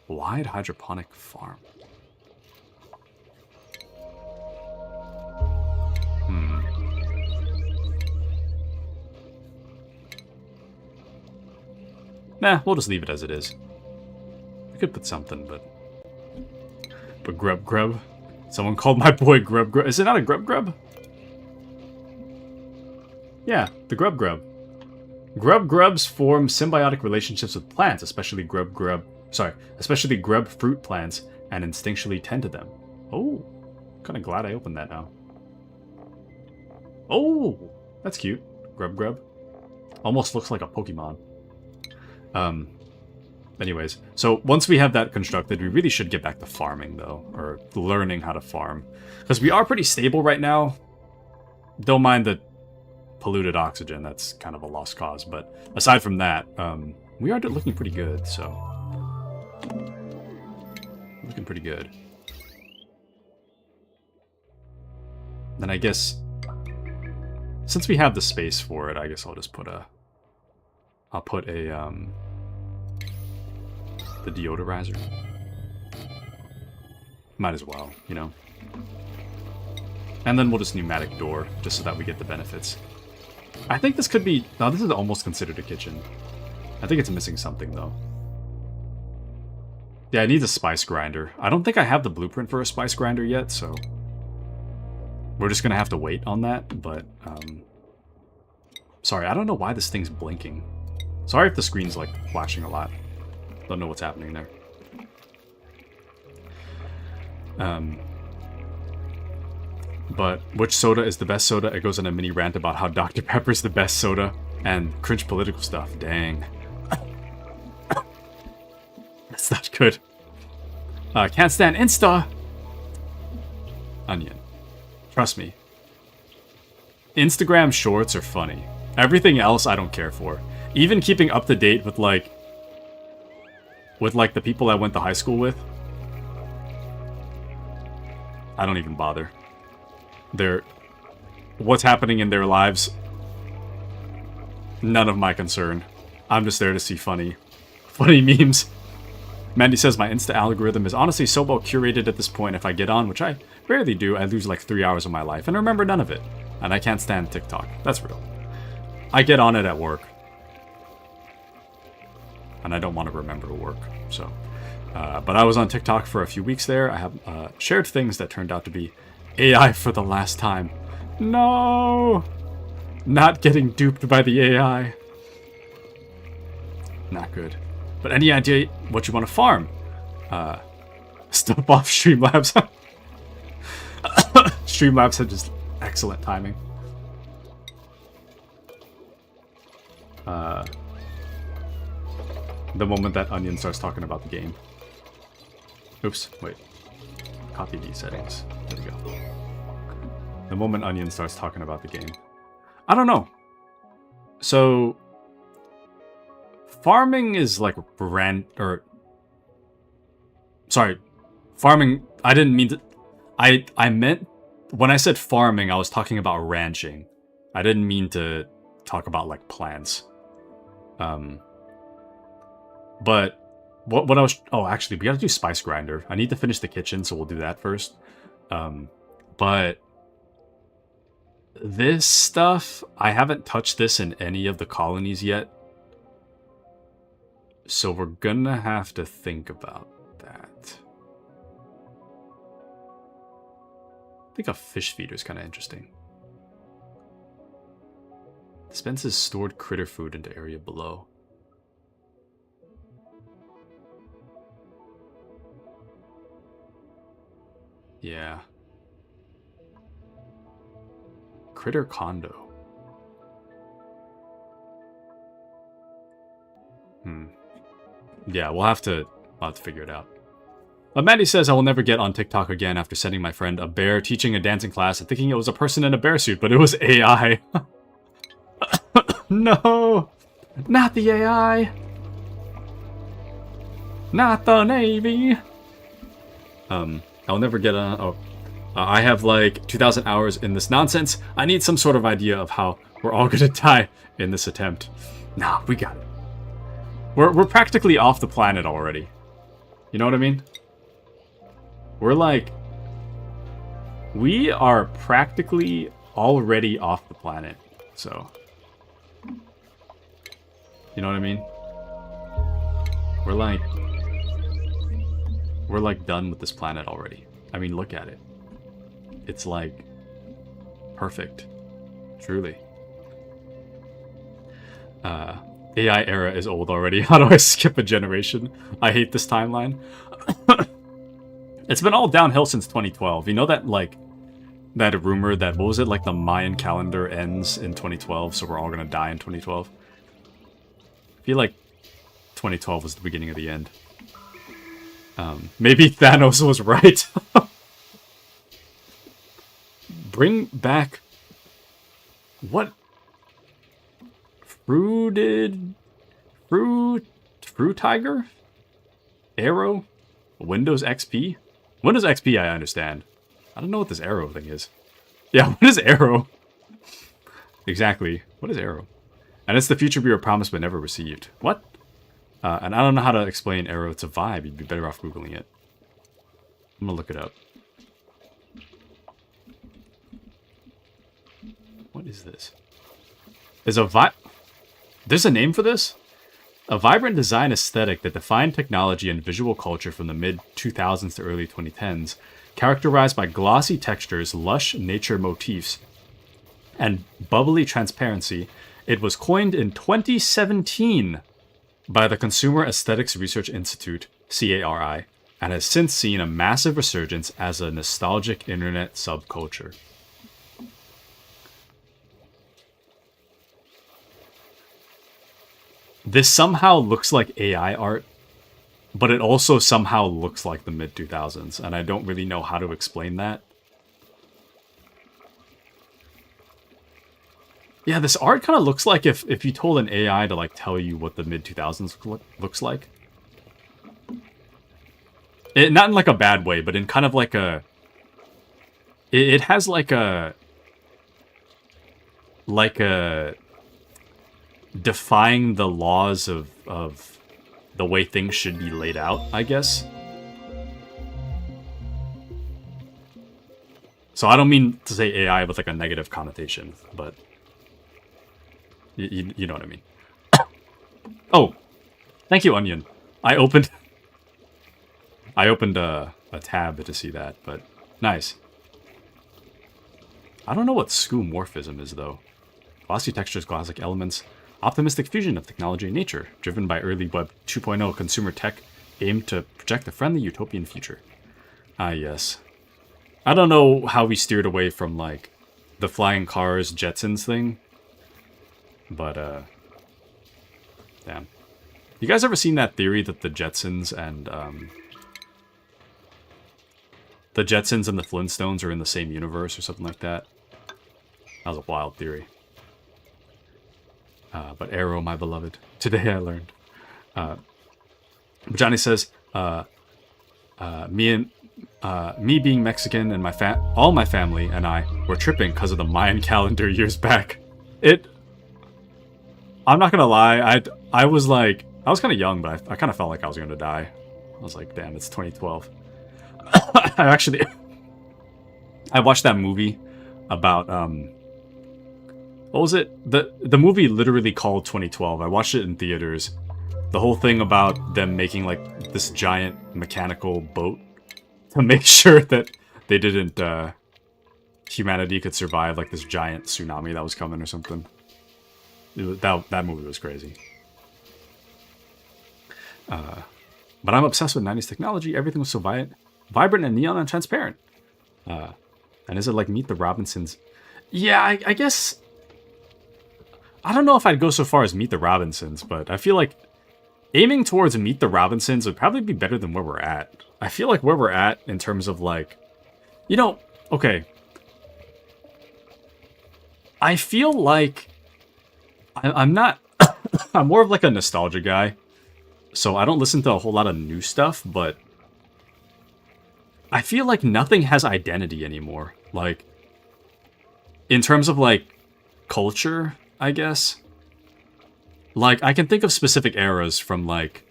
S1: Wide hydroponic farm. Nah, we'll just leave it as it is. We could put something, but grub. Someone called my boy grub. Is it not a grub? Yeah, the grub. Grubs form symbiotic relationships with plants, especially grub fruit plants, and instinctually tend to them. Oh, kind of glad I opened that now. Oh, that's cute. Grub. Almost looks like a Pokemon. Anyways, so once we have that constructed, we really should get back to farming, though, or learning how to farm. Because we are pretty stable right now. Don't mind the polluted oxygen, that's kind of a lost cause, but aside from that, we are looking pretty good, so... Looking pretty good. Then I guess... Since we have the space for it, I guess I'll just put a... the deodorizer. Might as well, you know. And then we'll just pneumatic door, just so that we get the benefits. I think this could be... No, this is almost considered a kitchen. I think it's missing something, though. Yeah, it needs a spice grinder. I don't think I have the blueprint for a spice grinder yet, so... We're just gonna have to wait on that, but... Sorry, I don't know why this thing's blinking. Sorry if the screen's, like, flashing a lot. Don't know what's happening there. But which soda is the best soda? It goes on a mini rant about how Dr. Pepper's the best soda and cringe political stuff. Dang. That's not good. Can't stand Insta. Onion. Trust me. Instagram shorts are funny. Everything else I don't care for. Even keeping up to date with like the people I went to high school with, I don't even bother. What's happening in their lives, none of my concern. I'm just there to see funny memes. Mandy says, my Insta algorithm is honestly so well curated at this point. If I get on, which I rarely do, I lose like 3 hours of my life and remember none of it. And I can't stand TikTok. That's real. I get on it at work. And I don't want to remember to work. So, but I was on TikTok for a few weeks there. I have shared things that turned out to be AI for the last time. No! Not getting duped by the AI. Not good. But any idea what you want to farm? Stuff off Streamlabs. Streamlabs had just excellent timing. The moment that Onion starts talking about the game. Oops, wait. Copy these settings. There we go. The moment Onion starts talking about the game. I don't know. So farming is like farming, I didn't mean to, I meant, when I said farming, I was talking about ranching. I didn't mean to talk about like plants. But what I was, oh, actually, we gotta do spice grinder. I need to finish the kitchen, so we'll do that first. But this stuff, I haven't touched this in any of the colonies yet. So we're gonna have to think about that. I think a fish feeder is kind of interesting. Dispenses stored critter food into area below. Yeah. Critter condo. Yeah, we'll have to figure it out. Mandy says, I will never get on TikTok again after sending my friend a bear teaching a dancing class and thinking it was a person in a bear suit, but it was AI. No! Not the AI! Not the Navy! I'll never get on... I have like 2,000 hours in this nonsense. I need some sort of idea of how we're all gonna die in this attempt. Nah, we got it. We're practically off the planet already. You know what I mean? We're like... We are practically already off the planet. So... You know what I mean? We're like done with this planet already. I mean, look at it. It's like perfect. Truly. AI era is old already. How do I skip a generation? I hate this timeline. It's been all downhill since 2012. You know that, like, that rumor that, what was it, like the Mayan calendar ends in 2012, so we're all gonna die in 2012? I feel like 2012 was the beginning of the end. Maybe Thanos was right. Bring back... What? Fruit Tiger? Arrow? Windows XP? Windows XP I understand. I don't know what this Arrow thing is. Yeah, what is Arrow? Exactly. What is Arrow? And it's the future we were promised but never received. What? And I don't know how to explain Arrow. It's a vibe. You'd be better off Googling it. I'm gonna look it up. What is this? Is a vibe... There's a name for this? A vibrant design aesthetic that defined technology and visual culture from the mid-2000s to early 2010s, characterized by glossy textures, lush nature motifs, and bubbly transparency. It was coined in 2017 by the Consumer Aesthetics Research Institute, CARI, and has since seen a massive resurgence as a nostalgic internet subculture. This somehow looks like AI art, but it also somehow looks like the mid-2000s, and I don't really know how to explain that. Yeah, this art kind of looks like if you told an AI to like tell you what the mid 2000s looks like. Not in like a bad way, but in kind of like a. It has like a defying the laws of the way things should be laid out, I guess. So I don't mean to say AI with like a negative connotation, but you know what I mean. Oh, thank you, Onion. I opened a tab to see that, but nice. I don't know what skeuomorphism is, though. Glossy textures, classic elements, optimistic fusion of technology and nature, driven by early Web 2.0 consumer tech, aimed to project a friendly utopian future. Ah, yes. I don't know how we steered away from, like, the flying cars, Jetsons thing, but, damn. You guys ever seen that theory that the Jetsons and the Flintstones are in the same universe or something like that? That was a wild theory. But Arrow, my beloved. Today I learned. Johnny says, me being Mexican and all my family and I were tripping because of the Mayan calendar years back. I'm not gonna lie, I was like, I was kind of young, but I kind of felt like I was gonna die. I was like, damn, it's 2012. I watched that movie about, what was it? The movie literally called 2012. I watched it in theaters. The whole thing about them making, like, this giant mechanical boat to make sure that they didn't, humanity could survive, like, this giant tsunami that was coming or something. That movie was crazy. But I'm obsessed with 90s technology. Everything was so vibrant and neon and transparent. And is it like Meet the Robinsons? Yeah, I guess... I don't know if I'd go so far as Meet the Robinsons, but I feel like aiming towards Meet the Robinsons would probably be better than where we're at. I feel like where we're at in terms of, like... You know, okay. I feel like... I'm not... I'm more of like a nostalgia guy. So I don't listen to a whole lot of new stuff, but... I feel like nothing has identity anymore. Like... In terms of, like, culture, I guess. Like, I can think of specific eras from, like...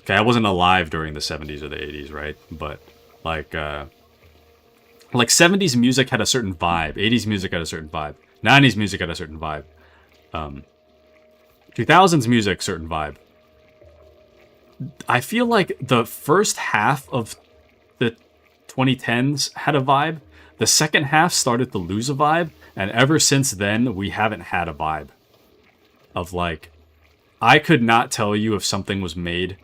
S1: Okay, I wasn't alive during the 70s or the 80s, right? But, like 70s music had a certain vibe. 80s music had a certain vibe. 90s music had a certain vibe. 2000s music, certain vibe. I feel like the first half of the 2010s had a vibe. The second half started to lose a vibe. And ever since then, we haven't had a vibe. Of, like... I could not tell you if something was made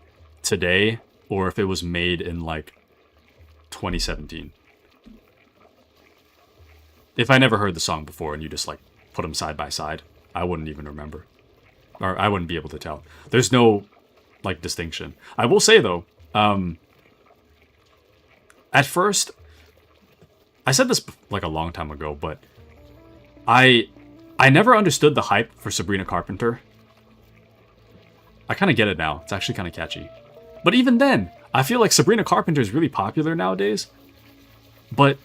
S1: today or if it was made in, like, 2017. If I never heard the song before and you just, like, put them side by side, I wouldn't even remember. Or I wouldn't be able to tell. There's no, like, distinction. I will say, though, at first, I said this, like, a long time ago, but I never understood the hype for Sabrina Carpenter. I kind of get it now. It's actually kind of catchy. But even then, I feel like Sabrina Carpenter is really popular nowadays. But...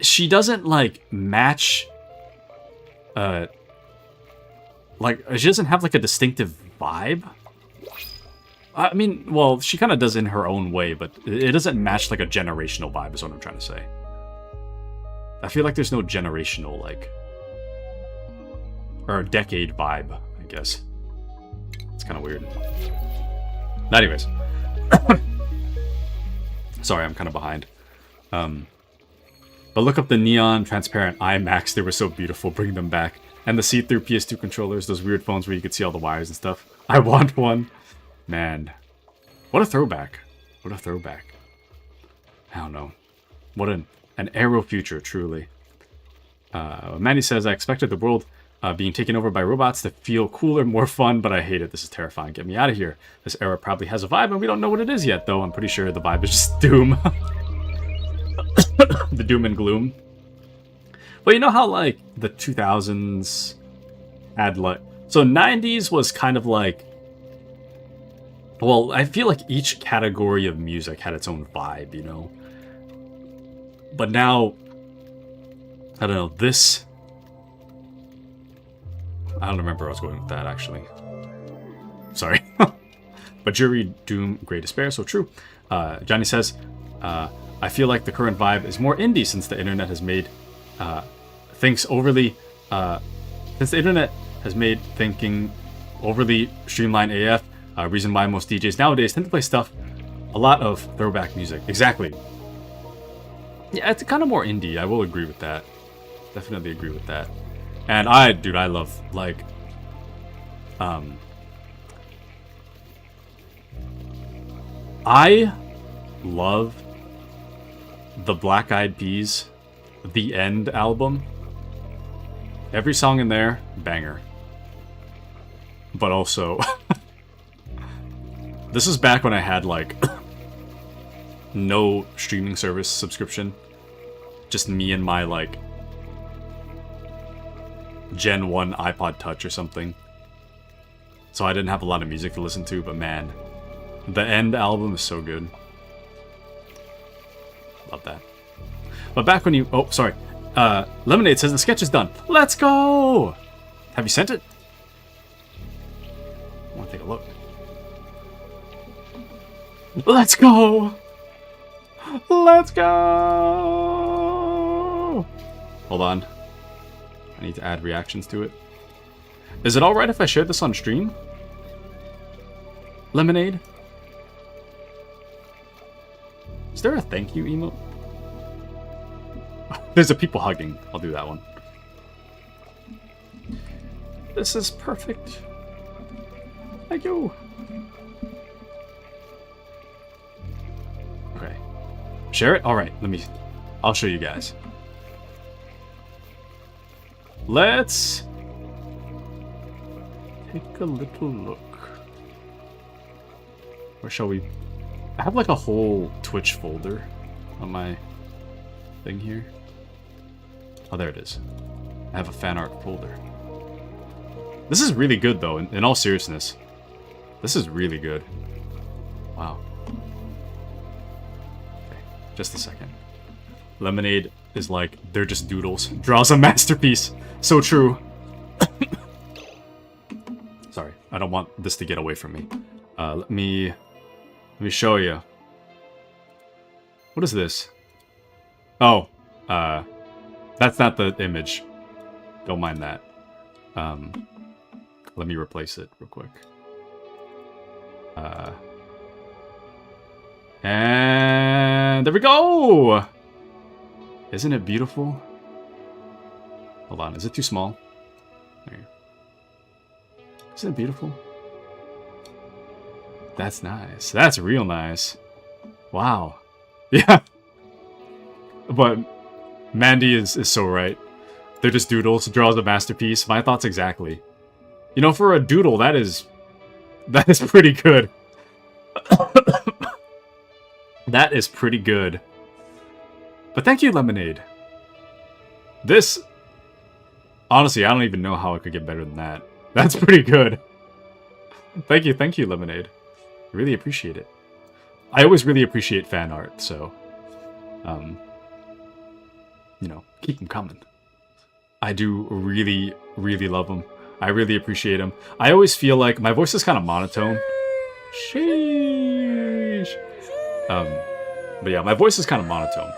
S1: she doesn't, like, match, like, she doesn't have, like, a distinctive vibe. I mean, well, she kind of does in her own way, but it doesn't match, like, a generational vibe is what I'm trying to say. I feel like there's no generational, like, or decade vibe, I guess. It's kind of weird. Anyways. Sorry, I'm kind of behind. But look up the neon transparent iMacs. They were so beautiful. Bring them back. And the see-through PS2 controllers. Those weird phones where you could see all the wires and stuff. I want one. Man. What a throwback. What a throwback. I don't know. What an aero future, truly. Manny says, I expected the world being taken over by robots to feel cooler, more fun, but I hate it. This is terrifying. Get me out of here. This era probably has a vibe, and we don't know what it is yet, though. I'm pretty sure the vibe is just doom. the doom and gloom. But you know how, like, the 2000s had, like... So 90s was kind of like... Well, I feel like each category of music had its own vibe, you know? But now... I don't know, this... I don't remember where I was going with that, actually. Sorry. But Jury, Doom, Great Despair, so true. Johnny says, I feel like the current vibe is more indie since the internet has made since the internet has made thinking overly streamlined AF. Reason why most DJs nowadays tend to play stuff, a lot of throwback music. Exactly. Yeah, it's kind of more indie. I will agree with that. Definitely agree with that. And I love, like, I love the Black Eyed Peas The End album. Every song in there, banger. But also, this is back when I had, like, no streaming service subscription. Just me and my, like, Gen 1 iPod Touch or something. So I didn't have a lot of music to listen to, but man, The End album is so good. Love that. But back when you... Oh, sorry. Lemonade says the sketch is done. Let's go! Have you sent it? I want to take a look. Let's go! Let's go! Hold on. I need to add reactions to it. Is it alright if I share this on stream? Lemonade? Is there a thank you emote? There's a people hugging. I'll do that one. This is perfect. Thank you. Okay. Share it? Alright, I'll show you guys. Let's take a little look. Where shall we... I have like a whole Twitch folder on my thing here. Oh, there it is. I have a fan art folder. This is really good, though, in all seriousness. This is really good. Wow. Okay, just a second. Lemonade is like, they're just doodles. Draws a masterpiece. So true. Sorry, I don't want this to get away from me. Let me show you. What is this? Oh, that's not the image. Don't mind that. Let me replace it real quick. And there we go! Isn't it beautiful? Hold on, is it too small? There. Isn't it beautiful? That's nice. That's real nice. Wow. Yeah. But Mandy is so right. They're just doodles. Draws a masterpiece. My thoughts exactly. You know, for a doodle, that is pretty good. That is pretty good. But thank you, Lemonade. This... Honestly, I don't even know how it could get better than that. That's pretty good. Thank you, Lemonade. Really appreciate it. I always really appreciate fan art, so... you know, keep them coming. I do really, really love them. I really appreciate them. I always feel like my voice is kind of monotone. Sheesh. But yeah, my voice is kind of monotone.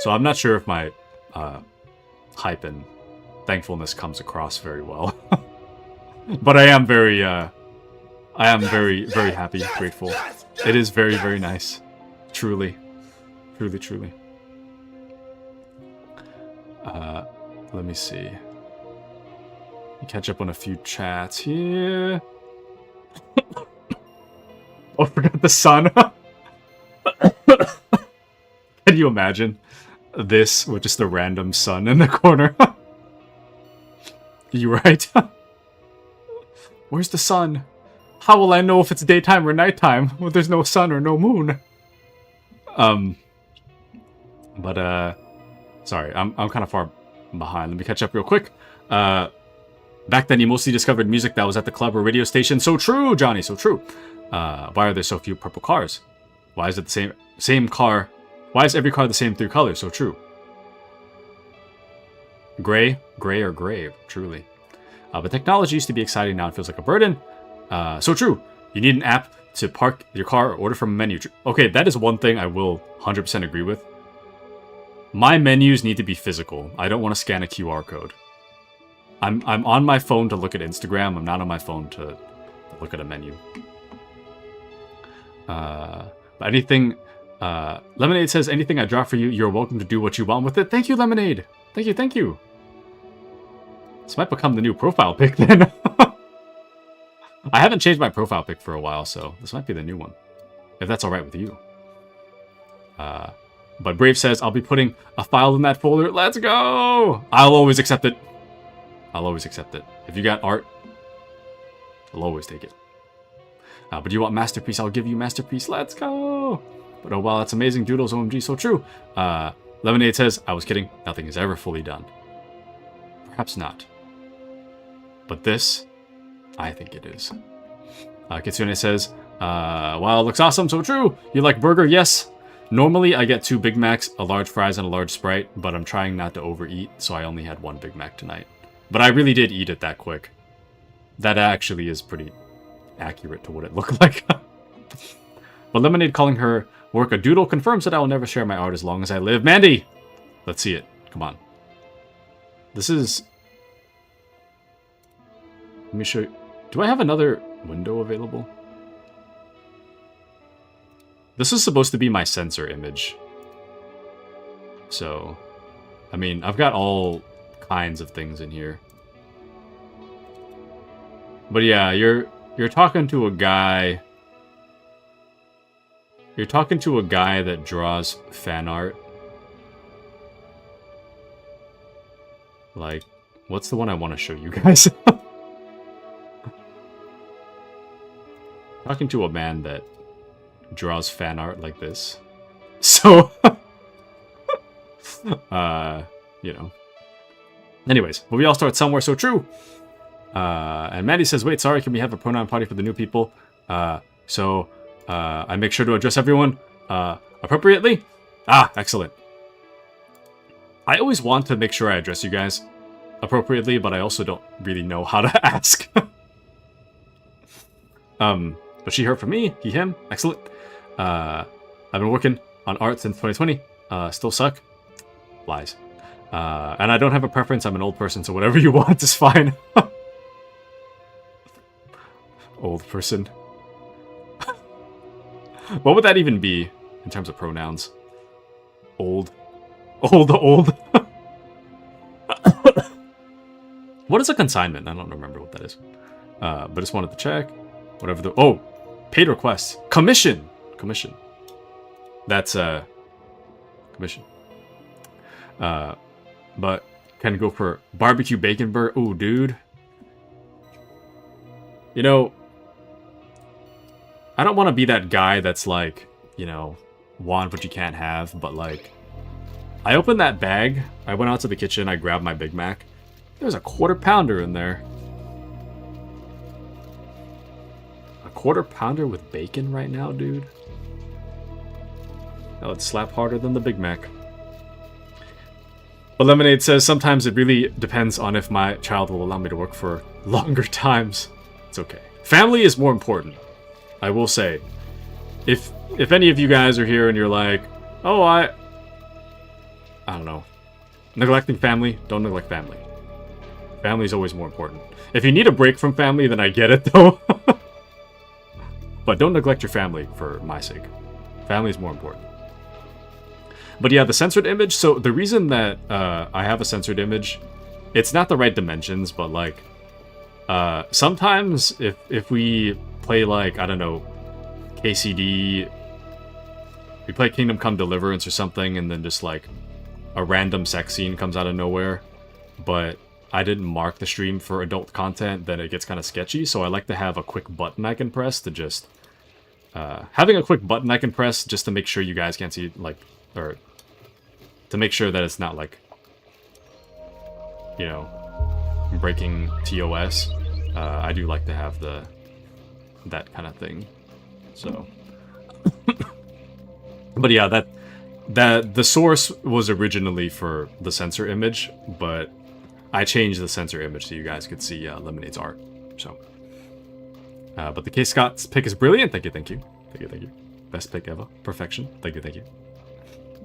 S1: So I'm not sure if my hype and thankfulness comes across very well. But I am very, very happy, grateful. It is very, very nice. Truly. Truly, truly. Let me see. Catch up on a few chats here. Oh, I forgot the sun. Can you imagine this with just a random sun in the corner? You right? Where's the sun? How will I know if it's daytime or nighttime when there's no sun or no moon? But, sorry, I'm kind of far behind. Let me catch up real quick. Back then, you mostly discovered music that was at the club or radio station. So true, Johnny, so true. Why are there so few purple cars? Why is it the same car? Why is every car the same 3 colors? So true. Gray or grave, truly. But technology used to be exciting, now it feels like a burden. So true. You need an app to park your car or order from a menu. Okay, that is one thing I will 100% agree with. My menus need to be physical. I don't want to scan a QR code. I'm on my phone to look at Instagram. I'm not on my phone to look at a menu. But anything... Lemonade says, anything I drop for you, you're welcome to do what you want with it. Thank you, Lemonade. Thank you, thank you. This might become the new profile pic then. I haven't changed my profile pic for a while, so this might be the new one. If that's alright with you. But Brave says, I'll be putting a file in that folder. Let's go! I'll always accept it. I'll always accept it. If you got art, I'll always take it. But you want Masterpiece, I'll give you Masterpiece. Let's go! But oh wow, that's amazing. Doodles, OMG, so true. Lemonade says, I was kidding. Nothing is ever fully done. Perhaps not. But this, I think it is. Kitsune says, wow, it looks awesome, so true. You like burger? Yes. Normally, I get 2 Big Macs, a large fries, and a large Sprite, but I'm trying not to overeat, so I only had 1 Big Mac tonight. But I really did eat it that quick. That actually is pretty accurate to what it looked like. But Lemonade calling her work a doodle confirms that I will never share my art as long as I live. Mandy! Let's see it. Come on. This is... Let me show you. Do I have another window available? This is supposed to be my sensor image. So, I mean, I've got all kinds of things in here. But yeah, you're talking to a guy... You're talking to a guy that draws fan art. Like, what's the one I want to show you guys? Talking to a man that draws fan art like this. So, you know. Anyways, but we all start somewhere, so true. And Mandy says, wait, sorry, can we have a pronoun party for the new people? I make sure to address everyone appropriately. Ah, excellent. I always want to make sure I address you guys appropriately, but I also don't really know how to ask. But she heard from me, he, him, excellent. I've been working on art since 2020. Still suck. Lies. And I don't have a preference, I'm an old person, so whatever you want is fine. Old person. What would that even be in terms of pronouns? Old. Old. What is a consignment? I don't remember what that is. But just wanted to check. Whatever the... Oh! Paid requests. Commission! Commission. That's, commission. But can go for barbecue bacon burger. Ooh, dude. You know... I don't want to be that guy that's like, you know, want what you can't have, but like... I opened that bag, I went out to the kitchen, I grabbed my Big Mac. There's a quarter-pounder in there. A quarter-pounder with bacon right now, dude? That would slap harder than the Big Mac. But Lemonade says, sometimes it really depends on if my child will allow me to work for longer times. It's okay. Family is more important. I will say, if any of you guys are here and you're like, oh, I don't know, neglecting family, don't neglect family. Family is always more important. If you need a break from family, then I get it, though. But don't neglect your family for my sake. Family is more important. But yeah, the censored image, so the reason that I have a censored image, it's not the right dimensions, but like, sometimes if we play like, I don't know, KCD, we play Kingdom Come Deliverance or something, and then just like a random sex scene comes out of nowhere, but I didn't mark the stream for adult content, then it gets kind of sketchy, so I like to have a quick button I can press to just... having a quick button I can press just to make sure you guys can't see, like, or to make sure that it's not like, you know, breaking TOS. I do like to have that kind of thing. So, but yeah, that the source was originally for the sensor image, but I changed the sensor image so you guys could see Lemonade's art. So, but the K Scott's pick is brilliant. Thank you, thank you, thank you, thank you. Best pick ever, perfection. Thank you, thank you.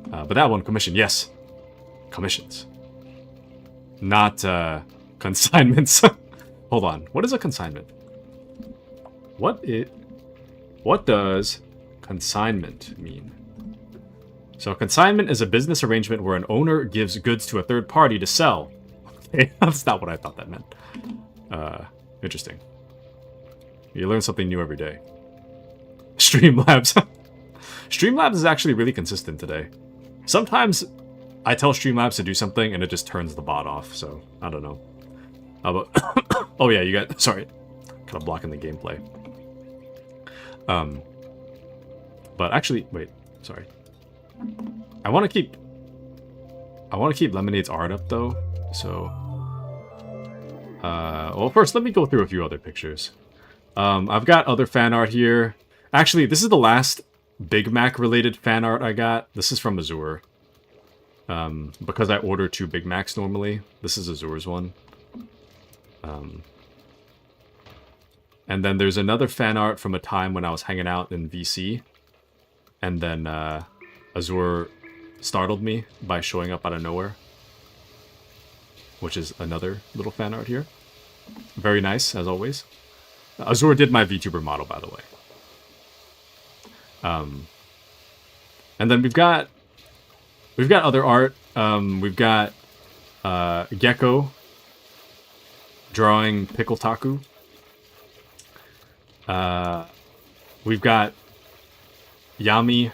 S1: But that one, commission, yes, commissions, not consignments. Hold on, what is a consignment? What does consignment mean? So a consignment is a business arrangement where an owner gives goods to a third party to sell. Okay, that's not what I thought that meant. Interesting. You learn something new every day. Streamlabs. Streamlabs is actually really consistent today. Sometimes I tell Streamlabs to do something and it just turns the bot off, so I don't know. But oh yeah, you got, sorry, kind of blocking the gameplay. But actually, wait, sorry. I want to keep Lemonade's art up though. So, well, first let me go through a few other pictures. I've got other fan art here. Actually, this is the last Big Mac related fan art I got. This is from Azure. Because I order 2 Big Macs normally. This is Azure's one. And then there's another fan art from a time when I was hanging out in VC. And then Azure startled me by showing up out of nowhere. Which is another little fan art here. Very nice, as always. Azure did my VTuber model, by the way. And then we've got other art. We've got Gecko drawing Pickle Taku. We've got Yami.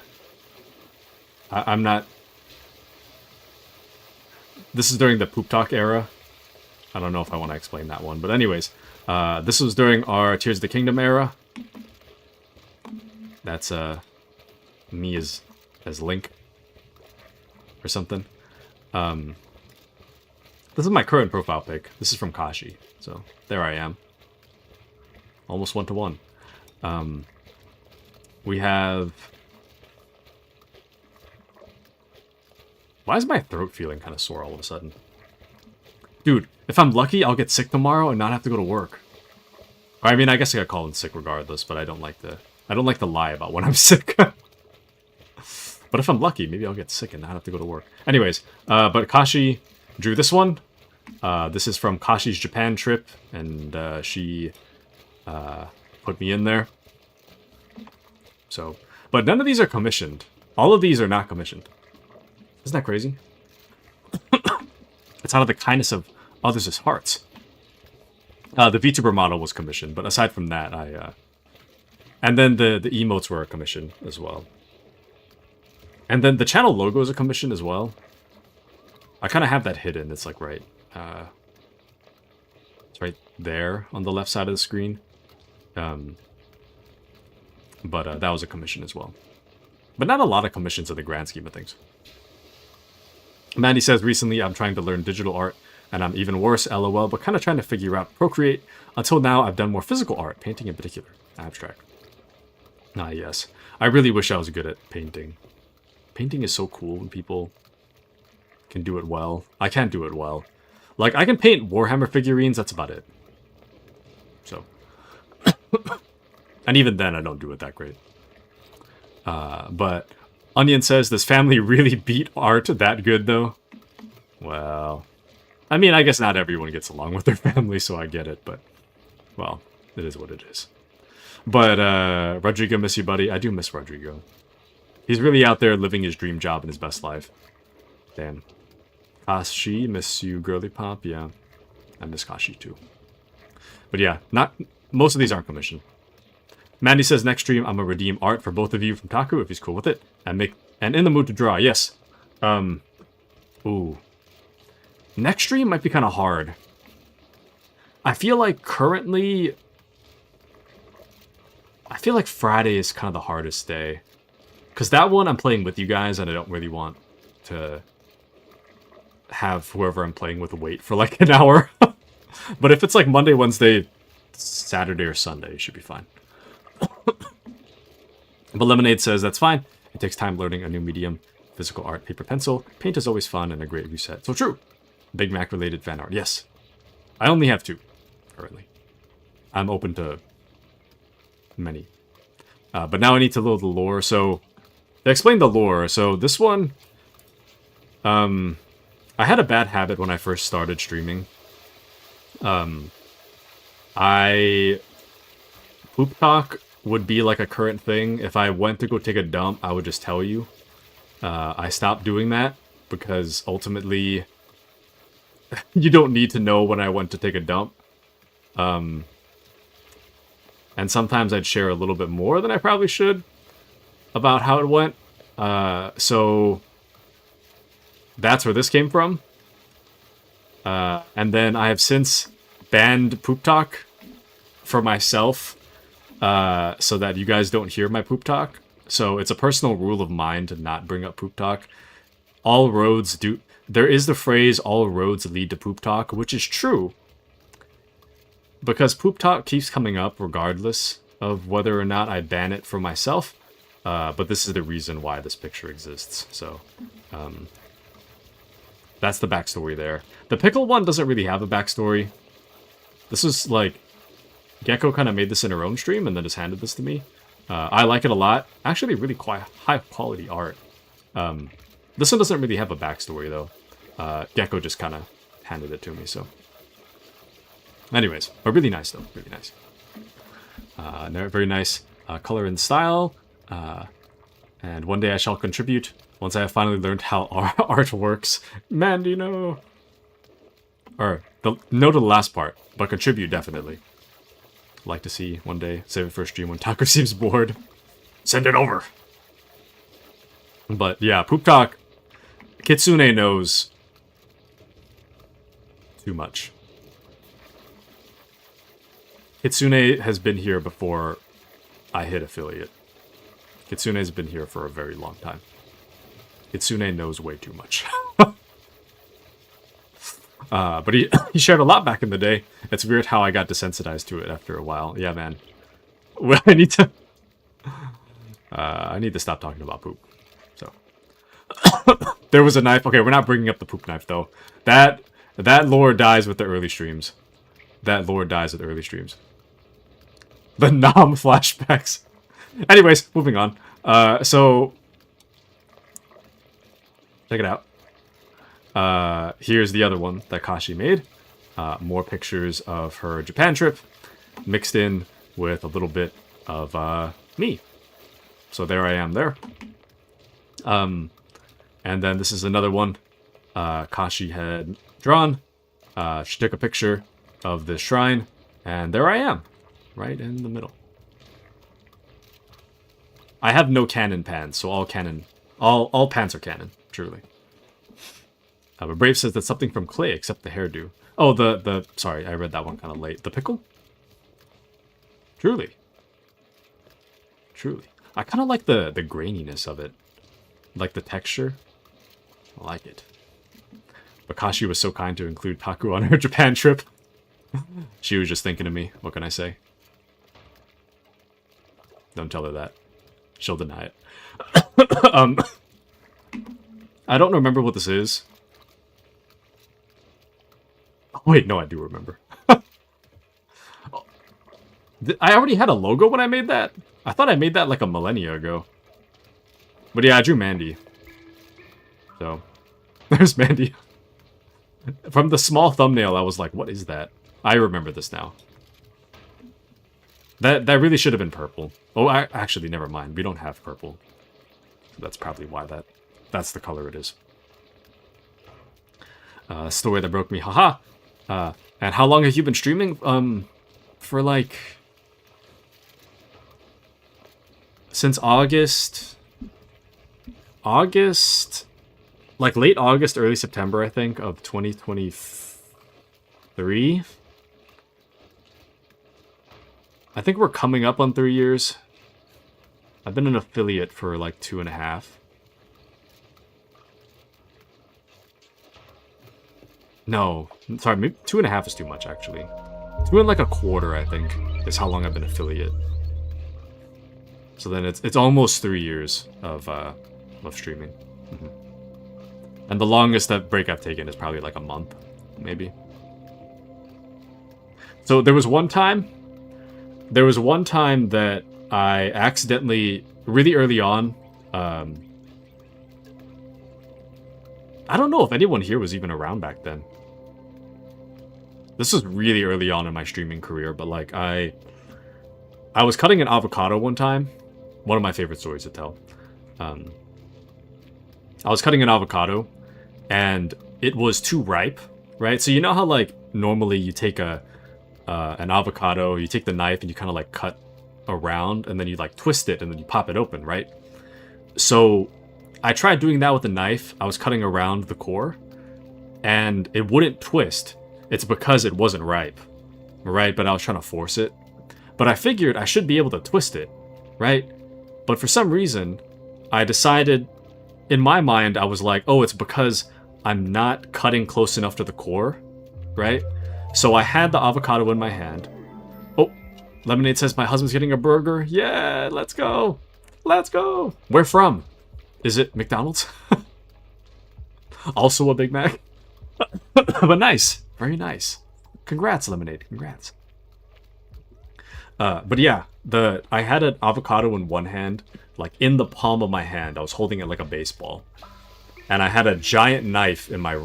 S1: I'm not... This is during the Poop Talk era. I don't know if I want to explain that one. But anyways, this was during our Tears of the Kingdom era. That's me as Link. Or something. This is my current profile pic. This is from Kashi. So, there I am. Almost 1-to-1. We have... Why is my throat feeling kind of sore all of a sudden? Dude, if I'm lucky, I'll get sick tomorrow and not have to go to work. I mean, I guess I got called in sick regardless, but I don't like to lie about when I'm sick. But if I'm lucky, maybe I'll get sick and not have to go to work. Anyways, but Kashi drew this one. This is from Kashi's Japan trip, and she put me in there. So, but none of these are commissioned. All of these are not commissioned. Isn't that crazy? It's out of the kindness of others' hearts. The VTuber model was commissioned, but aside from that, and then the emotes were a commission as well. And then the channel logo is a commission as well. I kind of have that hidden. It's like right... it's right there on the left side of the screen. But that was a commission as well. But not a lot of commissions in the grand scheme of things. Mandy says, recently I'm trying to learn digital art, and I'm even worse, lol, but kind of trying to figure out Procreate. Until now, I've done more physical art, painting in particular, abstract. Ah, yes. I really wish I was good at painting. Painting is so cool when people can do it well. I can't do it well. Like, I can paint Warhammer figurines, that's about it. So. And even then, I don't do it that great. But Onion says, does family really beat art that good, though? Well, I mean, I guess not everyone gets along with their family, so I get it, but, well, it is what it is. But, Rodrigo, miss you, buddy. I do miss Rodrigo. He's really out there living his dream job and his best life. Damn. Kashi, miss you, girly pop. Yeah, I miss Kashi, too. But yeah, most of these aren't commissioned. Mandy says, next stream, I'm gonna redeem art for both of you from Taku, if he's cool with it. And in the mood to draw, yes. Ooh. Next stream might be kind of hard. I feel like currently... I feel like Friday is kind of the hardest day. Because that one I'm playing with you guys, and I don't really want to have whoever I'm playing with wait for like an hour. But if it's like Monday, Wednesday, Saturday, or Sunday, it should be fine. But Lemonade says that's fine. It takes time learning a new medium. Physical art, paper, pencil. Paint is always fun and a great reset. So true. Big Mac related fan art. Yes. I only have 2 currently. I'm open to many. But now I need to load the lore. So to explain the lore. So this one, I had a bad habit when I first started streaming. Poop talk would be like a current thing. If I went to go take a dump, I would just tell you. I stopped doing that because ultimately you don't need to know when I went to take a dump. And sometimes I'd share a little bit more than I probably should about how it went. So that's where this came from. And then I have since banned poop talk for myself so that you guys don't hear my poop talk. So it's a personal rule of mine to not bring up poop talk. All roads do... There is the phrase, all roads lead to poop talk, which is true. Because poop talk keeps coming up regardless of whether or not I ban it for myself. But this is the reason why this picture exists. So, that's the backstory there. The pickle one doesn't really have a backstory. This is like... Gecko kind of made this in her own stream and then just handed this to me. I like it a lot. Actually, really quite high quality art. This one doesn't really have a backstory, though. Gecko just kind of handed it to me, so... Anyways, but really nice, though. Really nice. Very nice color and style. And one day I shall contribute, once I have finally learned how art works. Man, do you know? Or, no to the last part, but contribute, definitely. Like to see one day. Save it for a stream when Taco seems bored. Send it over! But, yeah, Poop Talk... Kitsune knows... too much. Kitsune has been here before I hit affiliate. Kitsune has been here for a very long time. Kitsune knows way too much. But he shared a lot back in the day. It's weird how I got desensitized to it after a while. Yeah, man. Well, I need to stop talking about poop. So there was a knife. Okay, we're not bringing up the poop knife though. That lore dies with the early streams. That lore dies with the early streams. The Nom flashbacks. Anyways, moving on. So check it out. Here's the other one that Kashi made. More pictures of her Japan trip, mixed in with a little bit of me. So there I am there. And then this is another one Kashi had drawn. She took a picture of this shrine, and there I am, right in the middle. I have no canon pans, so all pans are canon, truly. But Brave says that's something from Clay, except the hairdo. Oh, sorry, I read that one kind of late. The pickle? Truly. Truly. I kind of like the graininess of it. Like the texture. I like it. Bakashi was so kind to include Taku on her Japan trip. She was just thinking of me. What can I say? Don't tell her that. She'll deny it. I don't remember what this is. Oh, wait, no, I do remember. I already had a logo when I made that? I thought I made that like a millennia ago. But yeah, I drew Mandy. So, there's Mandy. From the small thumbnail, I was like, what is that? I remember this now. That really should have been purple. Oh, actually, never mind. We don't have purple. That's probably why that's the color it is. Story that broke me, haha. And how long have you been streaming? For like... Since August... Like late August, early September, I think, of 2023. I think we're coming up on 3 years. I've been an affiliate for like 2.5. No, sorry, maybe 2.5 is too much, actually. 2.25, I think, is how long I've been affiliate. So then it's almost 3 years of streaming. And the longest that break I've taken is probably like a month, maybe. So there was one time that I accidentally, really early on, I don't know if anyone here was even around back then. This was really early on in my streaming career, but like I was cutting an avocado one time. One of my favorite stories to tell. I was cutting an avocado, and it was too ripe, right? So you know how like normally you take an avocado, you take the knife and you kind of like cut around, and then you like twist it and then you pop it open, right? So I tried doing that with the knife. I was cutting around the core, and it wouldn't twist. It's because it wasn't ripe, right? But I was trying to force it. But I figured I should be able to twist it, right? But for some reason, I decided, in my mind, I was like, oh, it's because I'm not cutting close enough to the core, right? So I had the avocado in my hand. Oh, Lemonade says my husband's getting a burger. Yeah, let's go. Let's go. Where from? Is it McDonald's? Also a Big Mac? But nice. Very nice. Congrats, Lemonade. Congrats. But yeah, I had an avocado in one hand, like in the palm of my hand. I was holding it like a baseball. And I had a giant knife in my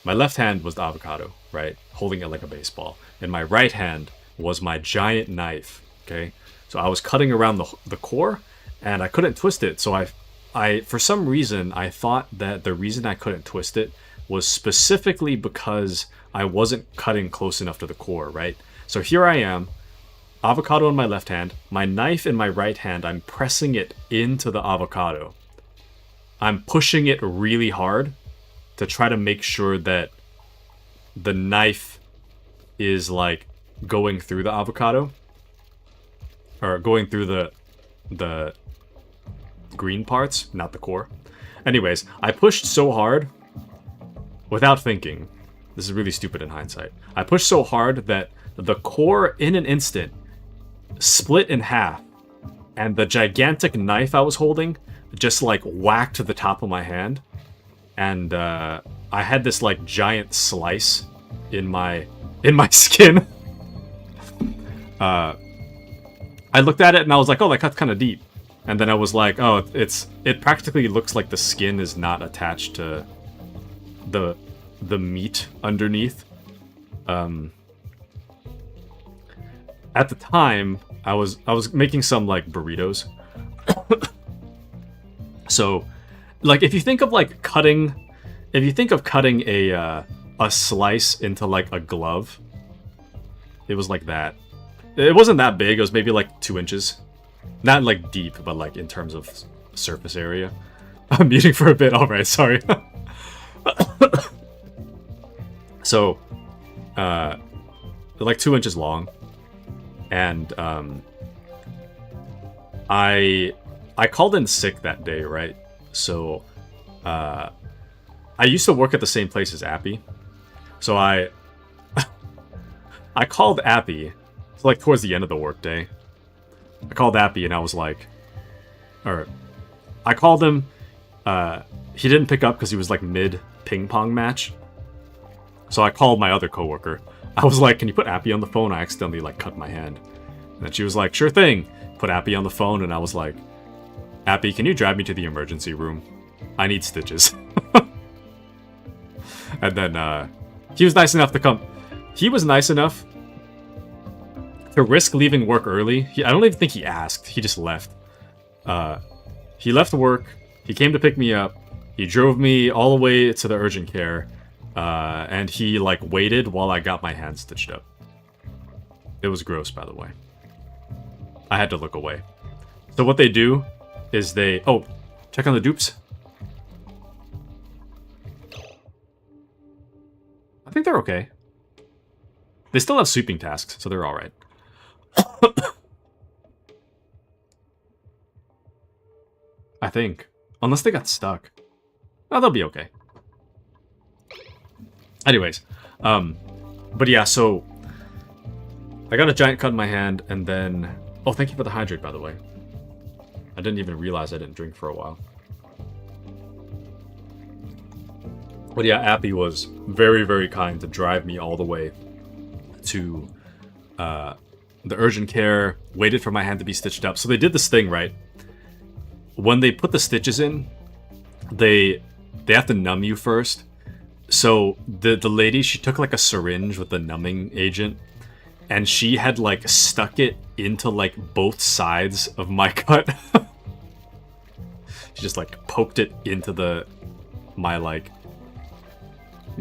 S1: left hand was the avocado, right? Holding it like a baseball. And my right hand was my giant knife, okay? So I was cutting around the core, and I couldn't twist it. So I for some reason, I thought that the reason I couldn't twist it was specifically because I wasn't cutting close enough to the core, right? So here I am, avocado in my left hand, my knife in my right hand, I'm pressing it into the avocado. I'm pushing it really hard to try to make sure that the knife is like going through the avocado. Or going through the green parts, not the core. Anyways, I pushed so hard without thinking. This is really stupid in hindsight. I pushed so hard that the core in an instant split in half, and the gigantic knife I was holding just like whacked the top of my hand, and I had this like giant slice in my skin. I looked at it and I was like, oh, that cut's kind of deep. And then I was like, oh, it practically looks like the skin is not attached to the meat underneath. At the time, I was making some like burritos. So, like, if you think of cutting a slice into like a glove, it was like that. It wasn't that big. It was maybe like 2 inches, not like deep, but like in terms of surface area. I'm muting for a bit. All right, sorry. So, like 2 inches long, and I called in sick that day, right? So, I used to work at the same place as Appy, so I called Appy, so like towards the end of the workday. I called Appy and I was like, or I called him. He didn't pick up because he was like mid ping pong match. So I called my other coworker. I was like, "Can you put Appy on the phone? I accidentally like cut my hand." And then she was like, "Sure thing." Put Appy on the phone, and I was like, "Appy, can you drive me to the emergency room? I need stitches." And then he was nice enough to come. He was nice enough to risk leaving work early. I don't even think he asked. He just left. He left work. He came to pick me up. He drove me all the way to the urgent care. And he, like, waited while I got my hand stitched up. It was gross, by the way. I had to look away. So what they do is they... Oh, check on the dupes. I think they're okay. They still have sweeping tasks, so they're alright. I think. Unless they got stuck. Oh, they'll be okay. Anyways, but yeah, so I got a giant cut in my hand, and then... Oh, thank you for the hydrate, by the way. I didn't even realize I didn't drink for a while. But yeah, Appy was very, very kind to drive me all the way to the urgent care, waited for my hand to be stitched up. So they did this thing, right? When they put the stitches in, they have to numb you first. So the lady, she took like a syringe with the numbing agent, and she had like stuck it into like both sides of my cut. She just like poked it into my like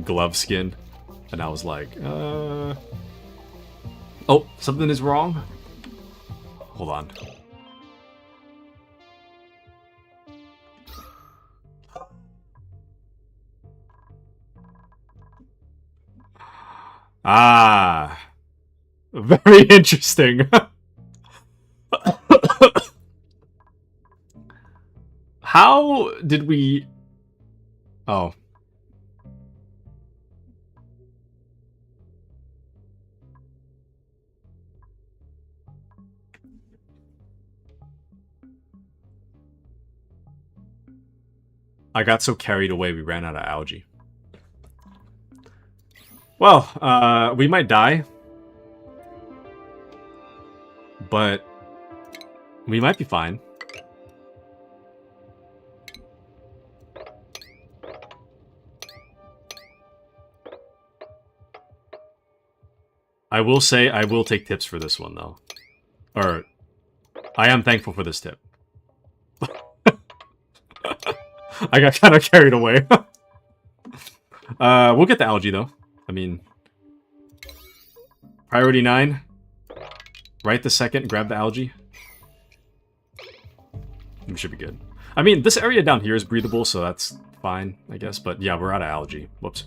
S1: glove skin, and I was like, oh, something is wrong. Hold on. Ah, very interesting. How did we... Oh. I got so carried away we ran out of algae. Well, we might die. But we might be fine. I will say I will take tips for this one, though. Or, I am thankful for this tip. I got kind of carried away. We'll get the algae, though. I mean... Priority 9. Right this second, grab the algae. We should be good. I mean, this area down here is breathable, so that's fine, I guess. But yeah, we're out of algae. Whoops.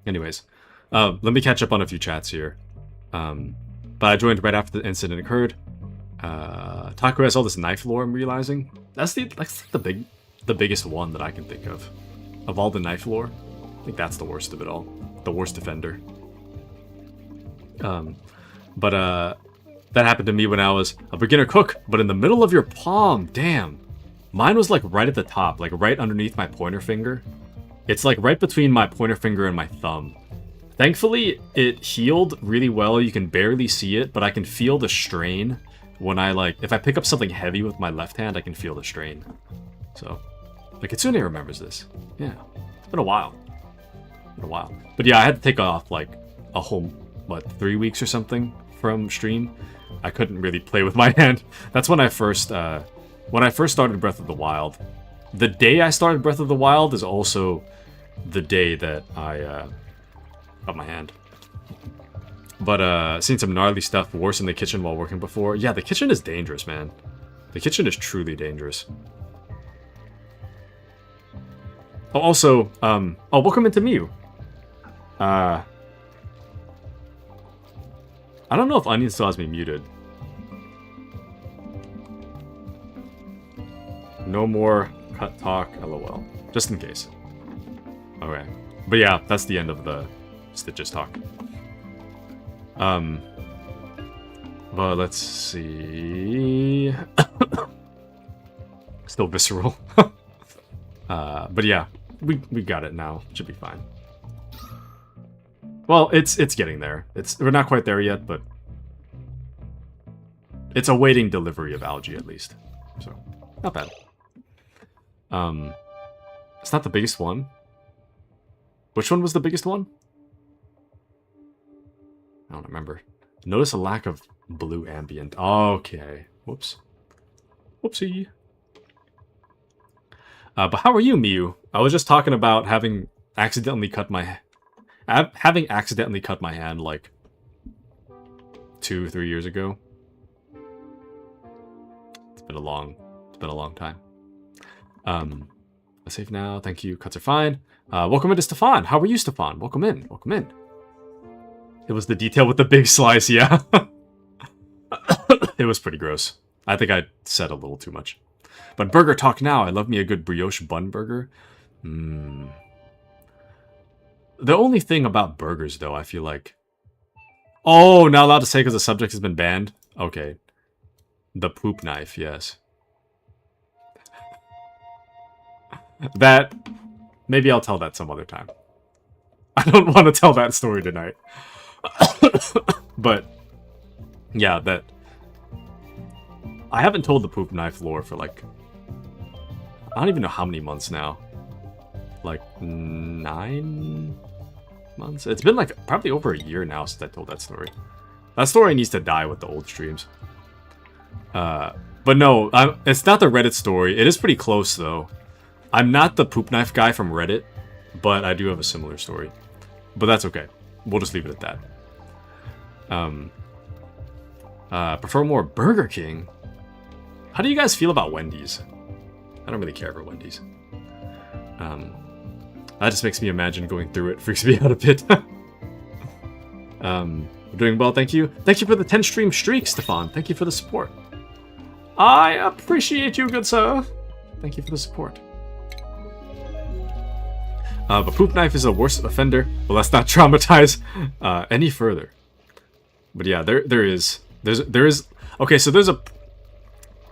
S1: Anyways, let me catch up on a few chats here. But I joined right after the incident occurred. Taku has all this knife lore, I'm realizing. That's the biggest one that I can think of. Of all the knife lore, I think that's the worst of it all. The worst offender. But that happened to me when I was a beginner cook, but in the middle of your palm, damn. Mine was like right at the top, like right underneath my pointer finger. It's like right between my pointer finger and my thumb. Thankfully, it healed really well. You can barely see it, but I can feel the strain when I like, if I pick up something heavy with my left hand, I can feel the strain. So, like Kitsune remembers this. Yeah, it's been a while. But yeah, I had to take off like a whole, what, 3 weeks or something from stream. I couldn't really play with my hand. That's when I first started Breath of the Wild. The day I started Breath of the Wild is also the day that I got my hand. But seen some gnarly stuff worse in the kitchen while working before. Yeah, the kitchen is dangerous, man. The kitchen is truly dangerous. Oh, also, oh, welcome into Mew. I don't know if Onion still has me muted. No more cut talk, lol. Just in case. Okay. But yeah, that's the end of the Stitches talk. But let's see. Still visceral. But yeah, we got it now. Should be fine. Well, it's getting there. We're not quite there yet, but it's awaiting delivery of algae at least. So, not bad. It's not the biggest one. Which one was the biggest one? I don't remember. Notice a lack of blue ambient. Okay. Whoops. Whoopsie. But how are you, Miyu? I was just talking about having accidentally cut my hand like 2-3 years ago. It's been a long time. Let's save now. Thank you. Cuts are fine. Welcome into Stefan. How are you, Stefan? Welcome in. Welcome in. It was the detail with the big slice, yeah. It was pretty gross. I think I said a little too much. But burger talk now. I love me a good brioche bun burger. The only thing about burgers, though, I feel like... Oh, not allowed to say because the subject has been banned? Okay. The poop knife, yes. That... Maybe I'll tell that some other time. I don't want to tell that story tonight. But... Yeah, that... I haven't told the poop knife lore for, like... I don't even know how many months now. Like, 9 months? It's been, like, probably over a year now since I told that story. That story needs to die with the old streams. But no, it's not the Reddit story. It is pretty close, though. I'm not the poop knife guy from Reddit, but I do have a similar story. But that's okay. We'll just leave it at that. Prefer more Burger King? How do you guys feel about Wendy's? I don't really care for Wendy's. That just makes me imagine going through it. Freaks me out a bit. Doing well, thank you. Thank you for the 10 stream streak, Stefan. Thank you for the support. I appreciate you, good sir. Thank you for the support. But poop knife is a worse offender. Well, let's not traumatize any further. But yeah, there is. Okay, so there's a.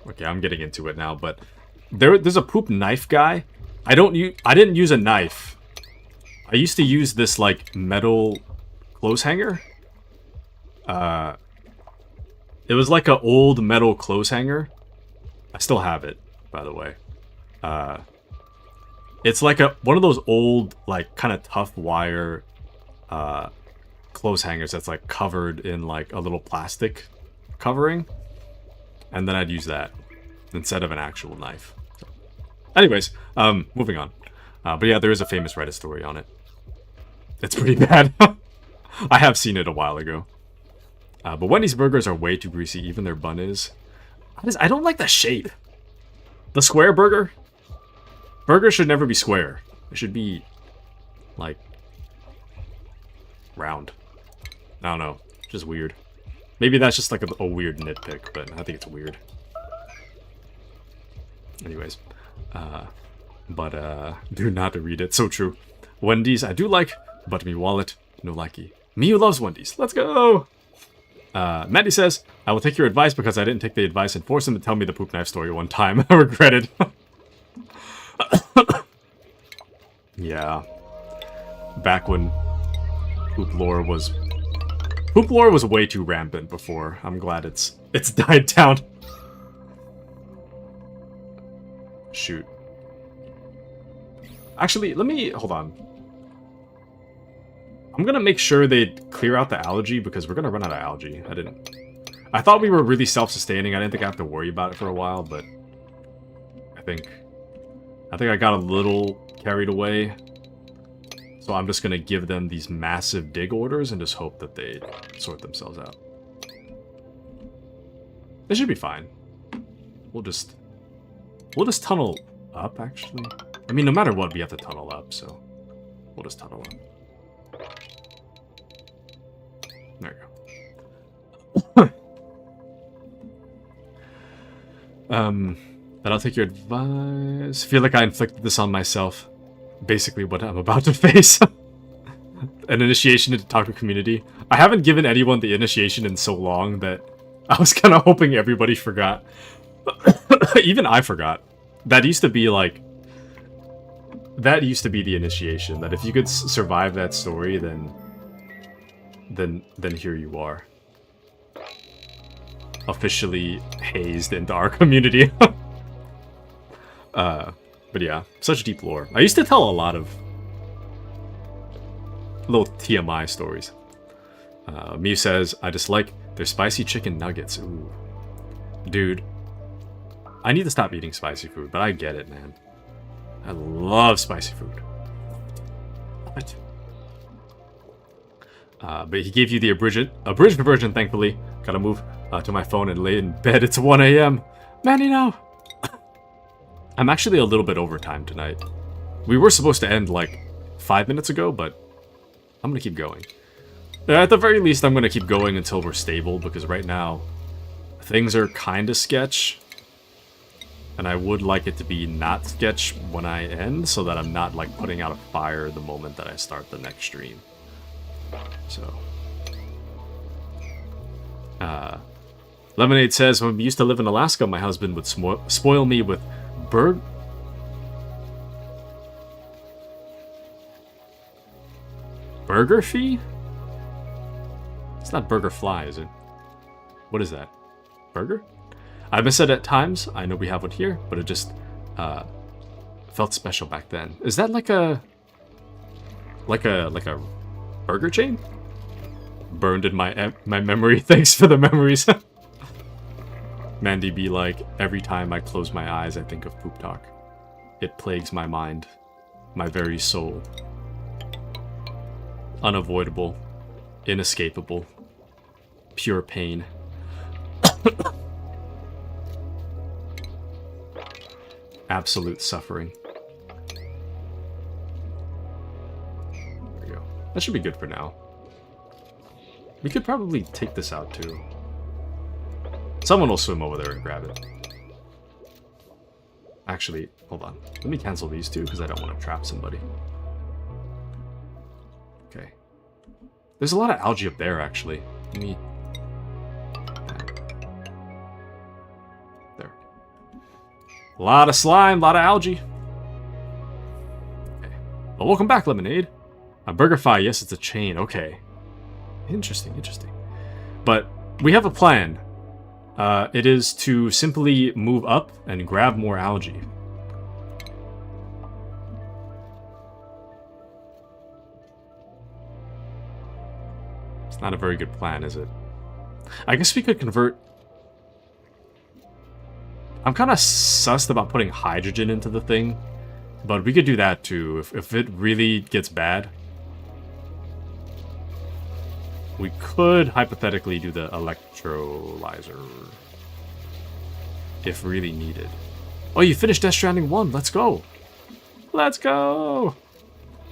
S1: Okay, I'm getting into it now, but there's a poop knife guy. I didn't use a knife. I used to use this like metal clothes hanger. It was like an old metal clothes hanger. I still have it, by the way. It's like one of those old, like, kind of tough wire clothes hangers that's like covered in like a little plastic covering. And then I'd use that instead of an actual knife. Anyways, moving on. But yeah, there is a famous Reddit story on it. It's pretty bad. I have seen it a while ago. But Wendy's burgers are way too greasy, even their bun is. I don't like the shape. The square burger? Burgers should never be square. It should be, like, round. I don't know. Just weird. Maybe that's just like a weird nitpick, but I think it's weird. Anyways. Do not read it. So true. Wendy's, I do like, but me wallet, no likey. Me who loves Wendy's. Let's go! Maddie says, I will take your advice because I didn't take the advice and force him to tell me the poop knife story one time. I regret it. Yeah. Back when poop lore was way too rampant before. I'm glad it's died down. Shoot. Actually, hold on. I'm gonna make sure they clear out the algae because we're gonna run out of algae. I thought we were really self-sustaining. I didn't think I have to worry about it for a while, but I think I got a little carried away. So I'm just gonna give them these massive dig orders and just hope that they sort themselves out. They should be fine. We'll just tunnel up, actually. I mean, no matter what, we have to tunnel up, so we'll just tunnel up. There you go. But I'll take your advice. Feel like I inflicted this on myself. Basically what I'm about to face. An initiation into Taco community. I haven't given anyone the initiation in so long that I was kind of hoping everybody forgot. Even I forgot. That used to be like... That used to be the initiation. That if you could survive that story, then here you are. Officially hazed into our community. But yeah, such deep lore. I used to tell a lot of little TMI stories. Mew says, I just like their spicy chicken nuggets. Ooh. Dude, I need to stop eating spicy food, but I get it, man. I love spicy food. Love it. But he gave you the abridged version, thankfully. Gotta move to my phone and lay in bed. It's 1 a.m. Manny, no! I'm actually a little bit overtime tonight. We were supposed to end like 5 minutes ago, but I'm gonna keep going. At the very least, I'm gonna keep going until we're stable, because right now, things are kinda sketch. And I would like it to be not sketch when I end, so that I'm not like putting out a fire the moment that I start the next stream. So, Lemonade says, when we used to live in Alaska, my husband would spoil me with burger fee? It's not burger fly, is it? What is that? Burger? I miss it at times. I know we have one here, but it just felt special back then. Is that like a burger chain? Burned in my memory. Thanks for the memories. Mandy be like, every time I close my eyes, I think of Poop Talk. It plagues my mind, my very soul. Unavoidable, inescapable, pure pain. Absolute suffering. There we go. That should be good for now. We could probably take this out too. Someone will swim over there and grab it. Actually, hold on. Let me cancel these two because I don't want to trap somebody. Okay. There's a lot of algae up there, actually. Let me... There. A lot of slime, a lot of algae. Okay. Well, welcome back, Lemonade. A BurgerFi, yes, it's a chain. Okay. Interesting, interesting. But we have a plan. It is to simply move up and grab more algae. It's not a very good plan, is it? I guess we could convert... I'm kind of sussed about putting hydrogen into the thing, but we could do that too. If it really gets bad, we could hypothetically do the electrolyzer. If really needed. Oh, you finished Death Stranding 1. Let's go. Let's go.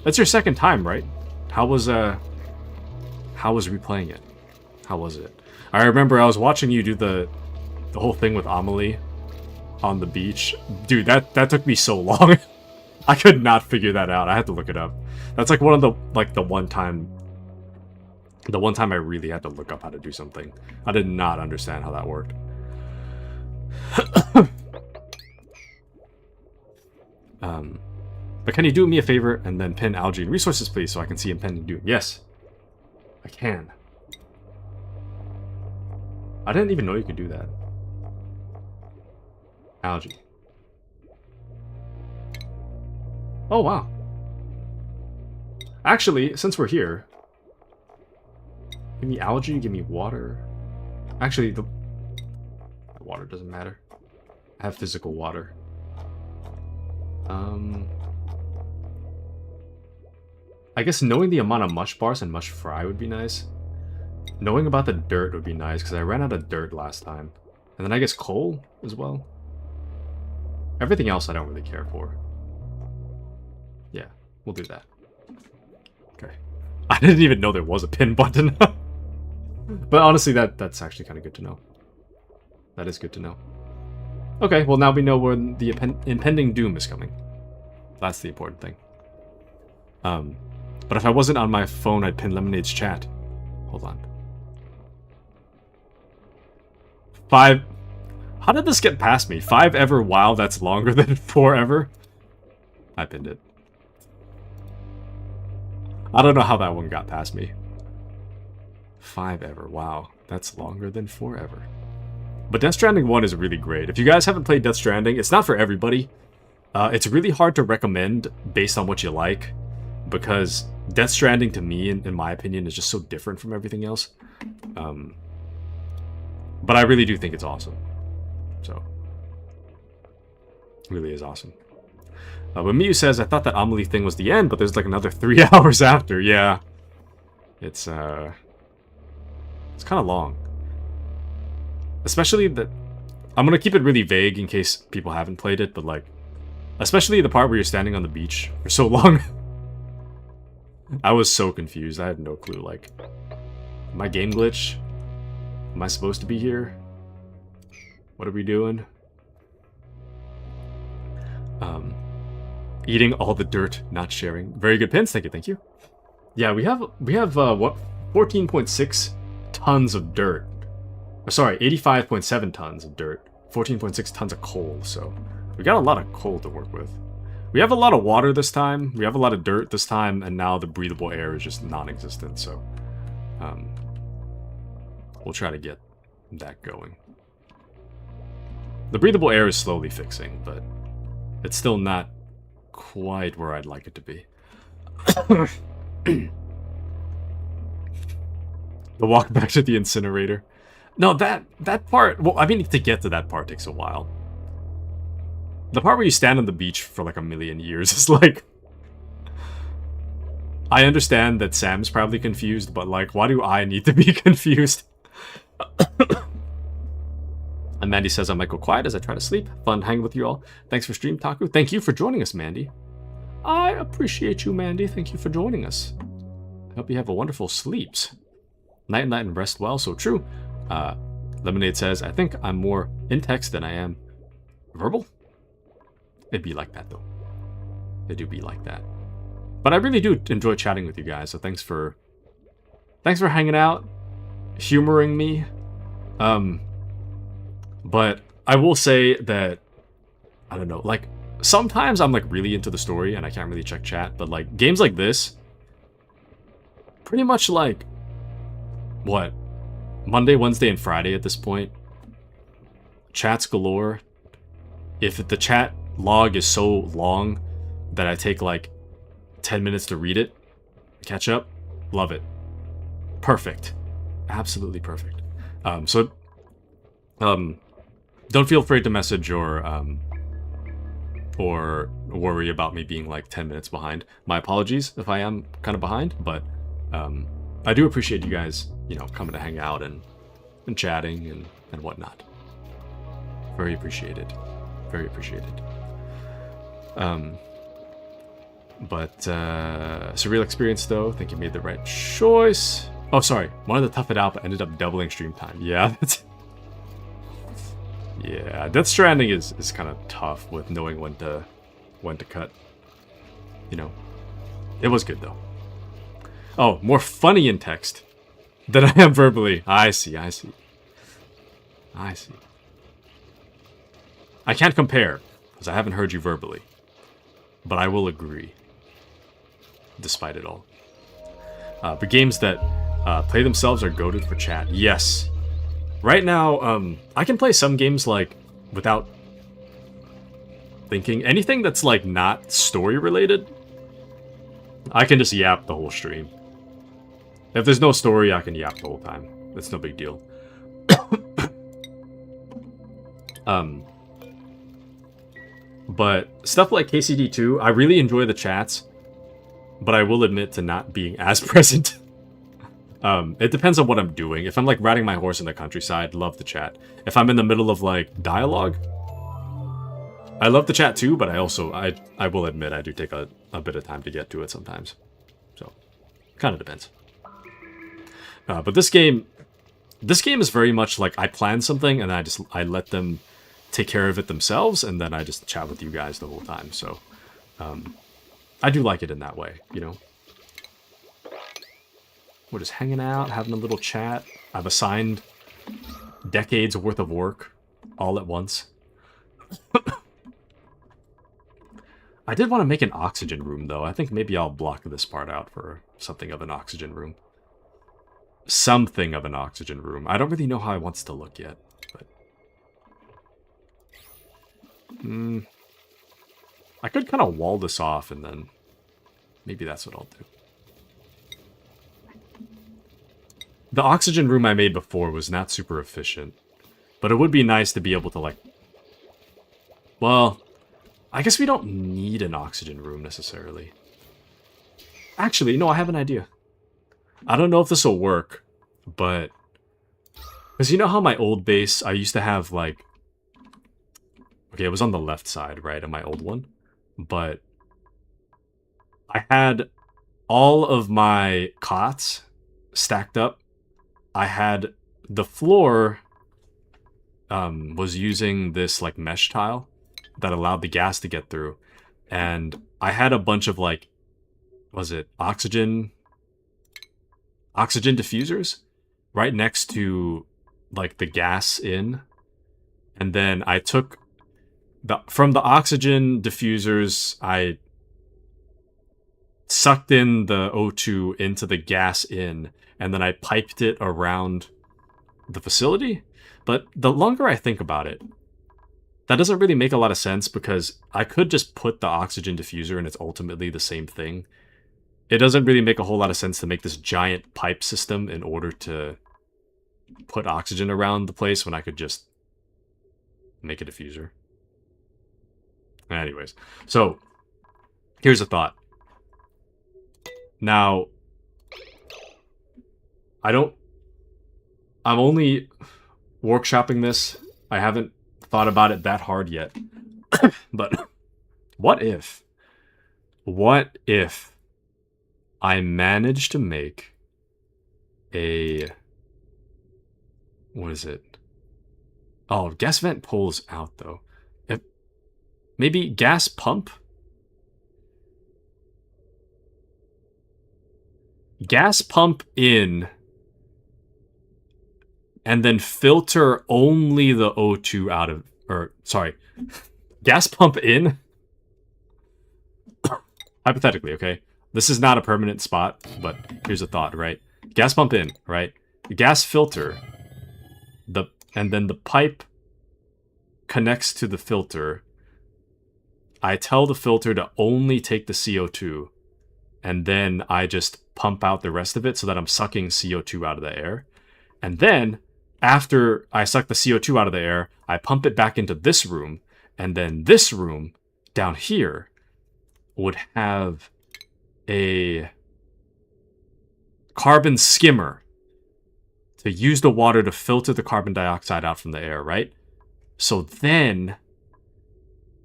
S1: That's your second time, right? How was replaying it? How was it? I remember I was watching you do the whole thing with Amelie on the beach. Dude, that took me so long. I could not figure that out. I had to look it up. That's like one of the one time I really had to look up how to do something. I did not understand how that worked. But can you do me a favor and then pin algae and resources, please, so I can see impending doom? Yes, I can. I didn't even know you could do that. Algae. Oh, wow. Actually, since we're here, give me algae, give me water. Actually, the water doesn't matter. I have physical water. I guess knowing the amount of mush bars and mush fry would be nice. Knowing about the dirt would be nice, because I ran out of dirt last time. And then I guess coal as well. Everything else I don't really care for. Yeah, we'll do that. Okay. I didn't even know there was a pin button. But honestly, that's actually kind of good to know. That is good to know. Okay, well now we know when the impending doom is coming. That's the important thing. But if I wasn't on my phone, I'd pin Lemonade's chat. Hold on. 5... How did this get past me? 5 ever, wow, that's longer than 4 ever? I pinned it. I don't know how that one got past me. 5 ever, wow, that's longer than 4 ever. But Death Stranding 1 is really great. If you guys haven't played Death Stranding, it's not for everybody. It's really hard to recommend based on what you like, because Death Stranding, to me, in my opinion, is just so different from everything else. But I really do think it's awesome. So, it really is awesome. But Miyu says, I thought that Amelie thing was the end, but there's like another 3 hours after. Yeah. It's kind of long. Especially that... I'm going to keep it really vague in case people haven't played it, but like... Especially the part where you're standing on the beach for so long. I was so confused. I had no clue. Like, am I game glitch? Am I supposed to be here? What are we doing? Eating all the dirt, not sharing. Very good pins. Thank you. Thank you. Yeah, we have what 14.6 tons of dirt. Sorry, 85.7 tons of dirt. 14.6 tons of coal. So we got a lot of coal to work with. We have a lot of water this time. We have a lot of dirt this time, and now the breathable air is just non-existent. So we'll try to get that going. The breathable air is slowly fixing, but it's still not quite where I'd like it to be. The walk back to the incinerator. No, that part... Well, I mean, to get to that part takes a while. The part where you stand on the beach for like a million years is like... I understand that Sam's probably confused, but like, why do I need to be confused? And Mandy says I might go quiet as I try to sleep. Fun hanging with you all. Thanks for stream, Taku. Thank you for joining us, Mandy. I appreciate you, Mandy. Thank you for joining us. I hope you have a wonderful sleeps. Night and night and rest well. So true. Lemonade says, I think I'm more in text than I am verbal. It'd be like that, though. It do be like that. But I really do enjoy chatting with you guys. So thanks for hanging out, humoring me. But I will say that, I don't know, like, sometimes I'm, like, really into the story and I can't really check chat, but, like, games like this, pretty much, like, what, Monday, Wednesday, and Friday at this point, chats galore. If the chat log is so long that I take, like, 10 minutes to read it, catch up, love it. Perfect. Absolutely perfect. Don't feel afraid to message or worry about me being like 10 minutes behind. My apologies if I am kind of behind, but I do appreciate you guys, you know, coming to hang out and chatting and whatnot. Very appreciated. Very appreciated. Surreal experience though. I think you made the right choice. Oh, sorry. Wanted to tough it out, but ended up doubling stream time. Yeah, that's... Yeah, Death Stranding is kind of tough with knowing when to cut. You know, it was good though. Oh, more funny in text than I am verbally. I see. I can't compare because I haven't heard you verbally, but I will agree. Despite it all, but games that play themselves are goated for chat. Yes. Right now, I can play some games, like, without thinking. Anything that's, like, not story-related, I can just yap the whole stream. If there's no story, I can yap the whole time. It's no big deal. But stuff like KCD2, I really enjoy the chats, but I will admit to not being as present. It depends on what I'm doing. If I'm, like, riding my horse in the countryside, love the chat. If I'm in the middle of, like, dialogue, I love the chat too, but I will admit I do take a bit of time to get to it sometimes. So, kind of depends. But this game is very much like I plan something and I let them take care of it themselves, and then I just chat with you guys the whole time. So, I do like it in that way, you know? We're just hanging out, having a little chat. I've assigned decades worth of work all at once. I did want to make an oxygen room, though. I think maybe I'll block this part out for something of an oxygen room. Something of an oxygen room. I don't really know how I want it to look yet, but... I could kind of wall this off, and then maybe that's what I'll do. The oxygen room I made before was not super efficient, but it would be nice to be able to, like... Well, I guess we don't need an oxygen room, necessarily. Actually, no, I have an idea. I don't know if this will work, but... Because you know how my old base, I used to have, like... Okay, it was on the left side, right, of my old one. But... I had all of my cots stacked up. I had the floor was using this like mesh tile, that allowed the gas to get through. And I had a bunch of like, was it oxygen diffusers right next to like the gas in. And then I took from the oxygen diffusers, I sucked in the O2 into the gas in, and then I piped it around the facility. But the longer I think about it, that doesn't really make a lot of sense, because I could just put the oxygen diffuser and it's ultimately the same thing. It doesn't really make a whole lot of sense to make this giant pipe system in order to put oxygen around the place when I could just make a diffuser. Anyways, so here's a thought. Now, I'm only workshopping this. I haven't thought about it that hard yet. But what if I managed to make a... What is it? Oh, gas vent pulls out, though. Maybe gas pump? Gas pump in, and then filter only the O2 out of... Or, sorry. Gas pump in? Hypothetically, okay? This is not a permanent spot, but here's a thought, right? Gas pump in, right? The gas filter, and then the pipe connects to the filter. I tell the filter to only take the CO2, and then I just pump out the rest of it so that I'm sucking CO2 out of the air. And then, after I suck the CO2 out of the air, I pump it back into this room, and then this room, down here, would have a carbon skimmer to use the water to filter the carbon dioxide out from the air, right? So then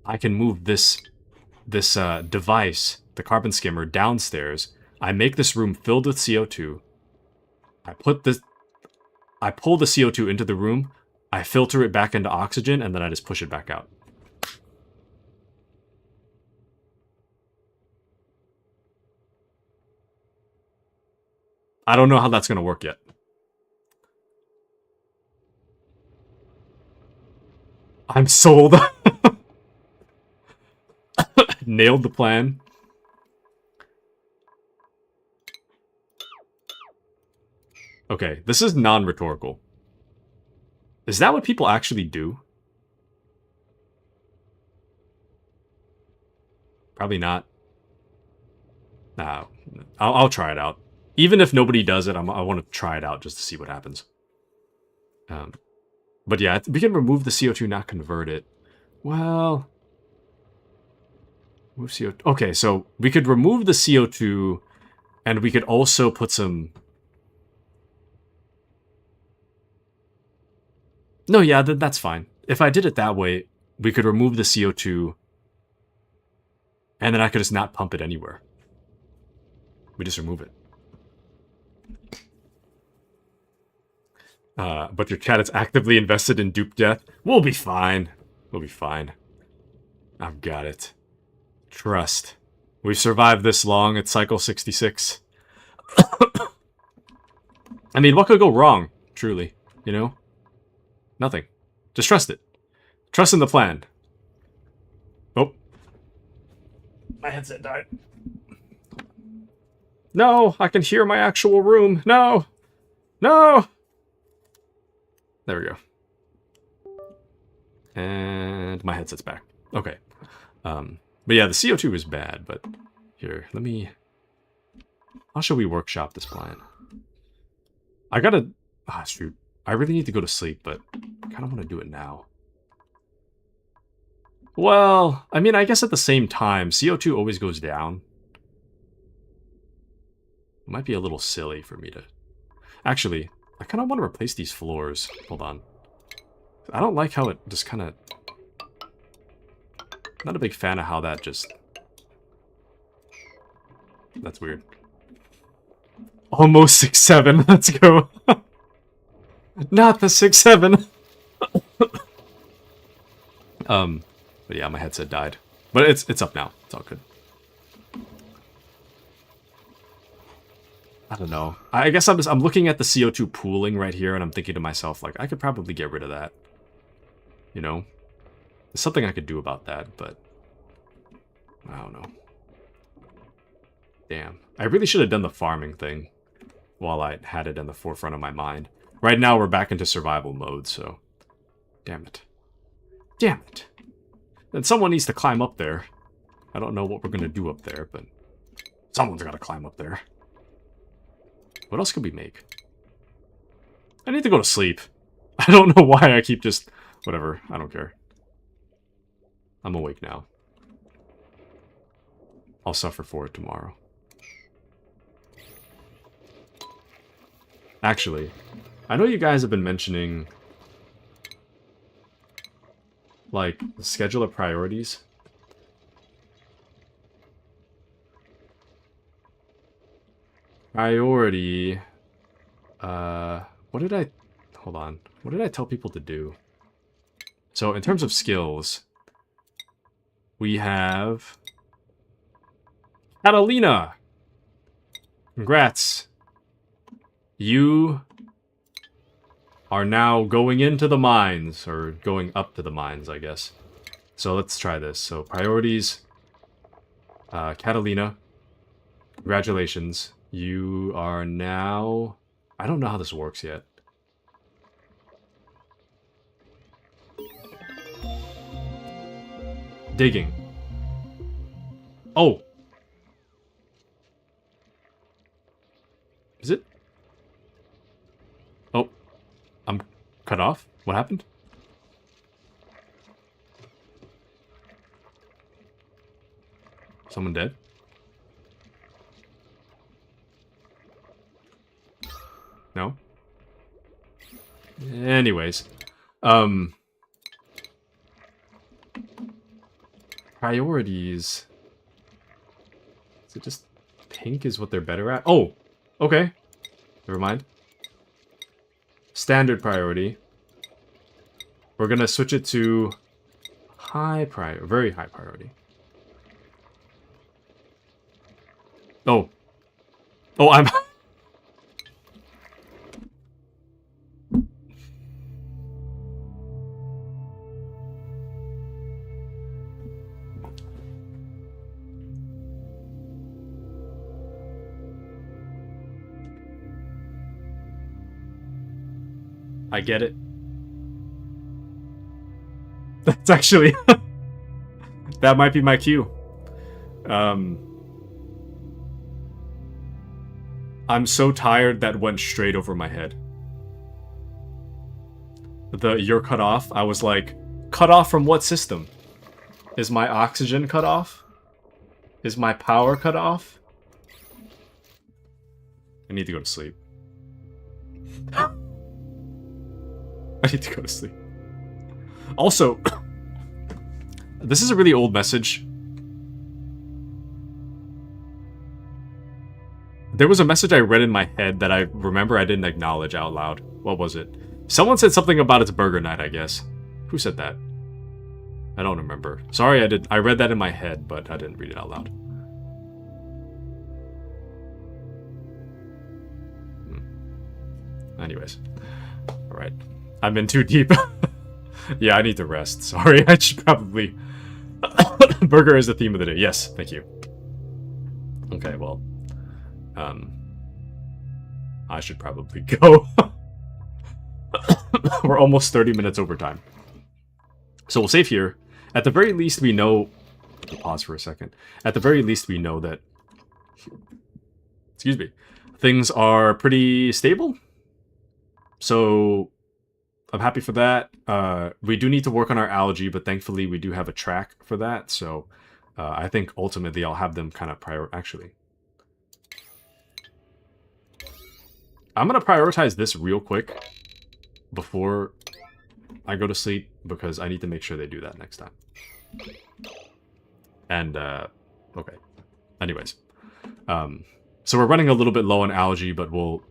S1: I can move this device, the carbon skimmer, downstairs. I make this room filled with CO2. I pull the CO2 into the room. I filter it back into oxygen, and then I just push it back out. I don't know how that's going to work yet. I'm sold. Nailed the plan. Okay, this is non-rhetorical. Is that what people actually do? Probably not. Nah, I'll try it out. Even if nobody does it, I want to try it out just to see what happens. But yeah, we can remove the CO2, not convert it. Well... Move CO2. Okay, so we could remove the CO2, and we could also put some... No, yeah, that's fine. If I did it that way, we could remove the CO2, and then I could just not pump it anywhere. We just remove it. But your chat is actively invested in dupe death. We'll be fine. We'll be fine. I've got it. Trust. We've survived this long at Cycle 66. I mean, what could go wrong, truly? You know? Nothing. Just trust it. Trust in the plan. Oh. My headset died. No, I can hear my actual room. No! No! There we go. And my headset's back. Okay. But yeah, the CO2 is bad, but here, let me... How should we workshop this plan? I gotta... Ah, shoot. I really need to go to sleep, but I kind of want to do it now. Well, I mean, I guess at the same time, CO2 always goes down. It might be a little silly for me to... Actually, I kind of want to replace these floors. Hold on. I don't like how it just kind of... Not a big fan of how that just... That's weird. Almost 6-7. Let's go. Not the 6-7. But yeah, my headset died. But it's up now. It's all good. I don't know. I guess I'm looking at the CO2 pooling right here, and I'm thinking to myself, like, I could probably get rid of that. You know? There's something I could do about that, but I don't know. Damn. I really should have done the farming thing while I had it in the forefront of my mind. Right now, we're back into survival mode, so... Damn it. Damn it. And someone needs to climb up there. I don't know what we're going to do up there, but someone's got to climb up there. What else could we make? I need to go to sleep. I don't know why I keep just... Whatever, I don't care. I'm awake now. I'll suffer for it tomorrow. Actually, I know you guys have been mentioning... like, the schedule of priorities. Priority... what did I... Hold on. What did I tell people to do? So, in terms of skills, we have... Catalina! Congrats. You are now going into the mines, or going up to the mines, I guess. So let's try this. So priorities, Catalina, congratulations. You are now... I don't know how this works yet. Digging. Oh! Is it? Oh. I'm cut off? What happened? Someone dead? No? Anyways. Priorities. Is it just pink is what they're better at? Oh! Okay. Never mind. Standard priority. We're gonna switch it to high priority, very high priority. Oh. Oh, I'm... I get it. That's actually... that might be my cue. I'm so tired that went straight over my head. You're cut off, I was like, cut off from what system? Is my oxygen cut off? Is my power cut off? I need to go to sleep. I need to go to sleep. Also, this is a really old message. There was a message I read in my head that I remember I didn't acknowledge out loud. What was it? Someone said something about it's burger night, I guess. Who said that? I don't remember. Sorry, I read that in my head, but I didn't read it out loud. Anyways. Alright. I'm in too deep. Yeah, I need to rest. Sorry, I should probably... Burger is the theme of the day. Yes, thank you. Okay, well... I should probably go. We're almost 30 minutes over time. So we'll save here. At the very least, we know... Pause for a second. At the very least, we know that... Excuse me. Things are pretty stable. So... I'm happy for that. We do need to work on our algae, but thankfully we do have a track for that. So I think ultimately I'll have them kind of Actually, I'm going to prioritize this real quick before I go to sleep because I need to make sure they do that next time. And, okay. Anyways. So we're running a little bit low on algae, but we'll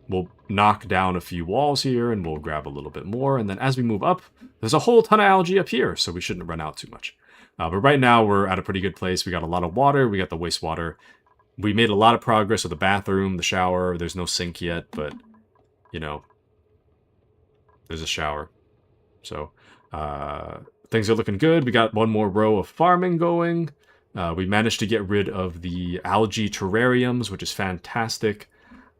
S1: knock down a few walls here, and we'll grab a little bit more. And then as we move up, there's a whole ton of algae up here, so we shouldn't run out too much. But right now, we're at a pretty good place. We got a lot of water. We got the wastewater. We made a lot of progress with the bathroom, the shower. There's no sink yet, but, you know, there's a shower. So, things are looking good. We got one more row of farming going. We managed to get rid of the algae terrariums, which is fantastic.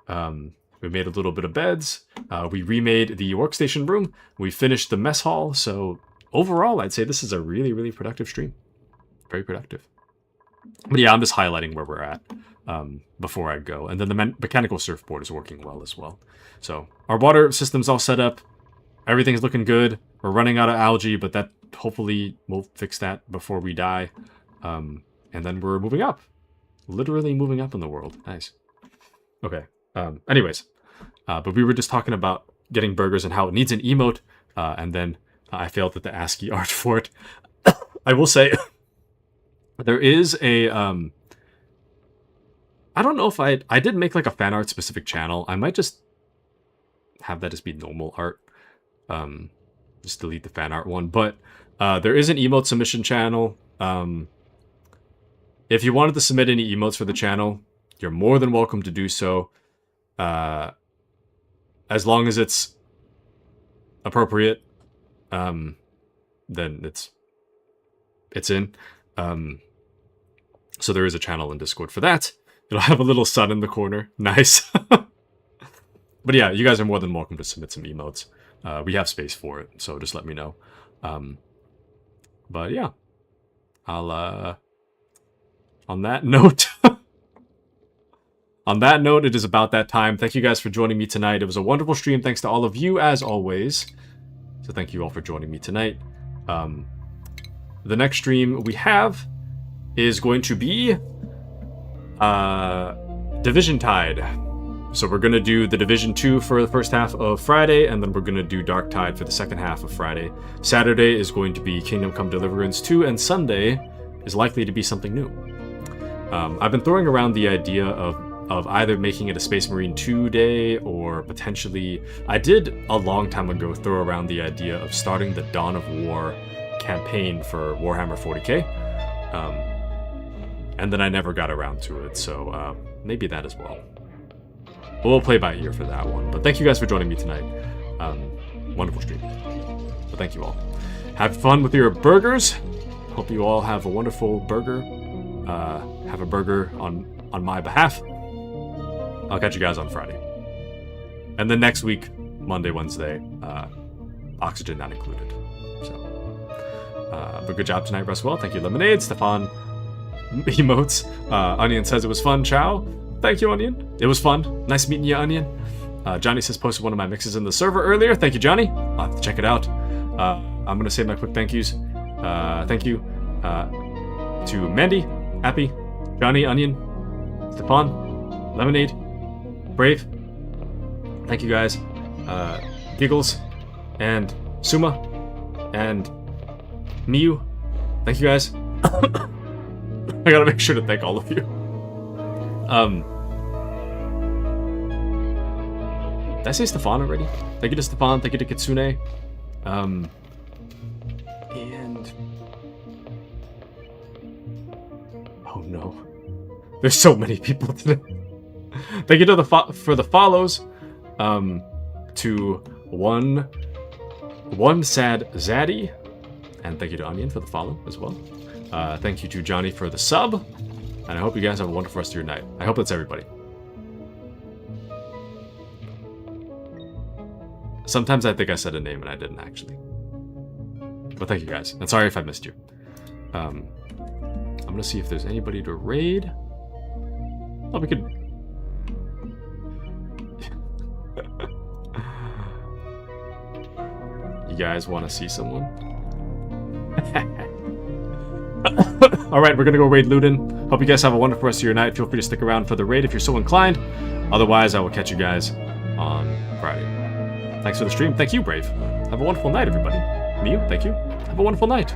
S1: We made a little bit of beds. We remade the workstation room. We finished the mess hall. So overall, I'd say this is a really, really productive stream. Very productive. But yeah, I'm just highlighting where we're at before I go. And then the mechanical surfboard is working well as well. So our water system's all set up. Everything's looking good. We're running out of algae, but that hopefully we'll fix that before we die. And then we're moving up. Literally moving up in the world. Nice. Okay. Anyways. But we were just talking about getting burgers and how it needs an emote. And then I failed at the ASCII art for it. I will say, there is a... I don't know if I did make like a fan art specific channel. I might just have that just be normal art. Just delete the fan art one. But there is an emote submission channel. If you wanted to submit any emotes for the channel, you're more than welcome to do so. As long as it's appropriate, then it's in. So there is a channel in Discord for that. It'll have a little sun in the corner. Nice. But yeah, you guys are more than welcome to submit some emotes. We have space for it, so just let me know. But yeah, I'll, on that note, it is about that time. Thank you guys for joining me tonight. It was a wonderful stream. Thanks to all of you, as always. So thank you all for joining me tonight. The next stream we have is going to be Division Tide. So we're going to do the Division 2 for the first half of Friday, and then we're going to do Dark Tide for the second half of Friday. Saturday is going to be Kingdom Come Deliverance 2, and Sunday is likely to be something new. I've been throwing around the idea of either making it a Space Marine 2 day, or potentially... I did a long time ago throw around the idea of starting the Dawn of War campaign for Warhammer 40k. And then I never got around to it, so maybe that as well. We'll play by ear for that one. But thank you guys for joining me tonight. Wonderful stream. So thank you all. Have fun with your burgers. Hope you all have a wonderful burger. Have a burger on my behalf. I'll catch you guys on Friday. And then next week, Monday, Wednesday, oxygen not included. So, but good job tonight, Russ. Well, thank you, Lemonade. Stefan emotes. Onion says it was fun. Ciao. Thank you, Onion. It was fun. Nice meeting you, Onion. Johnny says posted one of my mixes in the server earlier. Thank you, Johnny. I'll have to check it out. I'm going to say my quick thank yous. Thank you to Mandy, Happy, Johnny, Onion, Stefan, Lemonade, Brave. Thank you guys. Giggles, and Suma, and Miyu. Thank you guys. I gotta make sure to thank all of you. Did I say Stefan already? Thank you to Stefan, thank you to Kitsune. And... oh no. There's so many people today. Thank you to for the follows. To one sad Zaddy. And thank you to Onion for the follow as well. Thank you to Johnny for the sub. And I hope you guys have a wonderful rest of your night. I hope that's everybody. Sometimes I think I said a name and I didn't actually. But thank you guys. And sorry if I missed you. I'm gonna see if there's anybody to raid. Oh, we could... You guys want to see someone? Alright, we're gonna go raid Luden. Hope you guys have a wonderful rest of your night. Feel free to stick around for the raid if you're so inclined. Otherwise, I will catch you guys on Friday. Thanks for the stream. Thank you, Brave. Have a wonderful night, everybody. Miyu, thank you. Have a wonderful night.